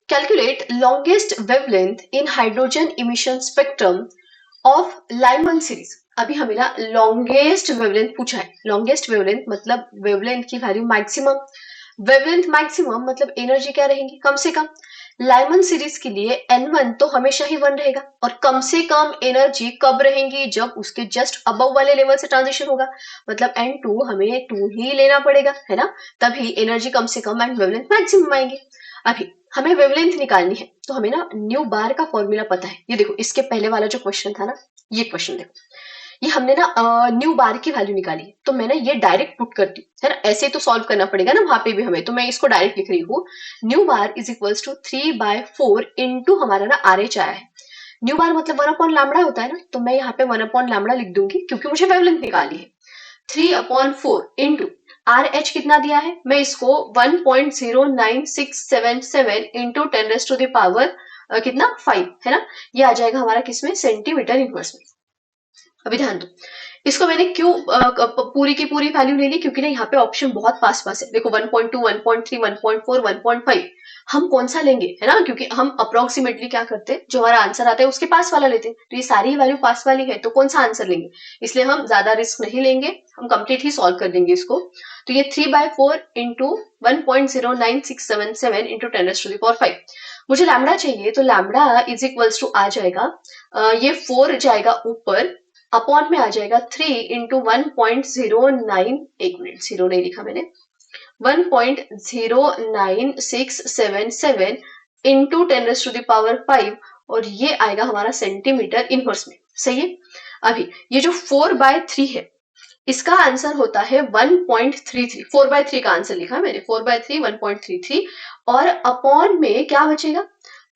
calculate longest wavelength in hydrogen emission spectrum of Lyman series। अभी हमें ना लॉन्गेस्ट वेवलेंथ पूछा है, लॉन्गेस्ट वेवलेंथ मतलब वेवलेंथ की वैल्यू मैक्सिमम, वेवलेंथ मैक्सिमम मतलब एनर्जी क्या रहेगी कम से कम। लाइमन सीरीज के लिए n1 तो हमेशा ही 1 रहेगा, और कम से कम एनर्जी कब रहेंगी जब उसके जस्ट अबव वाले लेवल से ट्रांजिशन होगा, मतलब n2 हमें 2 ही लेना पड़ेगा है ना, तभी एनर्जी कम से कम एंड वेवलेंथ मैक्सिमम आएंगे। अभी हमें वेवलेंथ निकालनी है तो हमें ना न्यू बार का फॉर्मूला पता है, ये देखो इसके पहले वाला जो क्वेश्चन था ना, ये क्वेश्चन देखो, ये हमने ना न्यू बार की वैल्यू निकाली है, तो मैं ना ये डायरेक्ट पुट करती हूँ है ना, ऐसे तो सॉल्व करना पड़ेगा ना वहां पे भी हमें, तो मैं इसको डायरेक्ट लिख रही हूँ, nu bar is equals to 3/4 into हमारा ना RH आया है, न्यू बार मतलब 1 अपॉन लैम्बडा होता है ना, तो मैं यहाँ पे 1 अपॉन लैम्बडा लिख दूंगी क्योंकि मुझे वेवलेंथ निकाली है, 3/4 इंटू RH कितना दिया है, मैं इसको 1.09677 इंटू 10 टू द पावर कितना 5 है ना, ये आ जाएगा हमारा किसमें सेंटीमीटर इनवर्स में। अभी ध्यान दो, इसको मैंने क्यों पूरी की पूरी वैल्यू ले ली, क्योंकि ना यहाँ पे ऑप्शन बहुत पास पास है, देखो 1.2 1.3 1.4 1.5, हम कौन सा लेंगे है ना, क्योंकि हम अप्रोक्सीमेटली क्या करते हैं जो हमारा आंसर आता है उसके पास वाला लेते हैं, तो ये सारी वैल्यू पास वाली है तो कौन सा आंसर लेंगे, इसलिए हम ज्यादा रिस्क नहीं लेंगे, हम कंप्लीट ही सॉल्व कर देंगे इसको। तो ये 3/4 into 1.09677 into 10 to the power 5, मुझे लैम्बडा चाहिए तो लैम्बडा इज इक्वल्स टू आ जाएगा, ये 4 जाएगा ऊपर, अपॉन में आ जाएगा 3 इंटू 1.09, एक मिनट 0 नहीं लिखा मैंने, 1.09677 इंटू 10 टू द पावर 5, और ये आएगा हमारा सेंटीमीटर इनवर्स में, सही है। अभी ये जो 4/3 है इसका आंसर होता है 1.33। 4/3 का आंसर लिखा मैंने, 4/3 1.33। और अपॉन में क्या बचेगा,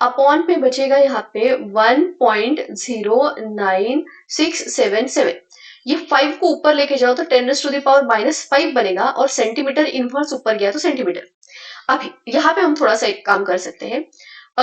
अपॉन में बचेगा यहाँ पे 1.09677। ये 5 को ऊपर लेके जाओ तो 10⁻⁻5 बनेगा, और सेंटीमीटर इनवर्स ऊपर गया तो सेंटीमीटर। अभी यहाँ पे हम थोड़ा सा एक काम कर सकते हैं।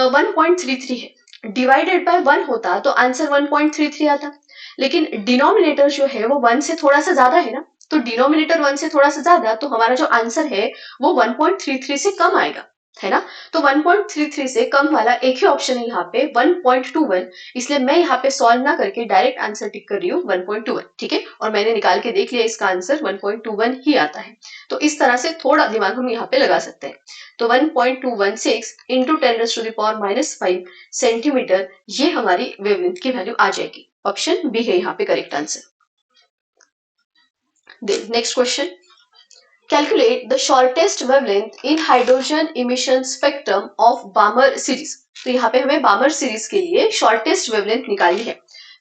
1.33 है, डिवाइडेड बाय 1 होता तो आंसर 1.33 आता, लेकिन डिनोमिनेटर जो है वो 1 से थोड़ा सा ज्यादा है ना, तो डिनोमिनेटर 1 से थोड़ा सा ज्यादा, तो हमारा जो आंसर है वो 1.33 से कम आएगा, है ना। तो 1.33 से कम वाला एक ही ऑप्शन है यहाँ पे 1.21, इसलिए मैं यहाँ पे सॉल्व ना करके डायरेक्ट आंसर टिक कर रही हूँ 1.21, ठीक है। और मैंने निकाल के देख लिया, इसका आंसर 1.21 ही आता है। तो इस तरह से थोड़ा दिमाग हम यहाँ पे लगा सकते हैं। तो 1.216 इंटू 10⁻⁻5 सेंटीमीटर, ये हमारी वेवलेंथ की वैल्यू आ जाएगी। ऑप्शन बी है यहाँ पे correct answer. Next question, calculate the shortest wavelength in hydrogen emission spectrum of बामर series. तो यहाँ पे हमें बामर सीरीज के लिए शॉर्टेस्ट वेवलेंथ निकालनी है।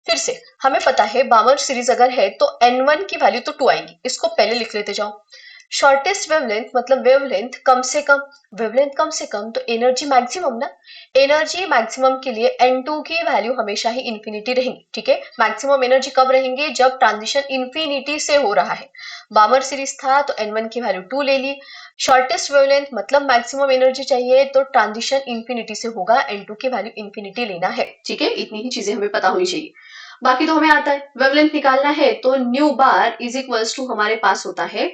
फिर से हमें पता है बामर सीरीज अगर है तो N1 की वैल्यू तो 2 आएगी, इसको पहले लिख लेते जाओ। शॉर्टेस्ट वेवलेंथ मतलब वेवलेंथ कम से कम, वेवलेंथ कम से कम तो एनर्जी मैक्सिमम ना, एनर्जी मैक्सिमम के लिए N2 की वैल्यू हमेशा ही इंफिनिटी रहेंगी, ठीक है। मैक्सिमम एनर्जी कब रहेंगे, जब ट्रांजिशन इंफिनिटी से हो रहा है। बामर सीरीज था तो N1 की वैल्यू 2 ले ली। शॉर्टेस्ट वेवलेंथ मतलब मैक्सिमम एनर्जी चाहिए तो ट्रांजिशन इंफिनिटी से होगा, N2 की वैल्यू इंफिनिटी लेना है, ठीक है। इतनी ही चीजें हमें पता होनी चाहिए, बाकी तो हमें आता है। वेवलेंथ निकालना है तो nu bar is equals to हमारे पास होता है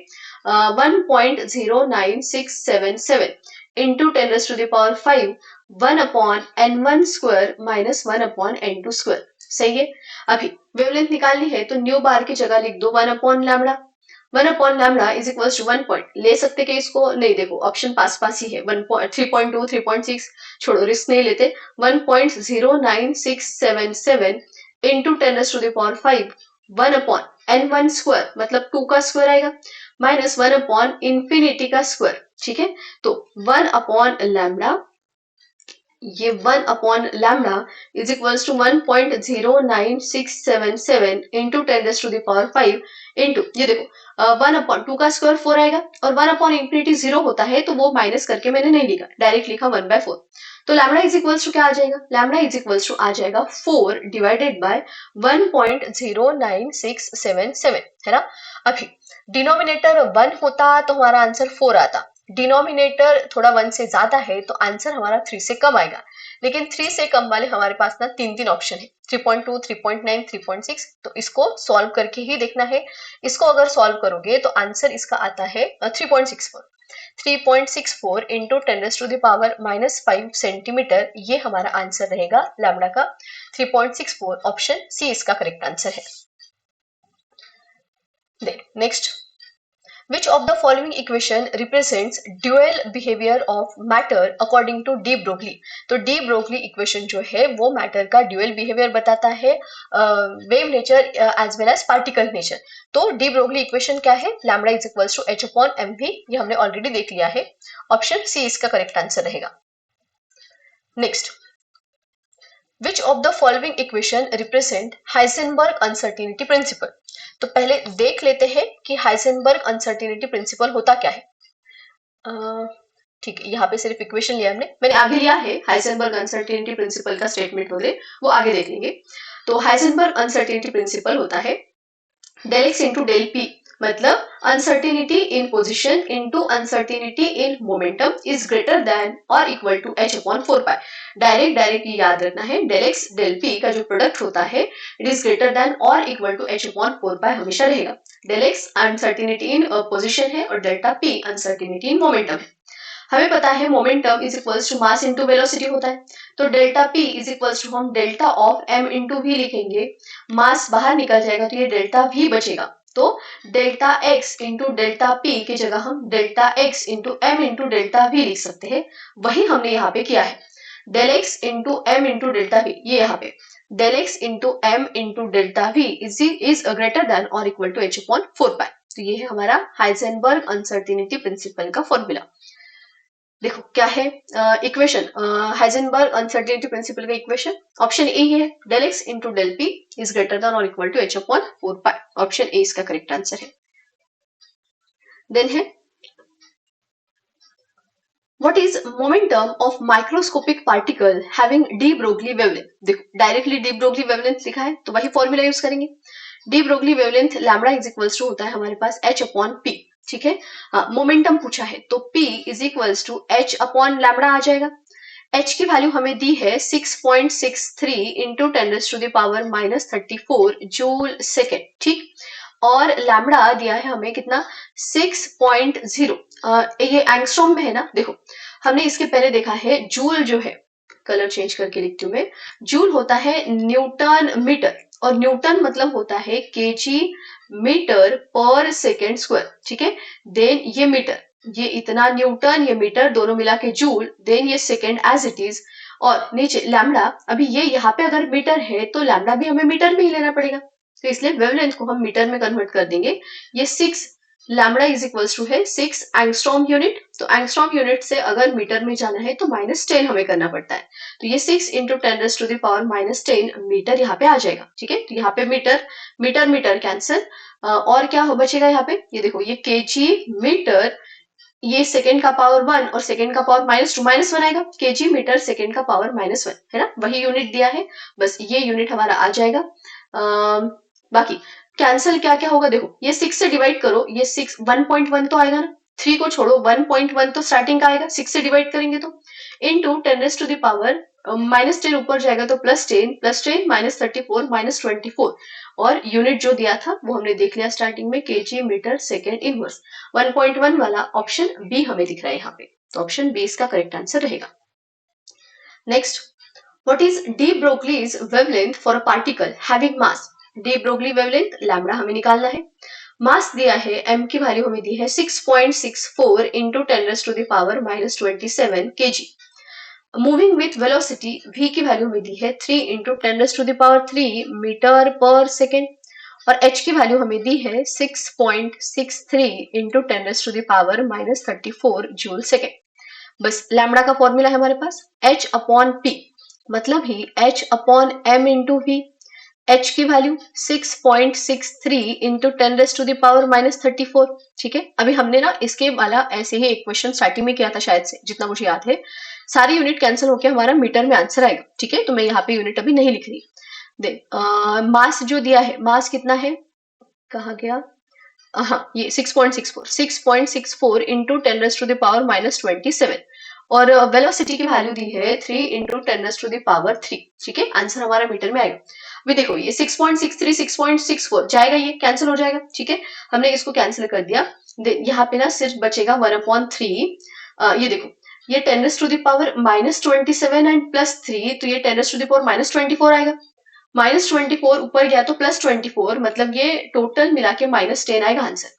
1.09677 into 10⁻⁵ 1/N1 square minus 1/N2 square, सही है। अभी वेवलेंथ निकालनी है तो न्यू बार की जगह लिख दो 1/λ। 1/λ इज इक्वल्स टू 1 पॉइंट, ले सकते कि इसको नहीं, देखो ऑप्शन पास पास ही है, 3.2 3.6 छोड़ो, रिस्क नहीं लेते। 1.09677 इंटू 10⁻⁵ 1/N1 स्क्वायर मतलब 2 का स्क्वायर आएगा, माइनस 1/इंफिनिटी का स्क्वायर, ठीक है। तो 1/λ, ये 1/λ is equals to 1.09677 into 10⁻⁵ into ये देखो 1/2 का स्क्वायर 4 आएगा, और 1/इंफिनिटी 0 होता है तो वो माइनस करके मैंने नहीं लिखा, डायरेक्ट लिखा 1/4। तो लैम्डा इज इक्वल्स टू क्या आ जाएगा, लैम्डा इज इक्वल्स टू आ जाएगा 4 डिवाइडेड बाय 1.09677, है ना। अभी डिनोमिनेटर 1 होता तो हमारा आंसर 4 आता, डिनोमिनेटर थोड़ा 1 से ज्यादा है तो आंसर हमारा 3 से कम आएगा, लेकिन 3 से कम वाले हमारे पास ना 3 ऑप्शन है, 3.2 3.9 3.6, तो इसको सॉल्व करके ही देखना है। इसको अगर सॉल्व करोगे तो आंसर इसका आता है 3.64 इंटू 10⁻⁻5 सेंटीमीटर, ये हमारा आंसर रहेगा लैम्डा का 3.64। ऑप्शन सी इसका करेक्ट आंसर है। Next, which of the following equation represents dual behavior of matter according to de Broglie. तो डी ब्रोगली इक्वेशन जो है वो मैटर का ड्यूअल बिहेवियर बताता है, wave nature as well as particle nature. तो डी ब्रोगली इक्वेशन क्या है, lambda is equals to h/mv, ये हमने ऑलरेडी देख लिया है। ऑप्शन सी इसका करेक्ट आंसर रहेगा। Next, which of the following equation represent Heisenberg uncertainty principle. तो पहले देख लेते हैं कि हाइसेनबर्ग अनसर्टेनिटी प्रिंसिपल होता क्या है। ठीक है, यहाँ पे सिर्फ इक्वेशन लिया मैंने आगे लिया है, हाइसेनबर्ग अनसर्टेनिटी प्रिंसिपल का स्टेटमेंट होते वो आगे देख लेंगे। तो हाइसेनबर्ग अनसर्टेनिटी प्रिंसिपल होता है del x इंटू del p, मतलब uncertainty in position into uncertainty in momentum is greater than और इक्वल टू h/4π। डायरेक्ट याद रखना है, del x del p का जो प्रोडक्ट होता है इट इज ग्रेटर देन और इक्वल टू h/4π हमेशा रहेगा। del x uncertainty in position है और delta p uncertainty in momentum है। हमें पता है momentum is equals to mass into velocity होता है, तो delta p is equals to हम delta of m into v लिखेंगे, मास बाहर निकल जाएगा तो ये डेल्टा v बचेगा, तो delta x into delta p की जगह हम delta x into m into delta v लिख सकते हैं। वही हमने यहाँ पे किया है, del x into m into delta v, ये यहाँ पे del x into m into delta v is greater than और इक्वल टू h/4π। तो ये है हमारा हाइजेनबर्ग अनसर्टेनिटी प्रिंसिपल का फॉर्मूला। देखो क्या है इक्वेशन, हाइजेनबर्ग अनसर्टेनिटी प्रिंसिपल का इक्वेशन ऑप्शन ए है, del x इंटू del p is greater than और equal to h/4π। Option A इसका करेक्ट आंसर है। देन है What is momentum of microscopic particle having de Broglie wavelength? देखो directly de Broglie wavelength लिखा है तो वही फॉर्मूला यूज करेंगे. de Broglie wavelength lambda is equals to होता है हमारे पास h अपॉन p. ठीक है, मोमेंटम पूछा है तो p is equals to h upon lambda आ जाएगा. h की वैल्यू हमें दी है 6.63 into 10 to the power minus 34 joule second. ठीक, और लैम्बडा दिया है हमें कितना 6.0. ये एंगस्ट्रॉम में है ना. देखो हमने इसके पहले देखा है जूल जो है, कलर चेंज करके लिखती हूँ मैं, जूल होता है न्यूटन मीटर और न्यूटन मतलब होता है KG metre per second square. ठीक है, देन ये मीटर, ये इतना न्यूटन, ये मीटर दोनों मिला के जूल, देन ये सेकेंड एज इट इज, और नीचे लैम्बडा. अभी ये यहाँ पे अगर मीटर है तो लैम्बडा भी हमें मीटर में ही लेना पड़ेगा, तो इसलिए वेवलेंथ को हम मीटर में कन्वर्ट कर देंगे. ये 6 लैम्बडा इज इक्वल्स टू है 6 एंगस्ट्रॉम यूनिट. तो एंगस्ट्रॉम यूनिट से अगर मीटर में जाना है तो -10 हमें करना पड़ता है. तो ये 6 into 10 to the power -10 metre यहाँ पे आ जाएगा. ठीक है, तो यहाँ पे मीटर मीटर मीटर कैंसिल, और क्या हो बचेगा यहाँ पे, ये देखो ये केजी मीटर, ये सेकेंड का पावर 1 और सेकेंड का पावर -2, -1 आएगा. केजी मीटर सेकेंड का पावर -1 है ना, वही यूनिट दिया है, बस ये यूनिट हमारा आ जाएगा. बाकी कैंसिल क्या क्या होगा, देखो ये 6 से डिवाइड करो, ये 6 1.1 तो आएगा ना, 3 को छोड़ो 1.1 तो स्टार्टिंग का आएगा, 6 से डिवाइड करेंगे तो इनटू 10 टू द पावर -10 ऊपर जाएगा तो +10 +10 -34 -24, और यूनिट जो दिया था वो हमने देख लिया स्टार्टिंग में, केजी मीटर सेकेंड इनवर्स. 1.1 वाला ऑप्शन बी हमें दिख रहा है यहाँ पे, तो ऑप्शन बी इसका करेक्ट आंसर रहेगा. Next, what is D Broglie's wavelength for a particle having mass? De Broglie wavelength lambda हमें निकालना है. मास दिया है, m की वैल्यू हमें दी है 6.64 into 10 to the power -27 kg. Moving with velocity v की वैल्यू हमें दी है 3 into 10 to the power 3 metre per second, और h की वैल्यू हमें दी है 6.63 into 10 to the power -34 joule second. बस लैम्बडा का फॉर्मूला है हमारे पास h अपॉन p, मतलब ही h upon m into v. h की value 6.63 into 10 to the power -34. ठीक है, अभी हमने ना इसके वाला ऐसे ही एक क्वेश्चन स्टार्टिंग में किया था शायद से, जितना मुझे याद है. सारी यूनिट कैंसिल होकर हमारा मीटर में आंसर आएगा. ठीक है, तो मैं यहाँ पे यूनिट अभी नहीं लिख रही. देन मास जो दिया है, मास कितना है, कहा गया, हाँ ये 6.64 इंटू 10 टू द पावर -27, और वेलोसिटी की वैल्यू दी है 3 इंटू 10 टू द पावर 3. ठीक है, आंसर हमारा मीटर में आएगा. अभी देखो ये 6.63 6.64 जाएगा, ये कैंसिल हो जाएगा. ठीक है, हमने इसको कैंसिल कर दिया. यहाँ पे ना सिर्फ बचेगा 1/3. ये देखो ये 10 टू द पावर -27 एंड +3, तो ये 10 टू द पावर -24 आएगा. -24 ऊपर गया तो +24, मतलब ये टोटल मिला के -10 आएगा आंसर.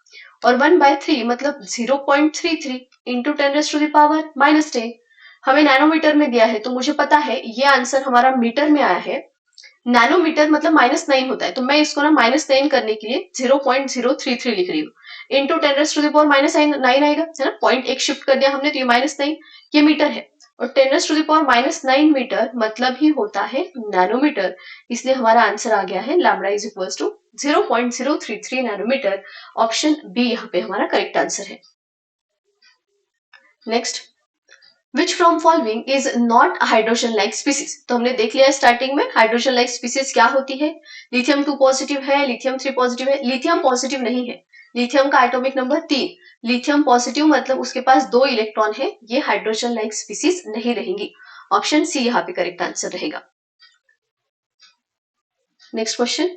और 1/3 मतलब 0.33 इंटू 10 टू द पावर -10. हमें नैनोमीटर में दिया है तो मुझे पता है ये आंसर हमारा मीटर में आया है. नैनोमीटर मतलब -9 होता है, तो मैं इसको ना -9 करने के लिए 0.033 लिख रही हूँ. इंटू 10 टू द पावर -9 आएगा, है ना, पॉइंट एक शिफ्ट कर दिया हमने तो ये -9, ये मीटर है, और 10 टू द पावर -9 मीटर मतलब ही होता है नैनोमीटर. इसलिए हमारा आंसर आ गया है lambda is equals to 0.033 nanometre. Option B यहाँ पे हमारा करेक्ट आंसर है. Next, which from following is not hydrogen like species? तो हमने देख लिया स्टार्टिंग में हाइड्रोजन लाइक स्पीसीज क्या होती है. लिथियम 2 पॉजिटिव है, लिथियम 3 पॉजिटिव है, लिथियम पॉजिटिव नहीं है. लिथियम का एटॉमिक नंबर 3, लिथियम पॉजिटिव मतलब उसके पास 2 इलेक्ट्रॉन है, ये हाइड्रोजन लाइक स्पीसीज नहीं रहेंगी. ऑप्शन सी यहाँ पे करेक्ट आंसर रहेगा. Next question,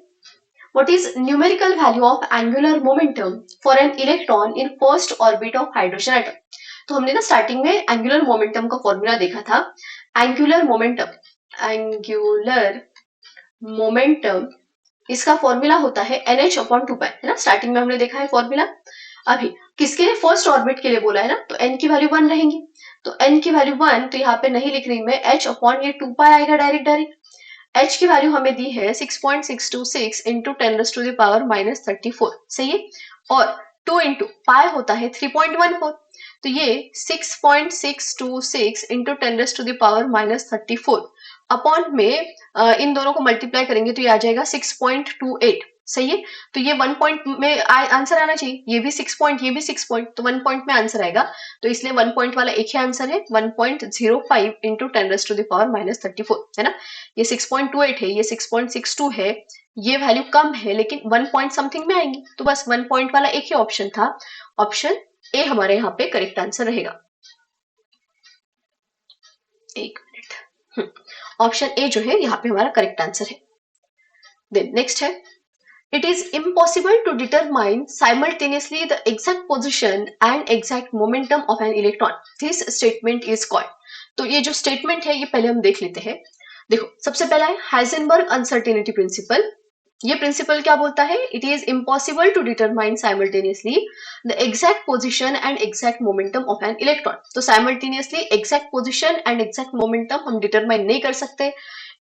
what is numerical value of angular momentum for an electron in first orbit of hydrogen atom? तो हमने ना स्टार्टिंग में एंगुलर मोमेंटम का फॉर्मूला देखा था. एंगुलर मोमेंटम इसका फॉर्मूला होता है NH/2π, है ना, स्टार्टिंग में हमने देखा है फॉर्मूला. अभी किसके लिए, फर्स्ट ऑर्बिट के लिए बोला है ना, तो n की वैल्यू 1 रहेंगी. तो n की वैल्यू 1 तो यहाँ पे नहीं लिख रही मैं, H/2π आएगा डायरेक्ट. h की वैल्यू हमें दी है 6.626 इंटू 10 टू द पावर -34, सही है, और 2 इंटू पाई होता है 3.14, तो ये 6.626 into 10 to the power -34 upon में इन दोनों को मल्टीप्लाई करेंगे तो ये आ जाएगा 6.28. सही है। तो ये 1 पॉइंट में आंसर आना चाहिए, ये भी 6 पॉइंट, ये भी 6 पॉइंट, तो 1 पॉइंट में आंसर आएगा। तो इसलिए 1 पॉइंट वाला एक ही आंसर है, 1.05 इंटू 10⁻⁻34 है ना। ये 6.28 है, ये 6.62 है, ये वैल्यू कम है लेकिन 1 पॉइंट समथिंग में आएंगी, तो बस 1 पॉइंट वाला एक ही ऑप्शन था, ऑप्शन ए हमारे यहाँ पे करेक्ट आंसर रहेगा। एक मिनट, ऑप्शन ए जो है यहाँ पे हमारा करेक्ट आंसर है। देन नेक्स्ट है, it is impossible to determine simultaneously the exact position and exact momentum of an electron. This statement is called. तो ये जो स्टेटमेंट है ये पहले हम देख लेते हैं। देखो सबसे पहला है हाइजेनबर्ग अनसर्टेनिटी प्रिंसिपल। ये प्रिंसिपल क्या बोलता है, it is impossible to determine simultaneously the exact position and exact momentum of an electron. तो simultaneously exact position and exact momentum हम डिटरमाइन नहीं कर सकते।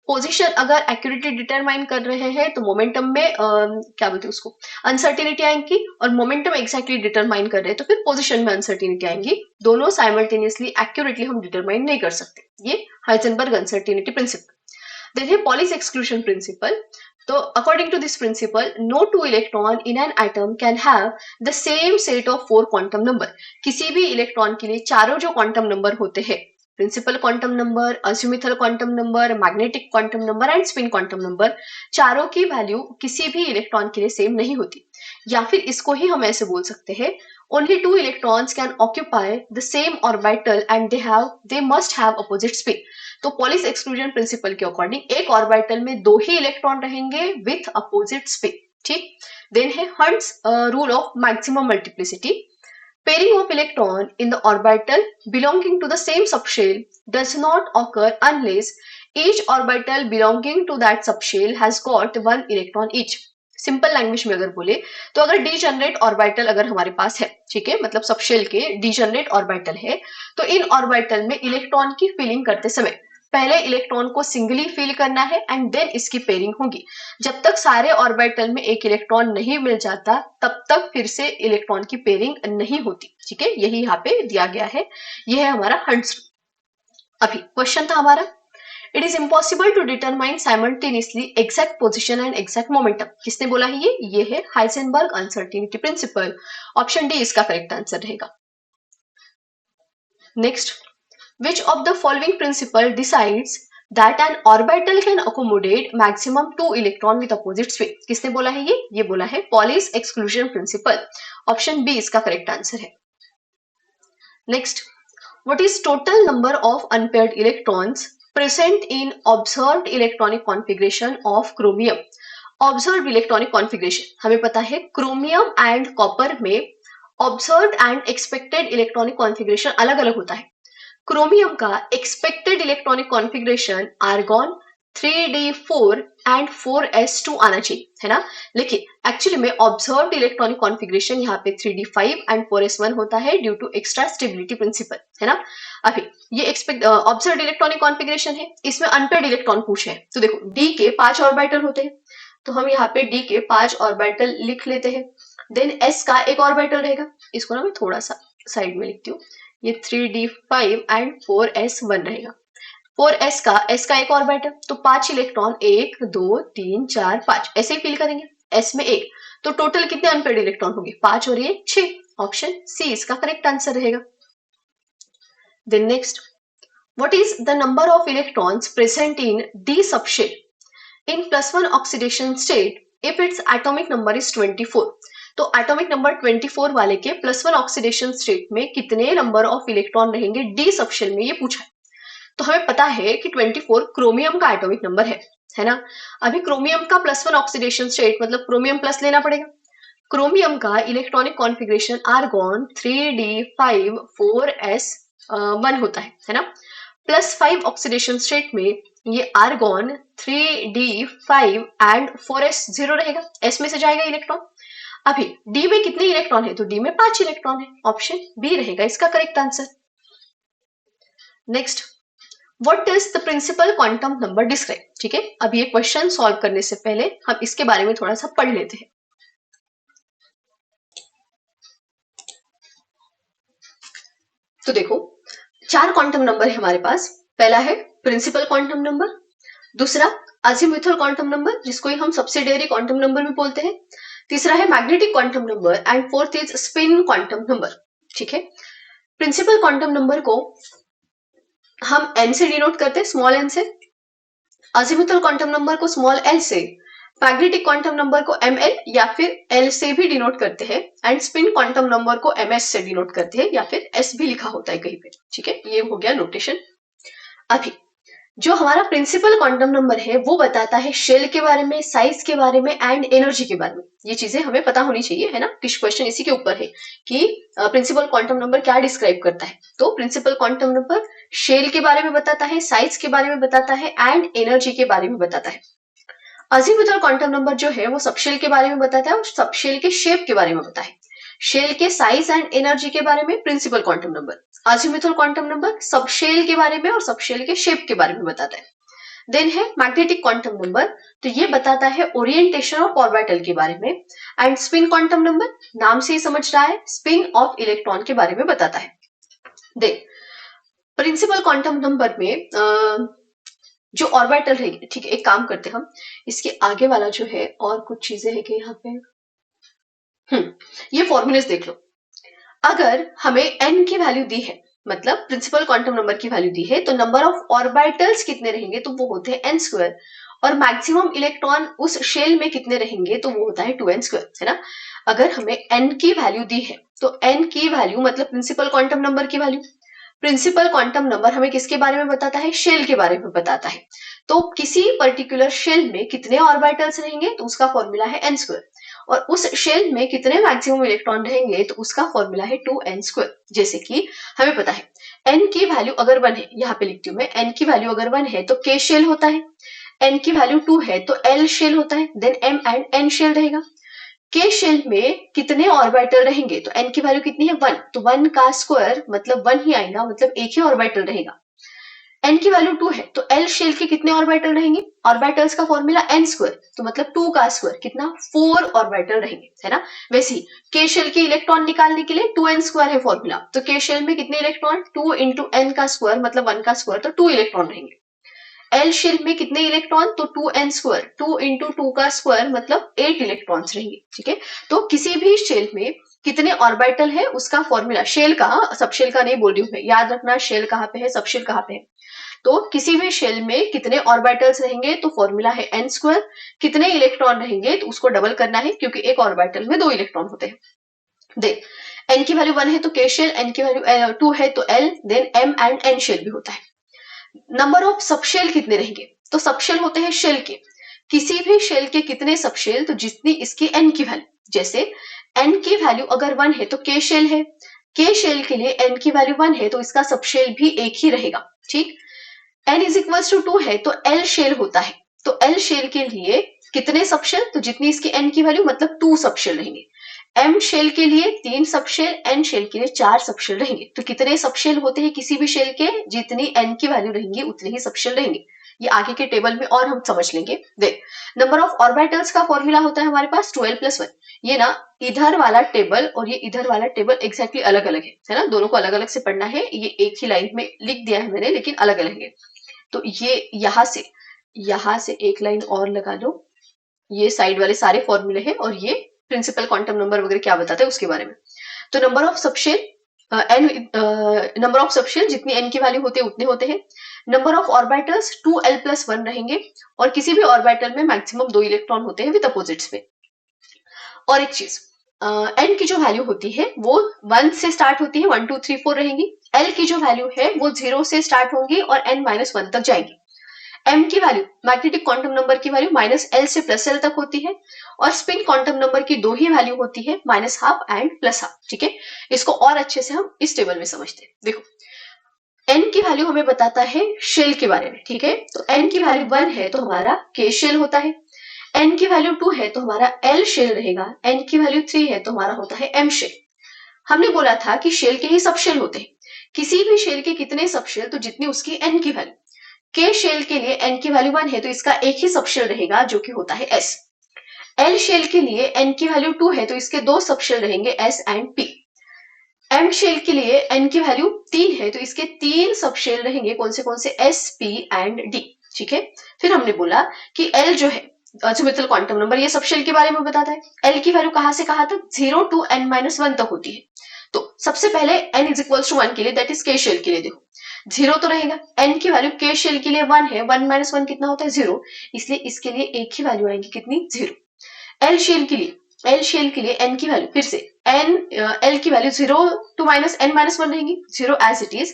पोजीशन अगर एक्यूरेटली डिटरमाइन कर रहे हैं तो मोमेंटम में क्या बोलते हैं उसको, अनसर्टेनिटी आएंगी, और मोमेंटम एक्जैक्टली डिटरमाइन कर रहे हैं तो फिर पोजीशन में अनसर्टेनिटी आएंगी। दोनों साइमल्टेनियसली एक्यूरेटली हम डिटरमाइन नहीं कर सकते। ये हाइजेनबर्ग अनसर्टेनिटी प्रिंसिपल। देन है पॉलिस एक्सक्लूजन प्रिंसिपल। तो according to this principle, no two electron in an atom can have the same set of 4 quantum number. किसी भी इलेक्ट्रॉन के लिए चारों जो क्वांटम नंबर होते हैं, principal quantum number, azimuthal quantum number, magnetic quantum number and spin quantum number, चारों की वैल्यू किसी भी इलेक्ट्रॉन के लिए सेम नहीं होती। या फिर इसको ही हम ऐसे बोल सकते हैं, only 2 electrons can occupy the same orbital and they must have opposite spin. तो पॉलिस एक्सक्लूजन प्रिंसिपल के अकॉर्डिंग एक ऑर्बिटल में 2 ही इलेक्ट्रॉन रहेंगे विथ अपोजिट स्पिन। ठीक। देन है hunts rule of maximum multiplicity. Pairing of electron in the orbital belonging to the same subshell does not occur unless each orbital belonging to that subshell has got 1 electron each. Simple language में अगर बोले तो अगर degenerate orbital अगर हमारे पास है, ठीक है, मतलब सबशेल के डीजनरेट ऑर्बिटल है, तो इन ऑर्बिटल में इलेक्ट्रॉन की फिलिंग करते समय पहले इलेक्ट्रॉन को सिंगली फिल करना है एंड देन इसकी पेयरिंग होगी। जब तक सारे ऑर्बिटल में एक इलेक्ट्रॉन नहीं मिल जाता तब तक फिर से इलेक्ट्रॉन की पेयरिंग नहीं होती। ठीक है, यही यहाँ पे दिया गया है, यह है हमारा हंट्स। अभी क्वेश्चन था हमारा, it is impossible to determine simultaneously exact position and exact momentum. किसने बोला है ये है Heisenberg uncertainty principle. Option D इसका करेक्ट आंसर रहेगा। Next, which of the following principle decides that an orbital can accommodate maximum 2 electron with opposite spin? किसने बोला है ये बोला है Pauli's exclusion principle. Option B इसका करेक्ट आंसर है। Next, what is total number of unpaired electrons present in observed electronic configuration of chromium? Observe electronic configuration हमें पता है क्रोमियम एंड कॉपर में observed and expected electronic configuration अलग अलग होता है। क्रोमियम का expected electronic configuration argon 3d4 and 4s2 आना चाहिए, है ना, लेकिन एक्चुअली में ऑब्जर्व्ड इलेक्ट्रॉनिक कॉन्फ़िगरेशन यहाँ पे 3d5 एंड 4s1 होता है due to extra stability principle, है ना। अभी ये ऑब्जर्व्ड इलेक्ट्रॉनिक कॉन्फ़िगरेशन है, इसमें अनपेयर्ड इलेक्ट्रॉन पूछे हैं, तो देखो डी के 5 ऑर्बिटल होते हैं, तो हम यहाँ पे डी के 5 ऑर्बिटल लिख लेते हैं। देन एस का एक ऑर्बिटल रहेगा, इसको ना मैं थोड़ा सा साइड में लिखती हूँ, ये 3d5 एंड 4s1 रहेगा। 4s का एक ऑर्बिटल, तो 5 इलेक्ट्रॉन 1 2 3 4 5 ऐसे ही फिल करेंगे, s में 1, तो टोटल कितने अनपेयर्ड इलेक्ट्रॉन होंगे 5 और ये 6। ऑप्शन सी इसका करेक्ट आंसर रहेगा। Then next, what is the number of electrons present in d subshell in +1 oxidation state if its atomic number is 24? तो एटॉमिक नंबर 24 वाले के +1 ऑक्सीडेशन स्टेट में कितने नंबर ऑफ इलेक्ट्रॉन रहेंगे D subshell में, ये पूछा है। तो हमें पता है कि 24 क्रोमियम का एटॉमिक नंबर है ना। अभी क्रोमियम का +1 ऑक्सीडेशन स्टेट मतलब क्रोमियम प्लस लेना पड़ेगा। क्रोमियम का electronic configuration argon 3d5 4s1 होता है ना। +5 ऑक्सीडेशन स्टेट में ये आर्गॉन 3d5 एंड 4s0 रहेगा, s में से जाएगा इलेक्ट्रॉन। अभी d में कितने इलेक्ट्रॉन है, तो d में 5 इलेक्ट्रॉन है, ऑप्शन बी रहेगा इसका correct answer. Next, what does the principal quantum number describe? ठीक है, अब ये क्वेश्चन सॉल्व करने से पहले हम इसके बारे में थोड़ा सा पढ़ लेते हैं। तो देखो 4 क्वांटम नंबर है हमारे पास। पहला है प्रिंसिपल क्वांटम नंबर, दूसरा अजीमुथल क्वांटम नंबर, जिसको हम सब्सिडियरी क्वांटम नंबर भी बोलते हैं। तीसरा है magnetic quantum number and fourth is spin quantum number. ठीक है, प्रिंसिपल क्वांटम नंबर को हम n से डिनोट करते हैं, स्मॉल n से। अजीमुथल क्वांटम नंबर को स्मॉल l से, मैग्नेटिक क्वांटम नंबर को ml या फिर l से भी डिनोट करते हैं, एंड स्पिन क्वांटम नंबर को ms से डिनोट करते हैं, या फिर s भी लिखा होता है कहीं पे। ठीक है, ये हो गया नोटेशन। अभी जो हमारा प्रिंसिपल क्वांटम नंबर है वो बताता है शेल के बारे में, साइज के बारे में एंड एनर्जी के बारे में। ये चीजें हमें पता होनी चाहिए, है ना। किस क्वेश्चन इसी के ऊपर है कि प्रिंसिपल क्वांटम नंबर क्या डिस्क्राइब करता है। तो प्रिंसिपल क्वांटम नंबर शेल के बारे में बताता है, साइज के बारे में बताता है एंड एनर्जी के बारे में बताता है। अजीमुथल क्वांटम नंबर जो है वो सबशेल के बारे में बताता है और सबशेल के शेप के बारे में बताता है। शेल के साइज एंड एनर्जी के बारे में principal quantum number, azimuthal quantum number subshell के बारे में और सबशेल के शेप के बारे में बताता है। देन है मैग्नेटिक क्वांटम नंबर, तो ये बताता है ओरिएंटेशन ऑफ ऑर्बिटल के बारे में। एंड स्पिन क्वांटम नंबर, नाम से ही समझ रहा है, स्पिन ऑफ इलेक्ट्रॉन के बारे में बताता है। देन प्रिंसिपल क्वांटम नंबर में जो ऑर्बिटल है, ठीक है, एक काम करते हैं हम, इसके आगे वाला जो है और कुछ चीजें है कि यहाँ पे ये फॉर्मूलेस देख लो। अगर हमें n की वैल्यू दी है, मतलब प्रिंसिपल क्वांटम नंबर की वैल्यू दी है, तो नंबर ऑफ ऑर्बिटल्स कितने रहेंगे, तो वो होते हैं n स्क्वायर, और मैक्सिमम इलेक्ट्रॉन उस शेल में कितने रहेंगे, तो वो होता है 2n स्क्वायर, है ना। अगर हमें n की वैल्यू दी है, तो n की वैल्यू मतलब प्रिंसिपल क्वांटम नंबर की वैल्यू। प्रिंसिपल क्वांटम नंबर हमें किसके बारे में बताता है, शेल के बारे में बताता है। तो किसी पर्टिकुलर शेल में कितने ऑर्बिटल्स रहेंगे, तो उसका फॉर्मूला है n स्क्वायर, और उस शेल में कितने मैक्सिमम इलेक्ट्रॉन रहेंगे, तो उसका फॉर्मूला है 2n स्क्वायर। जैसे कि हमें पता है n की वैल्यू अगर 1 है, यहाँ पे लिखती हूँ मैं, n की वैल्यू अगर 1 है तो k शेल होता है, n की वैल्यू 2 है तो l शेल होता है, then m and n shell रहेगा। k शेल में कितने ऑर्बिटल रहेंगे, तो n की वैल्यू कितनी है 1, तो 1 का स्क्वायर मतलब 1 ही आएगा, मतलब एक ही ऑर्बिटल रहेगा। n की वैल्यू 2 है तो l शेल के कितने ऑर्बिटल रहेंगे, ऑर्बिटल्स का फॉर्मूला n स्क्वायर, तो मतलब 2 का स्क्वायर कितना 4 ऑर्बिटल रहेंगे, है ना। वैसे ही k शेल के इलेक्ट्रॉन निकालने के लिए 2n स्क्वायर है फॉर्मूला, तो k शेल में कितने इलेक्ट्रॉन, 2 इंटू n का स्क्वायर मतलब 1 का स्क्वायर, तो 2 इलेक्ट्रॉन रहेंगे। l शेल में कितने इलेक्ट्रॉन, तो 2n स्क्वायर, 2 इंटू 2 का स्क्वायर मतलब 8 इलेक्ट्रॉन्स रहेंगे। ठीक है, तो किसी भी शेल में कितने ऑर्बिटल है उसका फॉर्मूला, शेल का, सब शेल का नहीं बोल रही हूँ मैं, याद रखना शेल कहाँ पे है, सब शेल कहाँ पे है। तो किसी भी शेल में कितने ऑर्बिटल्स रहेंगे, तो फॉर्मूला है n स्क्वायर। कितने इलेक्ट्रॉन रहेंगे, तो उसको डबल करना है, क्योंकि एक ऑर्बिटल में 2 इलेक्ट्रॉन होते हैं। देन n की वैल्यू 1 है तो k शेल, n की वैल्यू 2 है तो l, then m and n shell भी होता है। नंबर ऑफ सबशेल कितने रहेंगे, तो सबशेल होते हैं शेल के, किसी भी शेल के कितने सबशेल, तो जितनी इसकी n की वैल्यू। जैसे n की वैल्यू अगर 1 है तो k शेल है, k शेल के लिए n की वैल्यू 1 है तो इसका सबशेल भी एक ही रहेगा। ठीक, n इज इक्वल्स टू 2 है तो l शेल होता है, तो l शेल के लिए कितने सबशेल, तो जितनी इसकी n की वैल्यू मतलब 2 सबशेल रहेंगे। m शेल के लिए 3 सबशेल, n शेल के लिए 4 सबशेल रहेंगे। तो कितने सबशेल होते हैं किसी भी शेल के, जितनी n की वैल्यू रहेंगी उतने ही सबशेल रहेंगे। ये आगे के टेबल में और हम समझ लेंगे। देख, नंबर ऑफ ऑर्बिटल्स का फॉर्मूला होता है हमारे पास 12+1। ये ना इधर वाला टेबल और ये इधर वाला टेबल एग्जैक्टली अलग अलग है ना, दोनों को अलग अलग से पढ़ना है। ये एक ही लाइन में लिख दिया है मैंने, लेकिन अलग अलग है। तो ये यहाँ से एक लाइन और लगा लो, ये साइड वाले सारे फॉर्मूले हैं, और ये प्रिंसिपल क्वांटम नंबर वगैरह क्या बताता है उसके बारे में। तो number of subshell n, number of subshell जितनी n की वैल्यू होते हैं उतने होते हैं। नंबर ऑफ ऑर्बिटल्स 2l+1 रहेंगे, और किसी भी ऑर्बिटल में मैक्सिमम 2 इलेक्ट्रॉन होते हैं विद अपोजिट्स में। और एक चीज, n की जो वैल्यू होती है वो 1 से स्टार्ट होती है, 1 2 3 4 रहेंगी। l की जो वैल्यू है वो 0 से स्टार्ट होंगी और n-1 तक जाएगी। m की वैल्यू, मैग्नेटिक क्वांटम नंबर की वैल्यू -l से +l तक होती है, और स्पिन क्वांटम नंबर की 2 ही वैल्यू होती है, -12 एंड +12। ठीक है, इसको और अच्छे से हम इस टेबल में समझते हैं। देखो, n की वैल्यू हमें बताता है शेल के बारे में। ठीक है, तो n की वैल्यू 1 है तो हमारा k शेल होता है, n की वैल्यू 2 है तो हमारा l शेल रहेगा, n की वैल्यू 3 है तो हमारा होता है m शेल। हमने बोला था कि शेल के ही सब शेल होते हैं, किसी भी शेल के कितने सब शेल, तो जितनी उसकी n की वैल्यू। k शेल के लिए n की वैल्यू 1 है तो इसका एक ही सबशेल रहेगा जो कि होता है s। l शेल के लिए n की वैल्यू 2 है तो इसके 2 सबशेल रहेंगे s and p। m shell के लिए n की वैल्यू 3 है तो इसके 3 सबशेल रहेंगे, कौन से s p एंड d। ठीक है। फिर हमने बोला कि एल जो है अज़ीमुथल क्वांटम नंबर, ये सब शेल के बारे में बताता है। एल की वैल्यू कहां से कहां तक, 0 to n-1 तक होती है। तो सबसे पहले n इज इक्वल टू 1 के लिए, दैट इज के शेल के लिए देखो 0 तो रहेगा, n की वैल्यू के शेल के लिए 1 है, 1 - 1 कितना होता है 0, इसलिए इसके लिए एक ही वैल्यू आएगी कितनी 0। एल शेल के लिए, एल शेल के लिए n की वैल्यू फिर से n एल की वैल्यू 0 to -n-1 रहेगी, 0 as it is.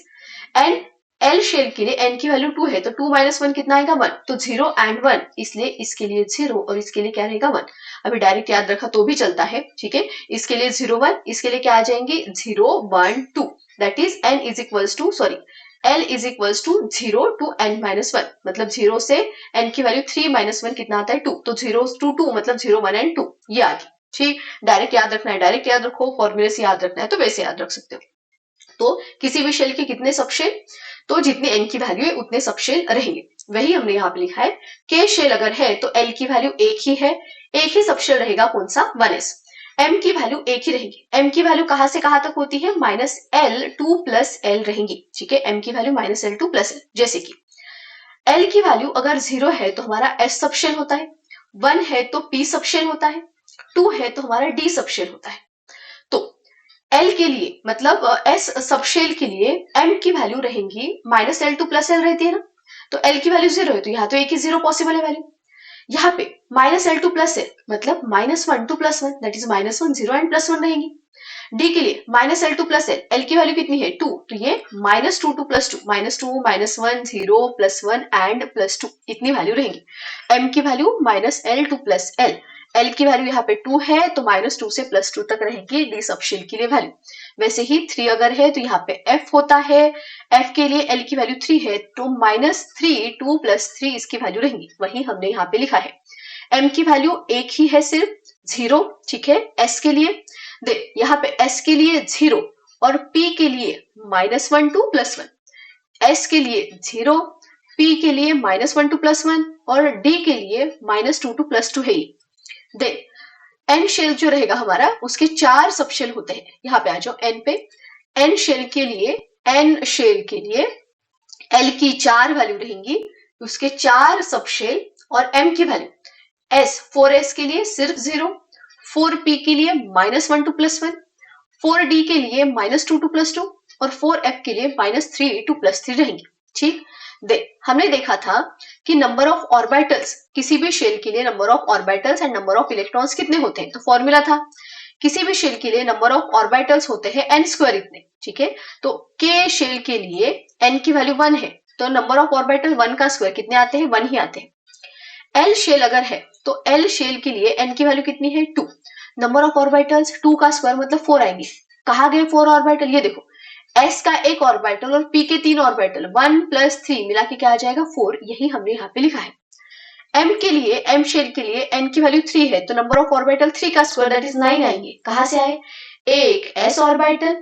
And l shell के लिए n की वैल्यू 2 है, तो 2 - 1 कितना आएगा 1, तो 0 and 1, इसलिए इसके लिए 0 और इसके लिए क्या रहेगा 1। अभी डायरेक्ट याद रखा तो भी चलता है, ठीक है। इसके लिए 0 1, इसके लिए क्या आ जाएंगे 0 1 2, that is n is equals to sorry L is equals to 0 to n-1, मतलब 0 से n की वैल्यू 3 - 1 कितना आता है 2, तो 0 to 2 मतलब 0 1 and 2, ये आ गई। ठीक, डायरेक्ट याद रखना है डायरेक्ट याद रखो, फॉर्मूले से याद रखना है तो वैसे याद रख सकते हो। तो किसी भी शेल के कितने सब शेल, तो जितनी n की वैल्यू है उतने सब शेल रहेंगे, वही हमने यहाँ पे लिखा है। के शेल अगर है तो l की वैल्यू एक ही है, एक ही सब शेल रहेगा, कौन सा 1s। m की वैल्यू एक ही रहेगी, m की वैल्यू कहां से कहां तक होती है -L2 + L रहेंगी, ठीक है। m की वैल्यू -L2 + L, जैसे कि l की वैल्यू अगर 0 है तो हमारा s सब शेल होता है, 1 है तो p सब शेल होता है, 2 है तो हमारा d सब शेल होता है। तो L के लिए मतलब S सबशेल के लिए M की वैल्यू रहेंगी -L2 + L रहती है ना, तो L की वैल्यू 0 है तो यहाँ तो एक ही 0 पॉसिबल है वैल्यू। यहाँ पे -L2 + L मतलब -1 to +1, दैट इज -1 0 एंड +1 रहेंगी। D के लिए -L2 + L, L की वैल्यू कितनी है 2, तो ये -2 to +2, -2 -1 0 +1 एंड +2 इतनी वैल्यू रहेंगी। M की वैल्यू -L2 + L, L की वैल्यू यहाँ पे 2 है तो -2 से +2 तक रहेगी D सबशेल के लिए वैल्यू। वैसे ही 3 अगर है तो यहाँ पे F होता है, F के लिए L की वैल्यू 3 है तो -3 2 + 3 इसकी वैल्यू रहेंगी, वही हमने यहाँ पे लिखा है। M की वैल्यू एक ही है सिर्फ 0, ठीक है। S के लिए दे यहाँ पे S के लिए 0 और P के लिए -1 to +1, S के लिए 0, P के लिए -1 to +1 और D के लिए -2 to +2 है ये। देन N शेल जो रहेगा हमारा उसके 4 सब शेल होते हैं, यहाँ पे आ जाओ N पे। N शेल के लिए L की 4 वैल्यू रहेंगी, उसके 4 सब शेल और M की वैल्यू S 4S के लिए सिर्फ 0, 4P के लिए -1 to +1, 4D के लिए -2 to +2 और 4F के लिए -3 to +3 रहेंगे, ठीक। हमने देखा था कि नंबर ऑफ ऑर्बिटल्स किसी भी शेल के लिए number of orbitals and number of electrons कितने होते हैं, तो फॉर्मूला था किसी भी शेल के लिए नंबर ऑफ ऑर्बिटल्स होते हैं n² इतने, ठीक है। तो के शेल के लिए n की वैल्यू 1 है तो नंबर ऑफ ऑर्बिटल 1 का स्क्वायर कितने आते हैं 1 ही आते हैं। एल शेल अगर है तो एल शेल के लिए n की वैल्यू कितनी है 2, नंबर ऑफ ऑर्बिटल्स 2 का स्क्वायर मतलब 4 आएंगे। कहा गए 4 ऑर्बिटल, ये देखो S का एक ऑर्बिटल और P के 3 ऑर्बिटल 1 + 3 मिला के क्या आ जाएगा 4, यही हमने यहाँ पे लिखा है। M के लिए M शेल के लिए n की वैल्यू 3 है तो नंबर ऑफ ऑर्बिटल 3 का स्क्वायर दैट इज 9 आएंगे। कहां से आए, एक S ऑर्बिटल,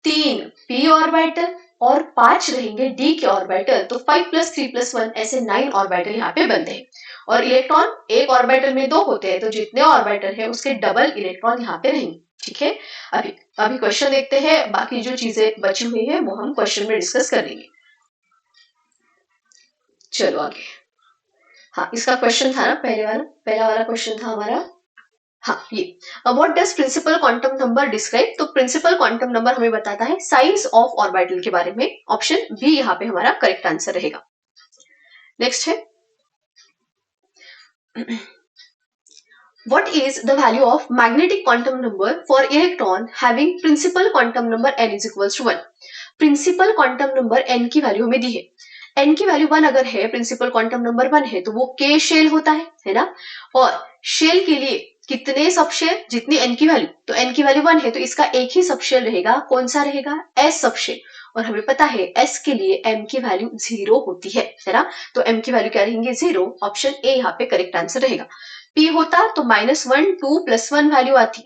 3 P ऑर्बिटल और 5 रहेंगे D के ऑर्बिटल, तो 5 + 3 + 1 ऐसे 9 ऑर्बिटल यहाँ पे बनते हैं। और इलेक्ट्रॉन एक ऑर्बिटल में 2 होते हैं तो जितने ऑर्बिटल है उसके डबल इलेक्ट्रॉन यहाँ पे रहेंगे, ठीक है। अभी क्वेश्चन देखते हैं, बाकी जो चीजें बची हुई है वो हम क्वेश्चन में डिस्कस कर लेंगे। चलो आगे। हाँ, इसका क्वेश्चन था ना पहला वाला क्वेश्चन था हमारा, हाँ ये what does principal quantum number describe, तो प्रिंसिपल क्वांटम नंबर हमें बताता है साइज ऑफ ऑर्बिटल के बारे में, ऑप्शन बी यहाँ पे हमारा करेक्ट आंसर रहेगा। नेक्स्ट है What is the value of magnetic quantum number for electron having principal quantum number n is equals to 1? Principal quantum number n की वैल्यू हमें दी है, n की वैल्यू 1 अगर है, प्रिंसिपल क्वांटम नंबर 1 है तो वो k शेल होता है ना। और शेल के लिए कितने सब शेल, जितनी n की वैल्यू, तो n की वैल्यू 1 है तो इसका एक ही सब शेल रहेगा, कौन सा रहेगा s सब शेल। और हमें पता है s के लिए m की वैल्यू 0 होती है ना, तो m की वैल्यू क्या रहेंगे 0, ऑप्शन ए यहाँ पे करेक्ट आंसर रहेगा। P होता तो -1 2 + 1 वैल्यू आती,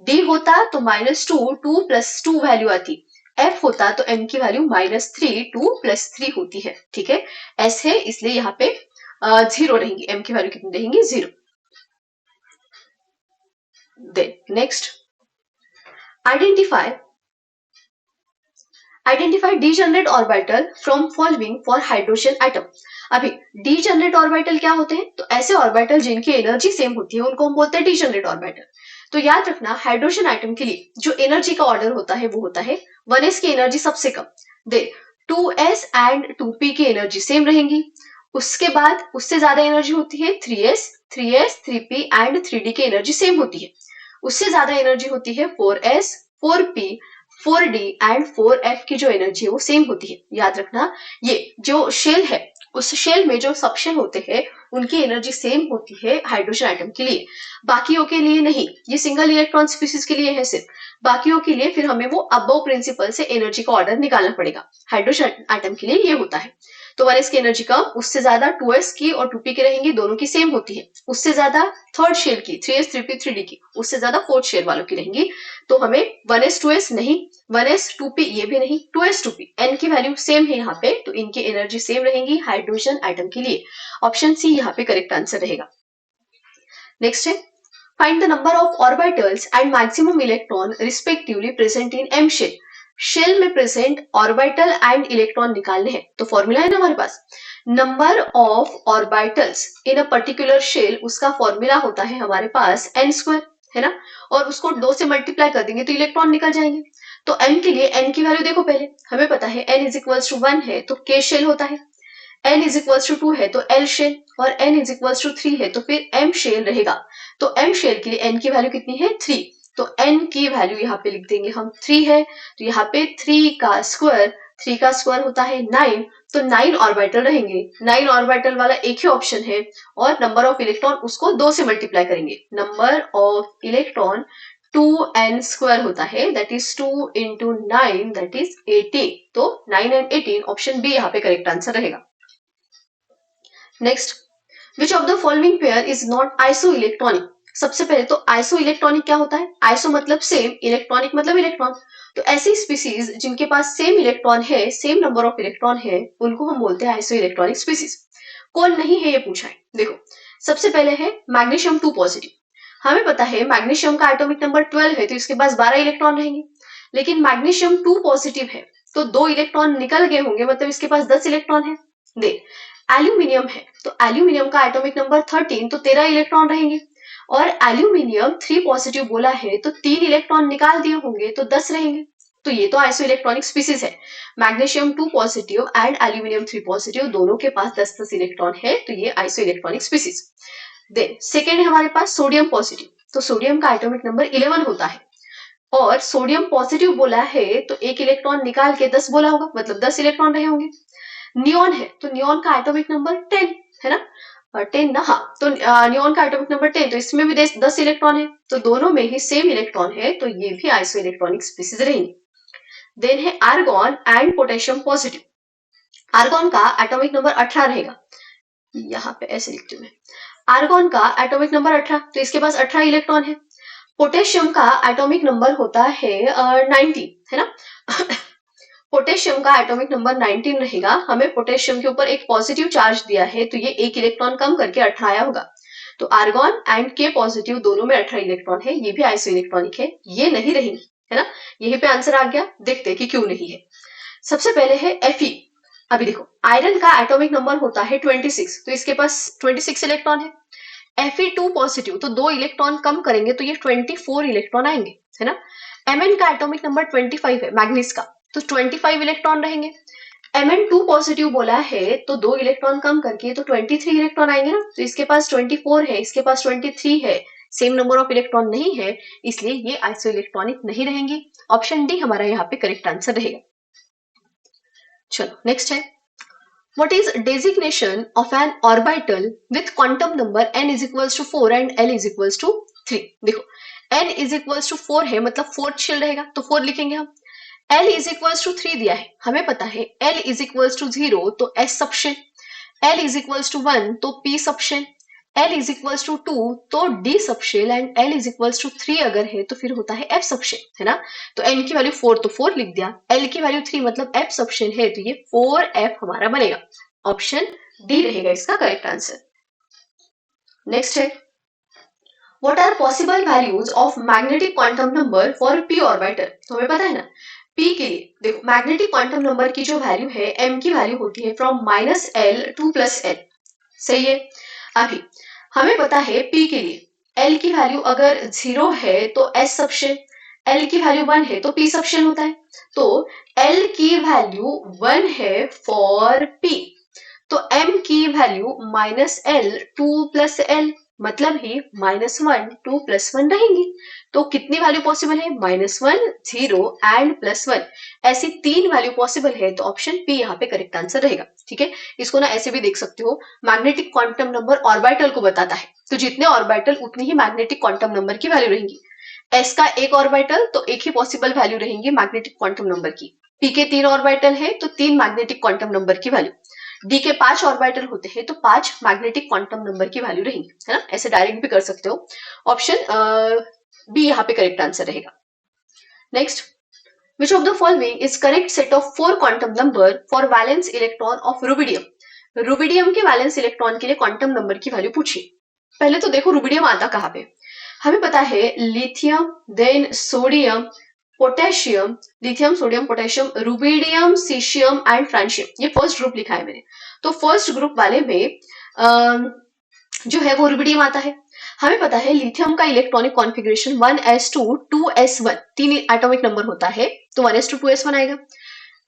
D होता तो -2 2 + 2 वैल्यू आती, F होता तो M की वैल्यू -3 2 + 3 होती है, ठीक है। S है इसलिए यहाँ पे 0 रहेंगी, M की वैल्यू कितनी रहेंगी 0। Then next, identify degenerate orbital from following for hydrogen atom। अभी डीजेनरेट ऑर्बिटल क्या होते हैं? तो ऐसे ऑर्बिटल जिनकी एनर्जी सेम होती है उनको हम बोलते हैं डीजेनरेट ऑर्बिटल। तो याद रखना हाइड्रोजन एटम के लिए जो एनर्जी का ऑर्डर होता है वो होता है 1s की एनर्जी सबसे कम, देन 2s एंड 2p की एनर्जी सेम रहेंगी, उसके बाद उससे ज्यादा एनर्जी होती है 3s, 3p एंड 3d की एनर्जी सेम होती है, उससे ज्यादा एनर्जी होती है 4s, 4p, 4d and 4f की जो एनर्जी है वो सेम होती है। याद रखना ये जो शेल है उस शेल में जो सबशेल होते हैं उनकी एनर्जी सेम होती है हाइड्रोजन एटम के लिए, बाकियों के लिए नहीं। ये सिंगल इलेक्ट्रॉन स्पीसीज के लिए है सिर्फ, बाकियों के लिए फिर हमें वो अबव प्रिंसिपल से एनर्जी का ऑर्डर निकालना पड़ेगा। हाइड्रोजन एटम के लिए ये होता है। तो 1s की एनर्जी कम, उससे ज्यादा 2s की और 2p की रहेंगी, दोनों की सेम होती है, उससे ज्यादा थर्ड शेल की 3s, 3p, 3d की, उससे ज्यादा फोर्थ शेल वालों की रहेंगी। तो हमें 1s 2s नहीं, 1s 2p ये भी नहीं, 2s 2p, n की वैल्यू सेम है यहाँ पे, तो इनकी एनर्जी सेम रहेंगी हाइड्रोजन एटम के लिए। ऑप्शन सी यहाँ पे करेक्ट आंसर रहेगा। नेक्स्ट है find the number of orbitals and maximum electron respectively present in M shell. Shell में प्रेजेंट ऑर्बिटल एंड इलेक्ट्रॉन निकालने हैं, तो फॉर्मूला है ना हमारे पास, number of orbitals in a particular shell, उसका फॉर्मूला होता है हमारे पास n स्क्वायर, है ना, और उसको 2 से मल्टीप्लाई कर देंगे तो इलेक्ट्रॉन निकल जाएंगे। तो n के लिए n की वैल्यू देखो, पहले हमें पता है n इज इक्वल्स टू 1 है तो k शेल होता है, n इज इक्वल्स टू 2 है तो l शेल, और n इज इक्वल्स टू 3 है तो फिर m शेल रहेगा। तो m शेल के लिए n की वैल्यू कितनी है 3, तो n की वैल्यू यहाँ पे लिख देंगे हम 3 है, तो यहाँ पे 3 का स्क्वायर होता है 9, तो 9 ऑर्बिटल रहेंगे, 9 ऑर्बिटल वाला एक ही ऑप्शन है, और नंबर ऑफ इलेक्ट्रॉन उसको 2 से मल्टीप्लाई करेंगे, number of electron 2n square होता है, that is 2 into 9 that is 18, तो 9 एंड 18 ऑप्शन बी यहाँ पे करेक्ट आंसर रहेगा। Next, which of the following pair is not iso electronic. सबसे पहले तो आइसो इलेक्ट्रॉनिक क्या होता है, आइसो मतलब सेम, इलेक्ट्रॉनिक मतलब इलेक्ट्रॉन, तो ऐसी स्पीसीज जिनके पास सेम इलेक्ट्रॉन है, सेम नंबर ऑफ इलेक्ट्रॉन है, उनको हम बोलते हैं आइसो इलेक्ट्रॉनिक स्पीसीज। कौन नहीं है ये पूछा है, देखो सबसे पहले है मैग्नीशियम 2 पॉजिटिव, हमें पता है मैग्नीशियम का एटॉमिक नंबर 12 है तो इसके पास 12 इलेक्ट्रॉन रहेंगे, लेकिन मैग्नीशियम 2 पॉजिटिव है तो 2 इलेक्ट्रॉन निकल गए होंगे, मतलब इसके पास 10 इलेक्ट्रॉन है। देख एल्यूमिनियम है तो एल्यूमिनियम का एटॉमिक नंबर 13 तो 13 इलेक्ट्रॉन रहेंगे, और एल्यूमिनियम 3 पॉजिटिव बोला है तो 3 इलेक्ट्रॉन निकाल दिए होंगे तो 10 रहेंगे, तो ये तो आइसो इलेक्ट्रॉनिक स्पीसीज है। Magnesium 2 positive and aluminium 3 positive दोनों के पास 10-10 इलेक्ट्रॉन है, तो ये isoelectronic species. Then second है हमारे पास सोडियम पॉजिटिव, तो सोडियम का एटॉमिक नंबर 11 होता है, और सोडियम पॉजिटिव बोला है तो एक इलेक्ट्रॉन निकाल के 10 बोला होगा, मतलब 10 इलेक्ट्रॉन रहे होंगे। नियॉन है तो नियॉन का एटॉमिक नंबर 10 है ना, 10 ना, हाँ, तो नियॉन का एटॉमिक नंबर 10, तो इसमें भी 10 इलेक्ट्रॉन है, तो दोनों में ही सेम इलेक्ट्रॉन है, तो ये भी आइसो इलेक्ट्रॉनिक स्पीसीज रहेंगे। देन है argon and potassium positive, argon का एटॉमिक नंबर 18 रहेगा, यहाँ पे ऐसे लिखती हूँ मैं, आर्गॉन का एटॉमिक नंबर 18, तो इसके पास 18 इलेक्ट्रॉन है। पोटेशियम का एटॉमिक नंबर होता है 19, है ना पोटेशियम का एटॉमिक नंबर 19 रहेगा, हमें पोटेशियम के ऊपर एक पॉजिटिव चार्ज दिया है तो ये एक इलेक्ट्रॉन कम करके 18 आया होगा, तो आर्गॉन एंड के पॉजिटिव दोनों में 18 इलेक्ट्रॉन है, ये भी आइसो इलेक्ट्रॉनिक है, ये नहीं रहेंगी, है ना, यहीं पे आंसर आ गया, देखते हैं कि क्यों नहीं है। सबसे पहले है Fe, अभी देखो आयरन का एटॉमिक नंबर होता है 26, तो इसके पास 26 इलेक्ट्रॉन है। Fe2 पॉजिटिव तो 2 इलेक्ट्रॉन कम करेंगे तो ये 24 इलेक्ट्रॉन आएंगे, है ना। Mn का एटॉमिक नंबर 25 है मैग्नीज का, तो 25 इलेक्ट्रॉन रहेंगे। Mn2 पॉजिटिव बोला है तो 2 इलेक्ट्रॉन कम करके तो 23 इलेक्ट्रॉन आएंगे ना, तो इसके पास 24 है, इसके पास 23 है, सेम नंबर ऑफ इलेक्ट्रॉन नहीं है, इसलिए ये आइसो इलेक्ट्रॉनिक नहीं रहेंगी। ऑप्शन डी हमारा यहाँ पे करेक्ट आंसर रहेगा। चलो नेक्स्ट है, what is designation of an orbital with quantum number n is equals to 4 and l is equals to 3। देखो n is equals to 4 है मतलब फोर्थ शेल रहेगा तो 4 लिखेंगे हम, l is equals to 3 दिया है, हमें पता है l is equals to 0 तो s subshell, l is equals to 1 तो p subshell, l is equals to 2 तो d subshell, and l is equals to 3 अगर है तो फिर होता है f सबशेल, है ना। तो n की वैल्यू 4 तो 4 लिख दिया, l की वैल्यू 3 मतलब f सबशेल है, तो ये 4f हमारा बनेगा, ऑप्शन डी रहेगा इसका करेक्ट आंसर। नेक्स्ट है, what are possible values of magnetic quantum number for p orbital, तो हमें पता है ना पी के लिए देखो मैग्नेटिक क्वांटम नंबर की जो वैल्यू है एम की वैल्यू होती है फ्रॉम -L to +L, सही है। अभी हमें पता है पी के लिए एल की वैल्यू अगर 0 है तो एस सबशेल, एल की वैल्यू 1 है तो पी सबशेल होता है। तो एल की वैल्यू 1 है फॉर पी, तो m की वैल्यू -L 2 + L, मतलब ही -1 2 + 1 रहेंगी। तो कितनी वैल्यू पॉसिबल है? -1 0 एंड +1, ऐसी 3 वैल्यू पॉसिबल है। तो ऑप्शन पी यहाँ पे करेक्ट आंसर रहेगा। ठीक है, इसको ना ऐसे भी देख सकते हो, मैग्नेटिक क्वांटम नंबर ऑर्बिटल को बताता है, तो जितने ऑर्बिटल उतनी ही मैग्नेटिक क्वांटम नंबर की वैल्यू रहेंगी। एस का एक ऑर्बिटल तो एक ही पॉसिबल वैल्यू रहेंगी मैग्नेटिक क्वांटम नंबर की, पी के 3 ऑर्बिटल है तो 3 मैग्नेटिक क्वांटम नंबर की वैल्यू, डी के 5 ऑर्बिटल होते हैं तो 5 मैग्नेटिक क्वांटम नंबर की वैल्यू रहेंगी, है ना। ऐसे डायरेक्ट भी कर सकते हो। ऑप्शन बी यहाँ पे करेक्ट आंसर रहेगा। Next, which of the following is correct set of 4 quantum number for valence electron of rubidium? Rubidium के वैलेंस इलेक्ट्रॉन के लिए क्वांटम नंबर की वैल्यू पूछिए। पहले तो देखो रुबिडियम आता कहाँ पे, हमें पता है lithium, then sodium, potassium, lithium sodium potassium, rubidium, caesium and francium, ये फर्स्ट ग्रुप लिखा है मैंने। तो फर्स्ट ग्रुप वाले में जो है वो रुबिडियम आता है। हमें पता है लिथियम का electronic configuration 1s2 2s1, 3 atomic number होता है, तो 1s2 2s1 आएगा।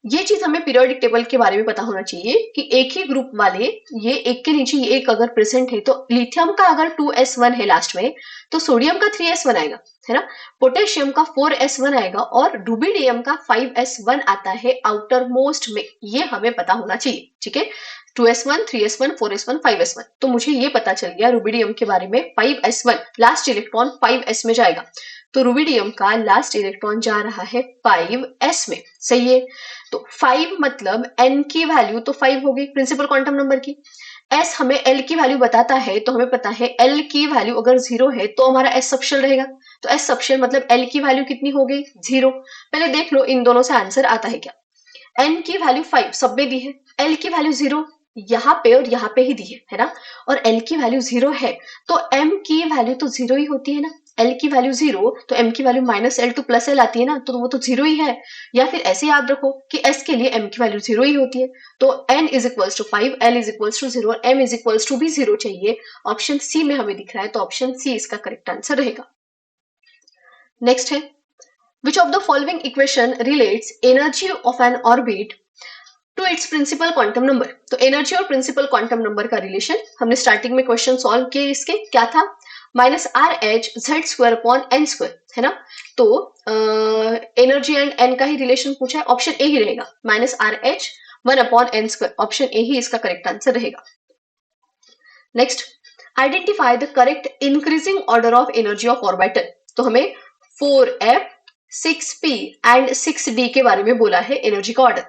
ये चीज हमें पीरियोडिक टेबल के बारे में पता होना चाहिए कि एक ही ग्रुप वाले, ये एक के नीचे ये एक अगर प्रेजेंट है तो लिथियम का अगर 2s1 है लास्ट में तो सोडियम का 3s1 आएगा, है ना। पोटेशियम का 4s1 आएगा और रुबिडियम का 5s1 आता है आउटर मोस्ट में, ये हमें पता होना चाहिए। ठीक है, 2s1 3s1 4s1 5s1, तो मुझे ये पता चल गया रुबिडियम के बारे में 5s1 लास्ट इलेक्ट्रॉन 5s में जाएगा, तो रुबिडियम का लास्ट इलेक्ट्रॉन जा रहा है 5s में, सही है। तो 5 मतलब n की वैल्यू तो 5 होगी प्रिंसिपल क्वांटम नंबर की, s हमें l की वैल्यू बताता है, तो हमें पता है l की वैल्यू अगर 0 है तो हमारा s सबशेल रहेगा, तो s सबशेल मतलब l की वैल्यू कितनी हो गई 0। पहले देख लो इन दोनों से आंसर आता है क्या। n की वैल्यू 5 सब में दी है, l की वैल्यू 0 यहाँ पे और यहाँ पे ही दी है ना, और l की वैल्यू 0 है तो m की वैल्यू तो 0 ही होती है ना। l की वैल्यू 0 तो m की वैल्यू -L to +L आती है ना, तो वो तो 0 ही है। या फिर ऐसे याद रखो कि s के लिए m की वैल्यू 0 ही होती है, तो n = 5, l = 0 और m = भी 0 चाहिए। ऑप्शन सी में हमें दिख रहा है, तो ऑप्शन सी इसका करेक्ट आंसर रहेगा। नेक्स्ट है, which of the following equation relates energy of an orbit to its principal quantum number. तो एनर्जी और प्रिंसिपल क्वांटम नंबर का रिलेशन हमने स्टार्टिंग में क्वेश्चन सॉल्व किए, इसके क्या था -RH(Z²/n²), है ना। तो एनर्जी एंड एन का ही रिलेशन पूछा है, ऑप्शन ए ही रहेगा, -RH 1/n², ऑप्शन ए ही इसका करेक्ट आंसर रहेगा। Next, identify the correct increasing order of energy of orbital. तो हमें 4f 6p एंड 6d के बारे में बोला है एनर्जी का ऑर्डर।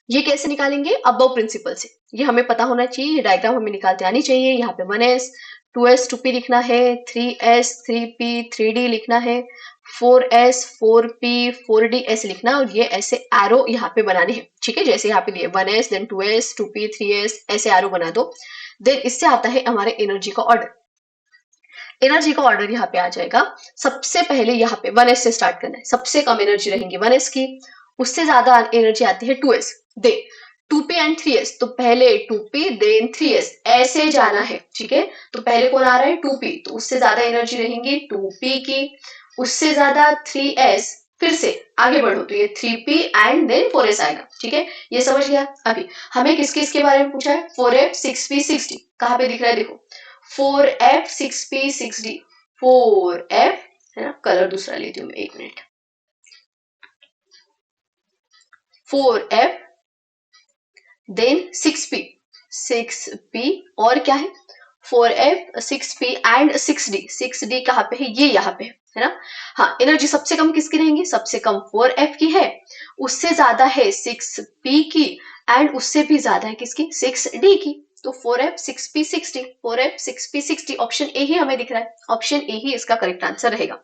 ये कैसे निकालेंगे? अबव प्रिंसिपल से, ये हमें पता होना चाहिए, ये डायग्राम हमें निकालते आनी चाहिए। यहाँ पे 1s 2s 2p लिखना है, 3s 3p 3d लिखना है, 4s 4p 4d ऐसे लिखना, और ये ऐसे एरो यहाँ पे बनाने हैं। ठीक है, जैसे यहाँ पे दिए 1s then 2s 2p 3s, ऐसे एरो बना दो। देन इससे आता है हमारे एनर्जी का ऑर्डर। एनर्जी का ऑर्डर यहाँ पे आ जाएगा, सबसे पहले यहाँ पे 1s से स्टार्ट करना है, सबसे कम एनर्जी रहेंगी 1s की, उससे ज्यादा एनर्जी आती है 2s, they 2p and 3s, तो पहले 2p देन 3s ऐसे जाना है। ठीक है, तो पहले कौन आ रहा है 2p, तो उससे ज्यादा एनर्जी रहेंगी 2p की, उससे ज्यादा 3s, फिर से आगे बढ़ो तो ये 3p एंड देन 4s आएगा। ठीक है, ये समझ गया। अभी हमें किस किस के बारे में पूछा है, 4f 6p 6d, कहाँ पे दिख रहा है देखो, 4f 6p 6d, 4f, है ना, कलर दूसरा लेती हूँ मैं, एक minute, 4f then 6p 6p और क्या है 4f 6p and 6d, 6d कहाँ पे है, ये यहाँ पे है ना। हाँ, एनर्जी सबसे कम किसकी रहेंगी, सबसे कम 4f की है, उससे ज्यादा है 6p की, एंड उससे भी ज्यादा है किसकी, 6d की। तो 4f 6p 6d, 4f 6p 6d, option A ही हमें दिख रहा है, ऑप्शन ए ही इसका करेक्ट आंसर रहेगा।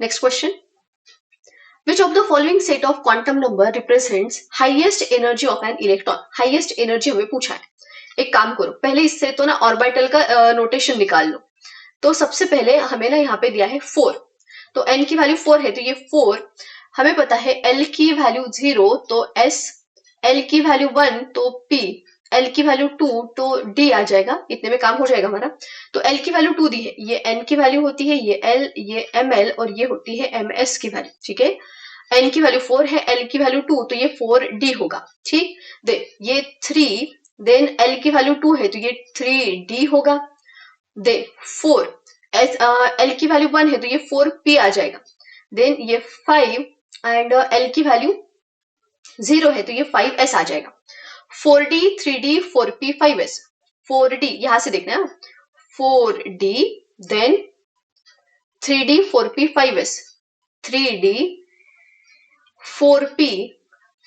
Next question, which of the following set of quantum number represents highest energy of an electron? highest energy हमें पूछा है। एक काम करो, पहले इससे तो ना ऑर्बिटल का नोटेशन निकाल लो। तो सबसे पहले हमें ना यहाँ पे दिया है 4, तो n की वैल्यू 4 है, तो ये 4 हमें पता है L की वैल्यू 0 तो S, L की वैल्यू 1 तो P, L की वैल्यू 2 तो D आ जाएगा। इतने में काम हो जाएगा हमारा। तो L की वैल्यू 2 दी है, ये N की वैल्यू होती है, ये L, ये ML और ये होती है MS की वैल्यू। ठीक है, N की वैल्यू 4 है, L की वैल्यू 2 तो ये 4D होगा। ठीक, देन ये 3, देन L की वैल्यू 2 है तो ये 3D होगा। देन 4, L की वैल्यू 1 है तो ये 4P आ जाएगा। देन ये 5 एंड L की वैल्यू 0 है तो ये 5S आ जाएगा। 4D, 3D, 4P, 5S। 4D यहां से देखना है, 4D, then 3D, 4P, 5S, 3D, 4P,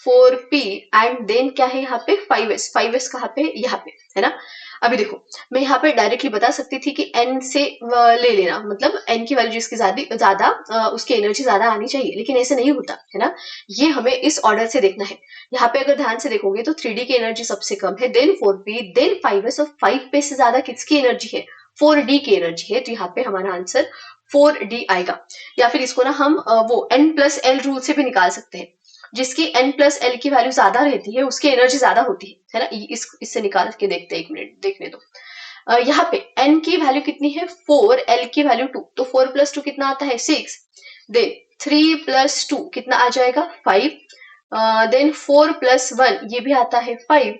4P and then क्या है यहाँ पे 5S। 5S कहाँ पे, यहाँ पे है ना। अभी देखो मैं यहाँ पे डायरेक्टली बता सकती थी कि N से ले लेना, मतलब N की वैल्यू जिसकी ज्यादा उसकी एनर्जी ज्यादा आनी चाहिए, लेकिन ऐसे नहीं होता है ना। ये हमें इस ऑर्डर से देखना है। यहाँ पे अगर ध्यान से देखोगे तो 3D की एनर्जी सबसे कम है, देन 4P, देन 5S और 5P से ज्यादा किसकी एनर्जी है, 4D की एनर्जी है। तो यहाँ पे हमारा आंसर 4D आएगा। या फिर इसको ना हम वो N+L रूल से भी निकाल सकते हैं। जिसकी N+L की वैल्यू ज्यादा रहती है उसकी एनर्जी ज्यादा होती है ना। इससे निकाल के देखते हैं, 1 मिनट देखने दो। यहाँ पे N की वैल्यू कितनी है 4, L की वैल्यू 2, तो 4 + 2 कितना आता है 6, देन 3 + 2 कितना आ जाएगा 5, देन 4 + 1 ये भी आता है 5,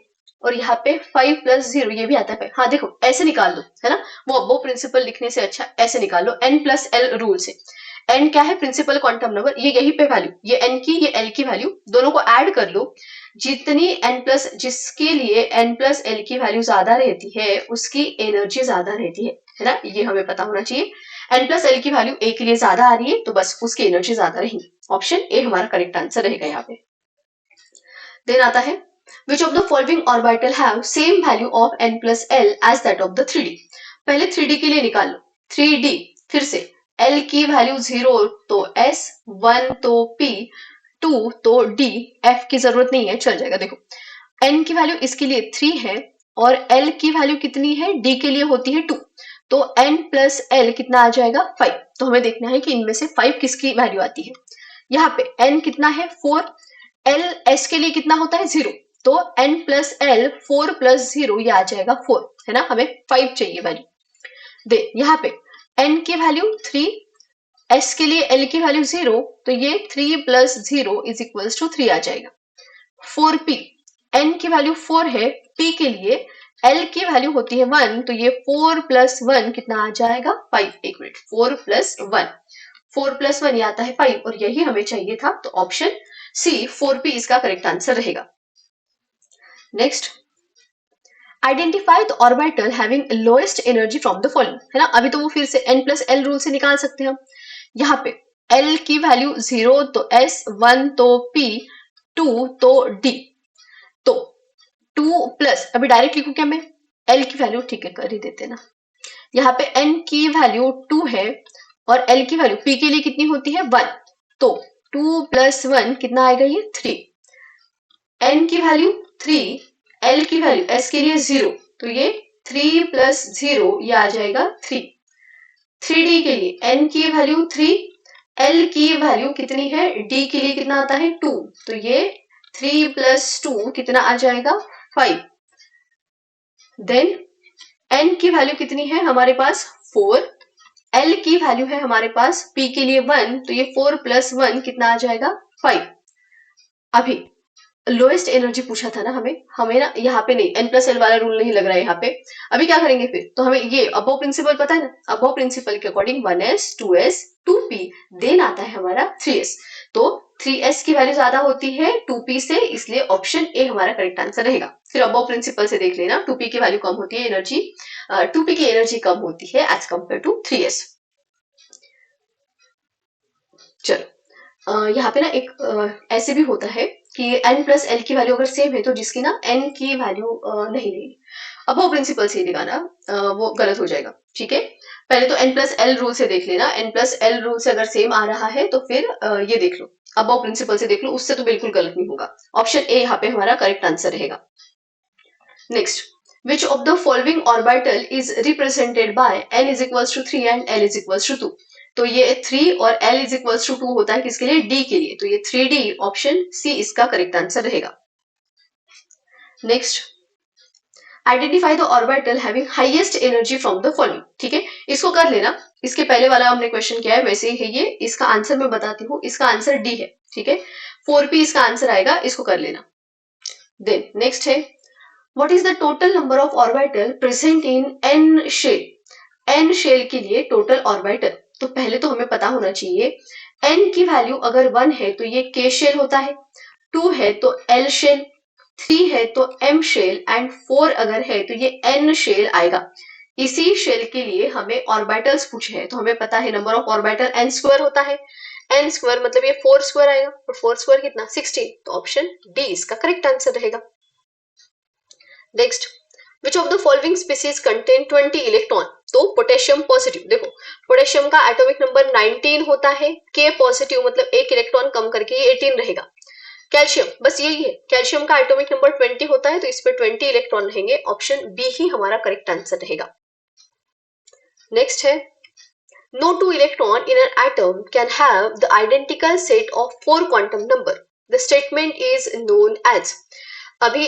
और यहाँ पे 5 + 0 ये भी आता है 5। हाँ देखो ऐसे निकाल लो है ना, वो प्रिंसिपल लिखने से अच्छा ऐसे निकाल लो N+L रूल से। N क्या है, प्रिंसिपल क्वांटम नंबर, ये यही पे वैल्यू, ये N की ये L की वैल्यू दोनों को ऐड कर लो। जितनी जिसके लिए N+L की वैल्यू ज्यादा रहती है उसकी एनर्जी ज्यादा रहती है ना, ये हमें पता होना चाहिए। N+L की वैल्यू A के लिए ज्यादा आ रही है तो बस उसकी एनर्जी ज्यादा रहेगी। ऑप्शन ए हमारा करेक्ट आंसर रहेगा यहाँ पे। देन आता है which of the following orbital have same value of N+L as that of the 3D। पहले 3D के लिए निकाल लो, 3D फिर से L की वैल्यू 0 तो S, 1 तो P, 2 तो D, F की जरूरत नहीं है चल जाएगा। देखो N की वैल्यू इसके लिए 3 है और L की वैल्यू कितनी है, D के लिए होती है 2, तो N+L कितना आ जाएगा 5। तो हमें देखना है कि इनमें से 5 किसकी वैल्यू आती है। यहाँ पे N कितना है 4, L S के लिए कितना होता है 0, तो N+L 4 + 0 ये आ जाएगा 4 है ना, हमें 5 चाहिए वैल्यू। दे यहाँ पे N की वैल्यू 3, S के लिए L की वैल्यू 0, तो ये 3 + 0 = 3 आ जाएगा। 4P, N की वैल्यू 4 है, P के लिए L की वैल्यू होती है 1, तो ये 4 + 1 कितना आ जाएगा 5। 1 मिनट, 4 + 1, 4 + 1 ये आता है 5 और यही हमें चाहिए था, तो ऑप्शन सी 4P इसका करेक्ट आंसर रहेगा। Next, identify the orbital having lowest energy from the following है ना। अभी तो वो फिर से N+L रूल से निकाल सकते हैं हम। यहाँ पे L की वैल्यू 0 तो S, 1 तो P, 2 तो D, तो 2 प्लस अभी डायरेक्ट लिखूं क्या मैं, L की वैल्यू ठीक है कर ही देते ना। यहाँ पे N की वैल्यू 2 है और L की वैल्यू P के लिए कितनी होती है 1, तो 2 + 1 कितना आएगा ये 3। N की वैल्यू 3, L की वैल्यू S के लिए 0, तो ये 3 + 0 ये आ जाएगा 3। 3D के लिए N की वैल्यू 3, L की वैल्यू कितनी है, D के लिए कितना आता है 2, तो ये 3 + 2 कितना आ जाएगा 5। देन N की वैल्यू कितनी है हमारे पास 4, L की वैल्यू है हमारे पास P के लिए 1, तो ये 4 + 1 कितना आ जाएगा 5। अभी लोएस्ट एनर्जी पूछा था ना हमें ना यहाँ पे नहीं, N+L वाला रूल नहीं लग रहा है यहाँ पे। अभी क्या करेंगे फिर, तो हमें ये अबव प्रिंसिपल पता है ना, अबव प्रिंसिपल के according 1S, 2S, 2P, then आता है हमारा 3S, तो 3S की वैल्यू ज्यादा होती है 2P से, इसलिए ऑप्शन ए हमारा करेक्ट आंसर रहेगा। फिर अबव प्रिंसिपल से देख लेना, 2P की वैल्यू कम होती है, एनर्जी 2P की एनर्जी कम होती है एज कम्पेयर टू 3S। चलो यहाँ पे ना एक ऐसे भी होता है कि N+L की वैल्यू अगर सेम है तो जिसकी ना N की वैल्यू नहीं लेनी। अब वो प्रिंसिपल से लगाना वो गलत हो जाएगा। ठीक है, पहले तो N+L रूल से देख लेना, N+L रूल से अगर सेम आ रहा है तो फिर ये देख लो, अब वो प्रिंसिपल से देख लो, उससे तो बिल्कुल गलत नहीं होगा। ऑप्शन ए यहाँ पे हमारा करेक्ट आंसर रहेगा। Next, which of the following orbital is represented by n = 3 and l = 2। तो ये 3 और L इज इक्वल्स टू 2 होता है किसके लिए, D के लिए, तो ये 3D ऑप्शन सी इसका करेक्ट आंसर रहेगा। Next, identify the orbital having highest energy from the following. ठीक है, इसको कर लेना, इसके पहले वाला हमने क्वेश्चन किया है वैसे ही है ये, इसका आंसर मैं बताती हूँ, इसका आंसर डी है। ठीक है, 4p इसका आंसर आएगा, इसको कर लेना। देन नेक्स्ट है, what is the total number of orbital present in N shell. N shell के लिए टोटल ऑर्बिटल, तो पहले तो हमें पता होना चाहिए एन की वैल्यू अगर 1 है तो ये के शेल होता है, 2 है तो एल शेल, 3 है तो एम शेल एंड 4 अगर है तो ये एन शेल आएगा। इसी शेल के लिए हमें ऑर्बिटल्स पूछे हैं, तो हमें पता है number of orbital n square होता है, एन स्क्वायर मतलब ये 4 स्क्वायर आएगा, और 4 स्क्वायर कितना 16, तो ऑप्शन डी इसका करेक्ट आंसर रहेगा। Next, which of the following species contain 20 electron. तो पोटेशियम पॉजिटिव, देखो पोटेशियम का एटॉमिक नंबर 19 होता है, के पॉजिटिव मतलब एक इलेक्ट्रॉन कम करके ये 18 रहेगा। कैल्शियम बस यही है, कैल्शियम का एटॉमिक नंबर 20 होता है, तो इस पे 20 इलेक्ट्रॉन रहेंगे, ऑप्शन बी ही हमारा करेक्ट आंसर रहेगा। नेक्स्ट है, no two electron in an atom can have the identical set of 4 quantum number. The statement is known as। अभी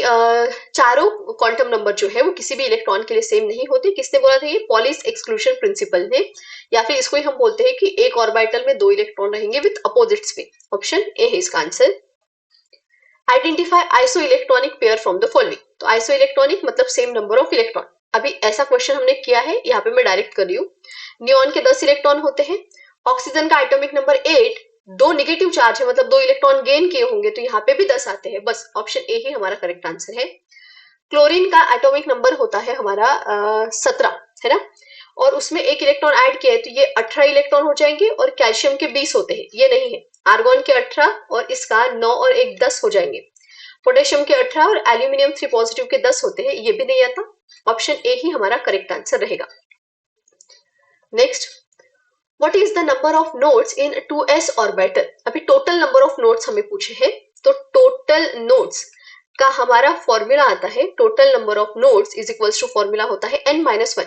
चारों क्वांटम नंबर जो है वो किसी भी इलेक्ट्रॉन के लिए सेम नहीं होते, किसने बोला था, ये पॉलिस एक्सक्लूजन प्रिंसिपल ने, या फिर इसको ही हम बोलते हैं कि एक ऑर्बिटल में 2 इलेक्ट्रॉन रहेंगे with opposite spin, option A है इसका answer. Identify iso electronic pair from the following. तो आइसो इलेक्ट्रॉनिक मतलब सेम नंबर ऑफ इलेक्ट्रॉन, अभी ऐसा क्वेश्चन हमने किया है, यहाँ पे मैं डायरेक्ट कर रही हूँ। नियॉन के 10 इलेक्ट्रॉन होते हैं, ऑक्सीजन का एटॉमिक नंबर 8, 2 नेगेटिव चार्ज है मतलब 2 इलेक्ट्रॉन गेन किए होंगे, तो यहाँ पे भी 10 आते हैं, बस ऑप्शन ए ही हमारा करेक्ट आंसर है। क्लोरीन का एटॉमिक नंबर होता है हमारा 17 है ना, और उसमें एक इलेक्ट्रॉन ऐड किया है तो ये 18 इलेक्ट्रॉन हो जाएंगे, और कैल्शियम के 20 होते हैं, ये नहीं है। आर्गोन के 18 और इसका 9 और 1 10 हो जाएंगे। पोटेशियम के 18 और एल्यूमिनियम 3 पॉजिटिव के 10 होते हैं, ये भी नहीं आता, ऑप्शन ए ही हमारा करेक्ट आंसर रहेगा। Next, what is the number of nodes in 2s orbital. अभी टोटल नंबर ऑफ नोड्स हमें पूछे हैं, तो टोटल नोड्स का हमारा फॉर्मूला आता है, total number of nodes is equals to formula होता है n-1,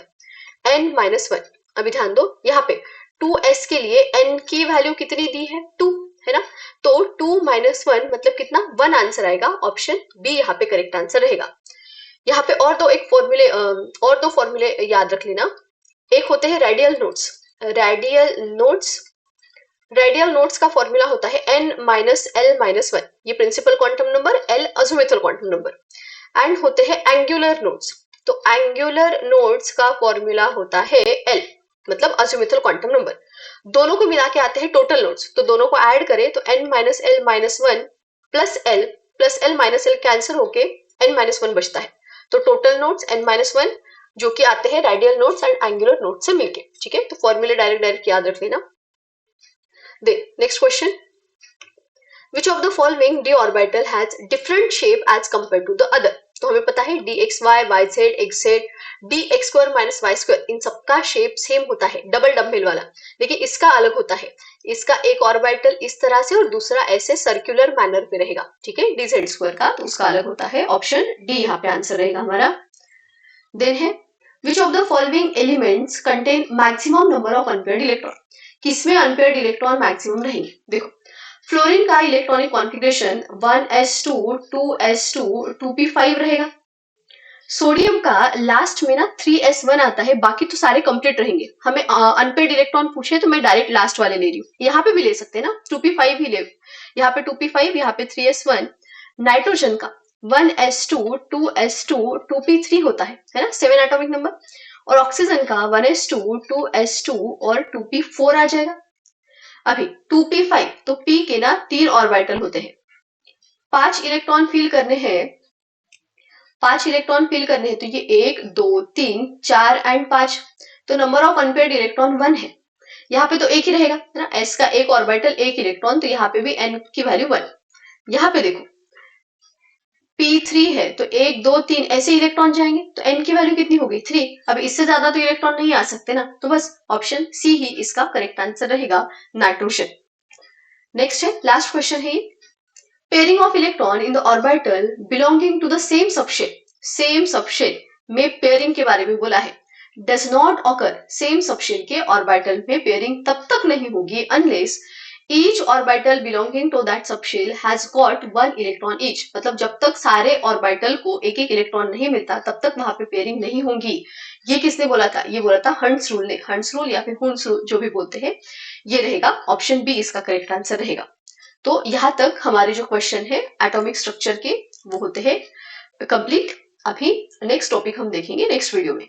n-1। अभी ध्यान दो, यहाँ पे 2s के लिए n की वैल्यू कितनी दी है, 2 है ना, तो 2-1 मतलब कितना, 1 आंसर आएगा, ऑप्शन बी यहाँ पे करेक्ट आंसर रहेगा। यहाँ पे और दो फॉर्मूले याद रख लेना, एक होते हैं रेडियल नोड्स। रेडियल नोड्स का फॉर्मूला होता है n-l-1, ये principal quantum number, l azimuthal quantum number, and होते हैं एंगुलर नोड्स। तो एंगुलर नोड्स का फॉर्मूला होता है l मतलब अज़ोमुथल क्वांटम नंबर, दोनों को मिला के आते हैं टोटल नोड्स, तो दोनों को ऐड करें तो n-l-1 प्लस l कैंसिल होके n-1 बचता है, तो टोटल नोड्स n-1 जो कि आते हैं radial nodes and angular nodes से मिलके। ठीक है, तो फॉर्मूले डायरेक्ट याद रख लेना। Next question, which of the following d orbital has different shape as compare to the other. तो हमें पता है dxy, yz, xz, dx² - y², इन सबका शेप सेम होता है, डबल डम्बल वाला, लेकिन इसका अलग होता है, इसका एक ऑर्बिटल इस तरह से और दूसरा ऐसे सर्कुलर मैनर पे रहेगा। ठीक है, dz² का तो उसका अलग होता है, ऑप्शन डी यहाँ पे आंसर रहेगा हमारा। देन है, which of the following elements contain maximum number of unpaired electron। किसमें अनपेयर्ड इलेक्ट्रॉन मैक्सिमम रहेंगे। देखो फ्लोरीन का electronic configuration 1s2 2s2 2p5 रहेगा। सोडियम का लास्ट में ना 3s1 आता है, बाकी तो सारे कंप्लीट रहेंगे। हमें अनपेयर्ड इलेक्ट्रॉन पूछे तो मैं डायरेक्ट लास्ट वाले ले रही हूँ, यहाँ पे भी ले सकते हैं ना, 2p5 ही ले, यहाँ पे 2p5 यहाँ पे 3s1। नाइट्रोजन का 1s2 2s2 2p3 होता है ना, 7 एटॉमिक नंबर, और ऑक्सीजन का 1s2 2s2 और 2p4 आ जाएगा। अभी 2p5 तो p के ना 3 ऑर्बिटल होते हैं, 5 इलेक्ट्रॉन फिल करने हैं, 5 इलेक्ट्रॉन फिल करने हैं, तो ये 1 2 3 4 एंड 5, तो नंबर ऑफ अनपेयर्ड इलेक्ट्रॉन 1 है। यहाँ पे तो एक ही रहेगा ना, s का एक ऑर्बिटल एक इलेक्ट्रॉन, तो यहाँ पे भी n की वैल्यू 1। यहाँ पे देखो p3 है तो 1 2 3 ऐसे इलेक्ट्रॉन जाएंगे, तो n की वैल्यू कितनी होगी 3। अब इससे ज्यादा तो इलेक्ट्रॉन नहीं आ सकते ना, तो बस ऑप्शन सी ही इसका करेक्ट आंसर रहेगा, नाइट्रोजन। नेक्स्ट है, लास्ट क्वेश्चन है, pairing of electron in the orbital belonging to the same subshell. Same subshell में पेयरिंग के बारे में बोला है, does not occur, same subshell के ऑर्बिटल में पेयरिंग तब तक नहीं होगी unless each orbital belonging to that subshell has got 1 electron each, मतलब जब तक सारे ऑर्बिटल को एक एक इलेक्ट्रॉन नहीं मिलता तब तक वहां पे पेयरिंग नहीं होगी। ये किसने बोला था? ये बोला था हंट्स रूल ने। हंट्स रूल या फिर हुन्स रूल जो भी बोलते हैं, ये रहेगा ऑप्शन बी इसका करेक्ट आंसर रहेगा। तो यहां तक हमारे जो क्वेश्चन है एटॉमिक स्ट्रक्चर के वो होते हैं कंप्लीट। अभी नेक्स्ट टॉपिक हम देखेंगे नेक्स्ट वीडियो में।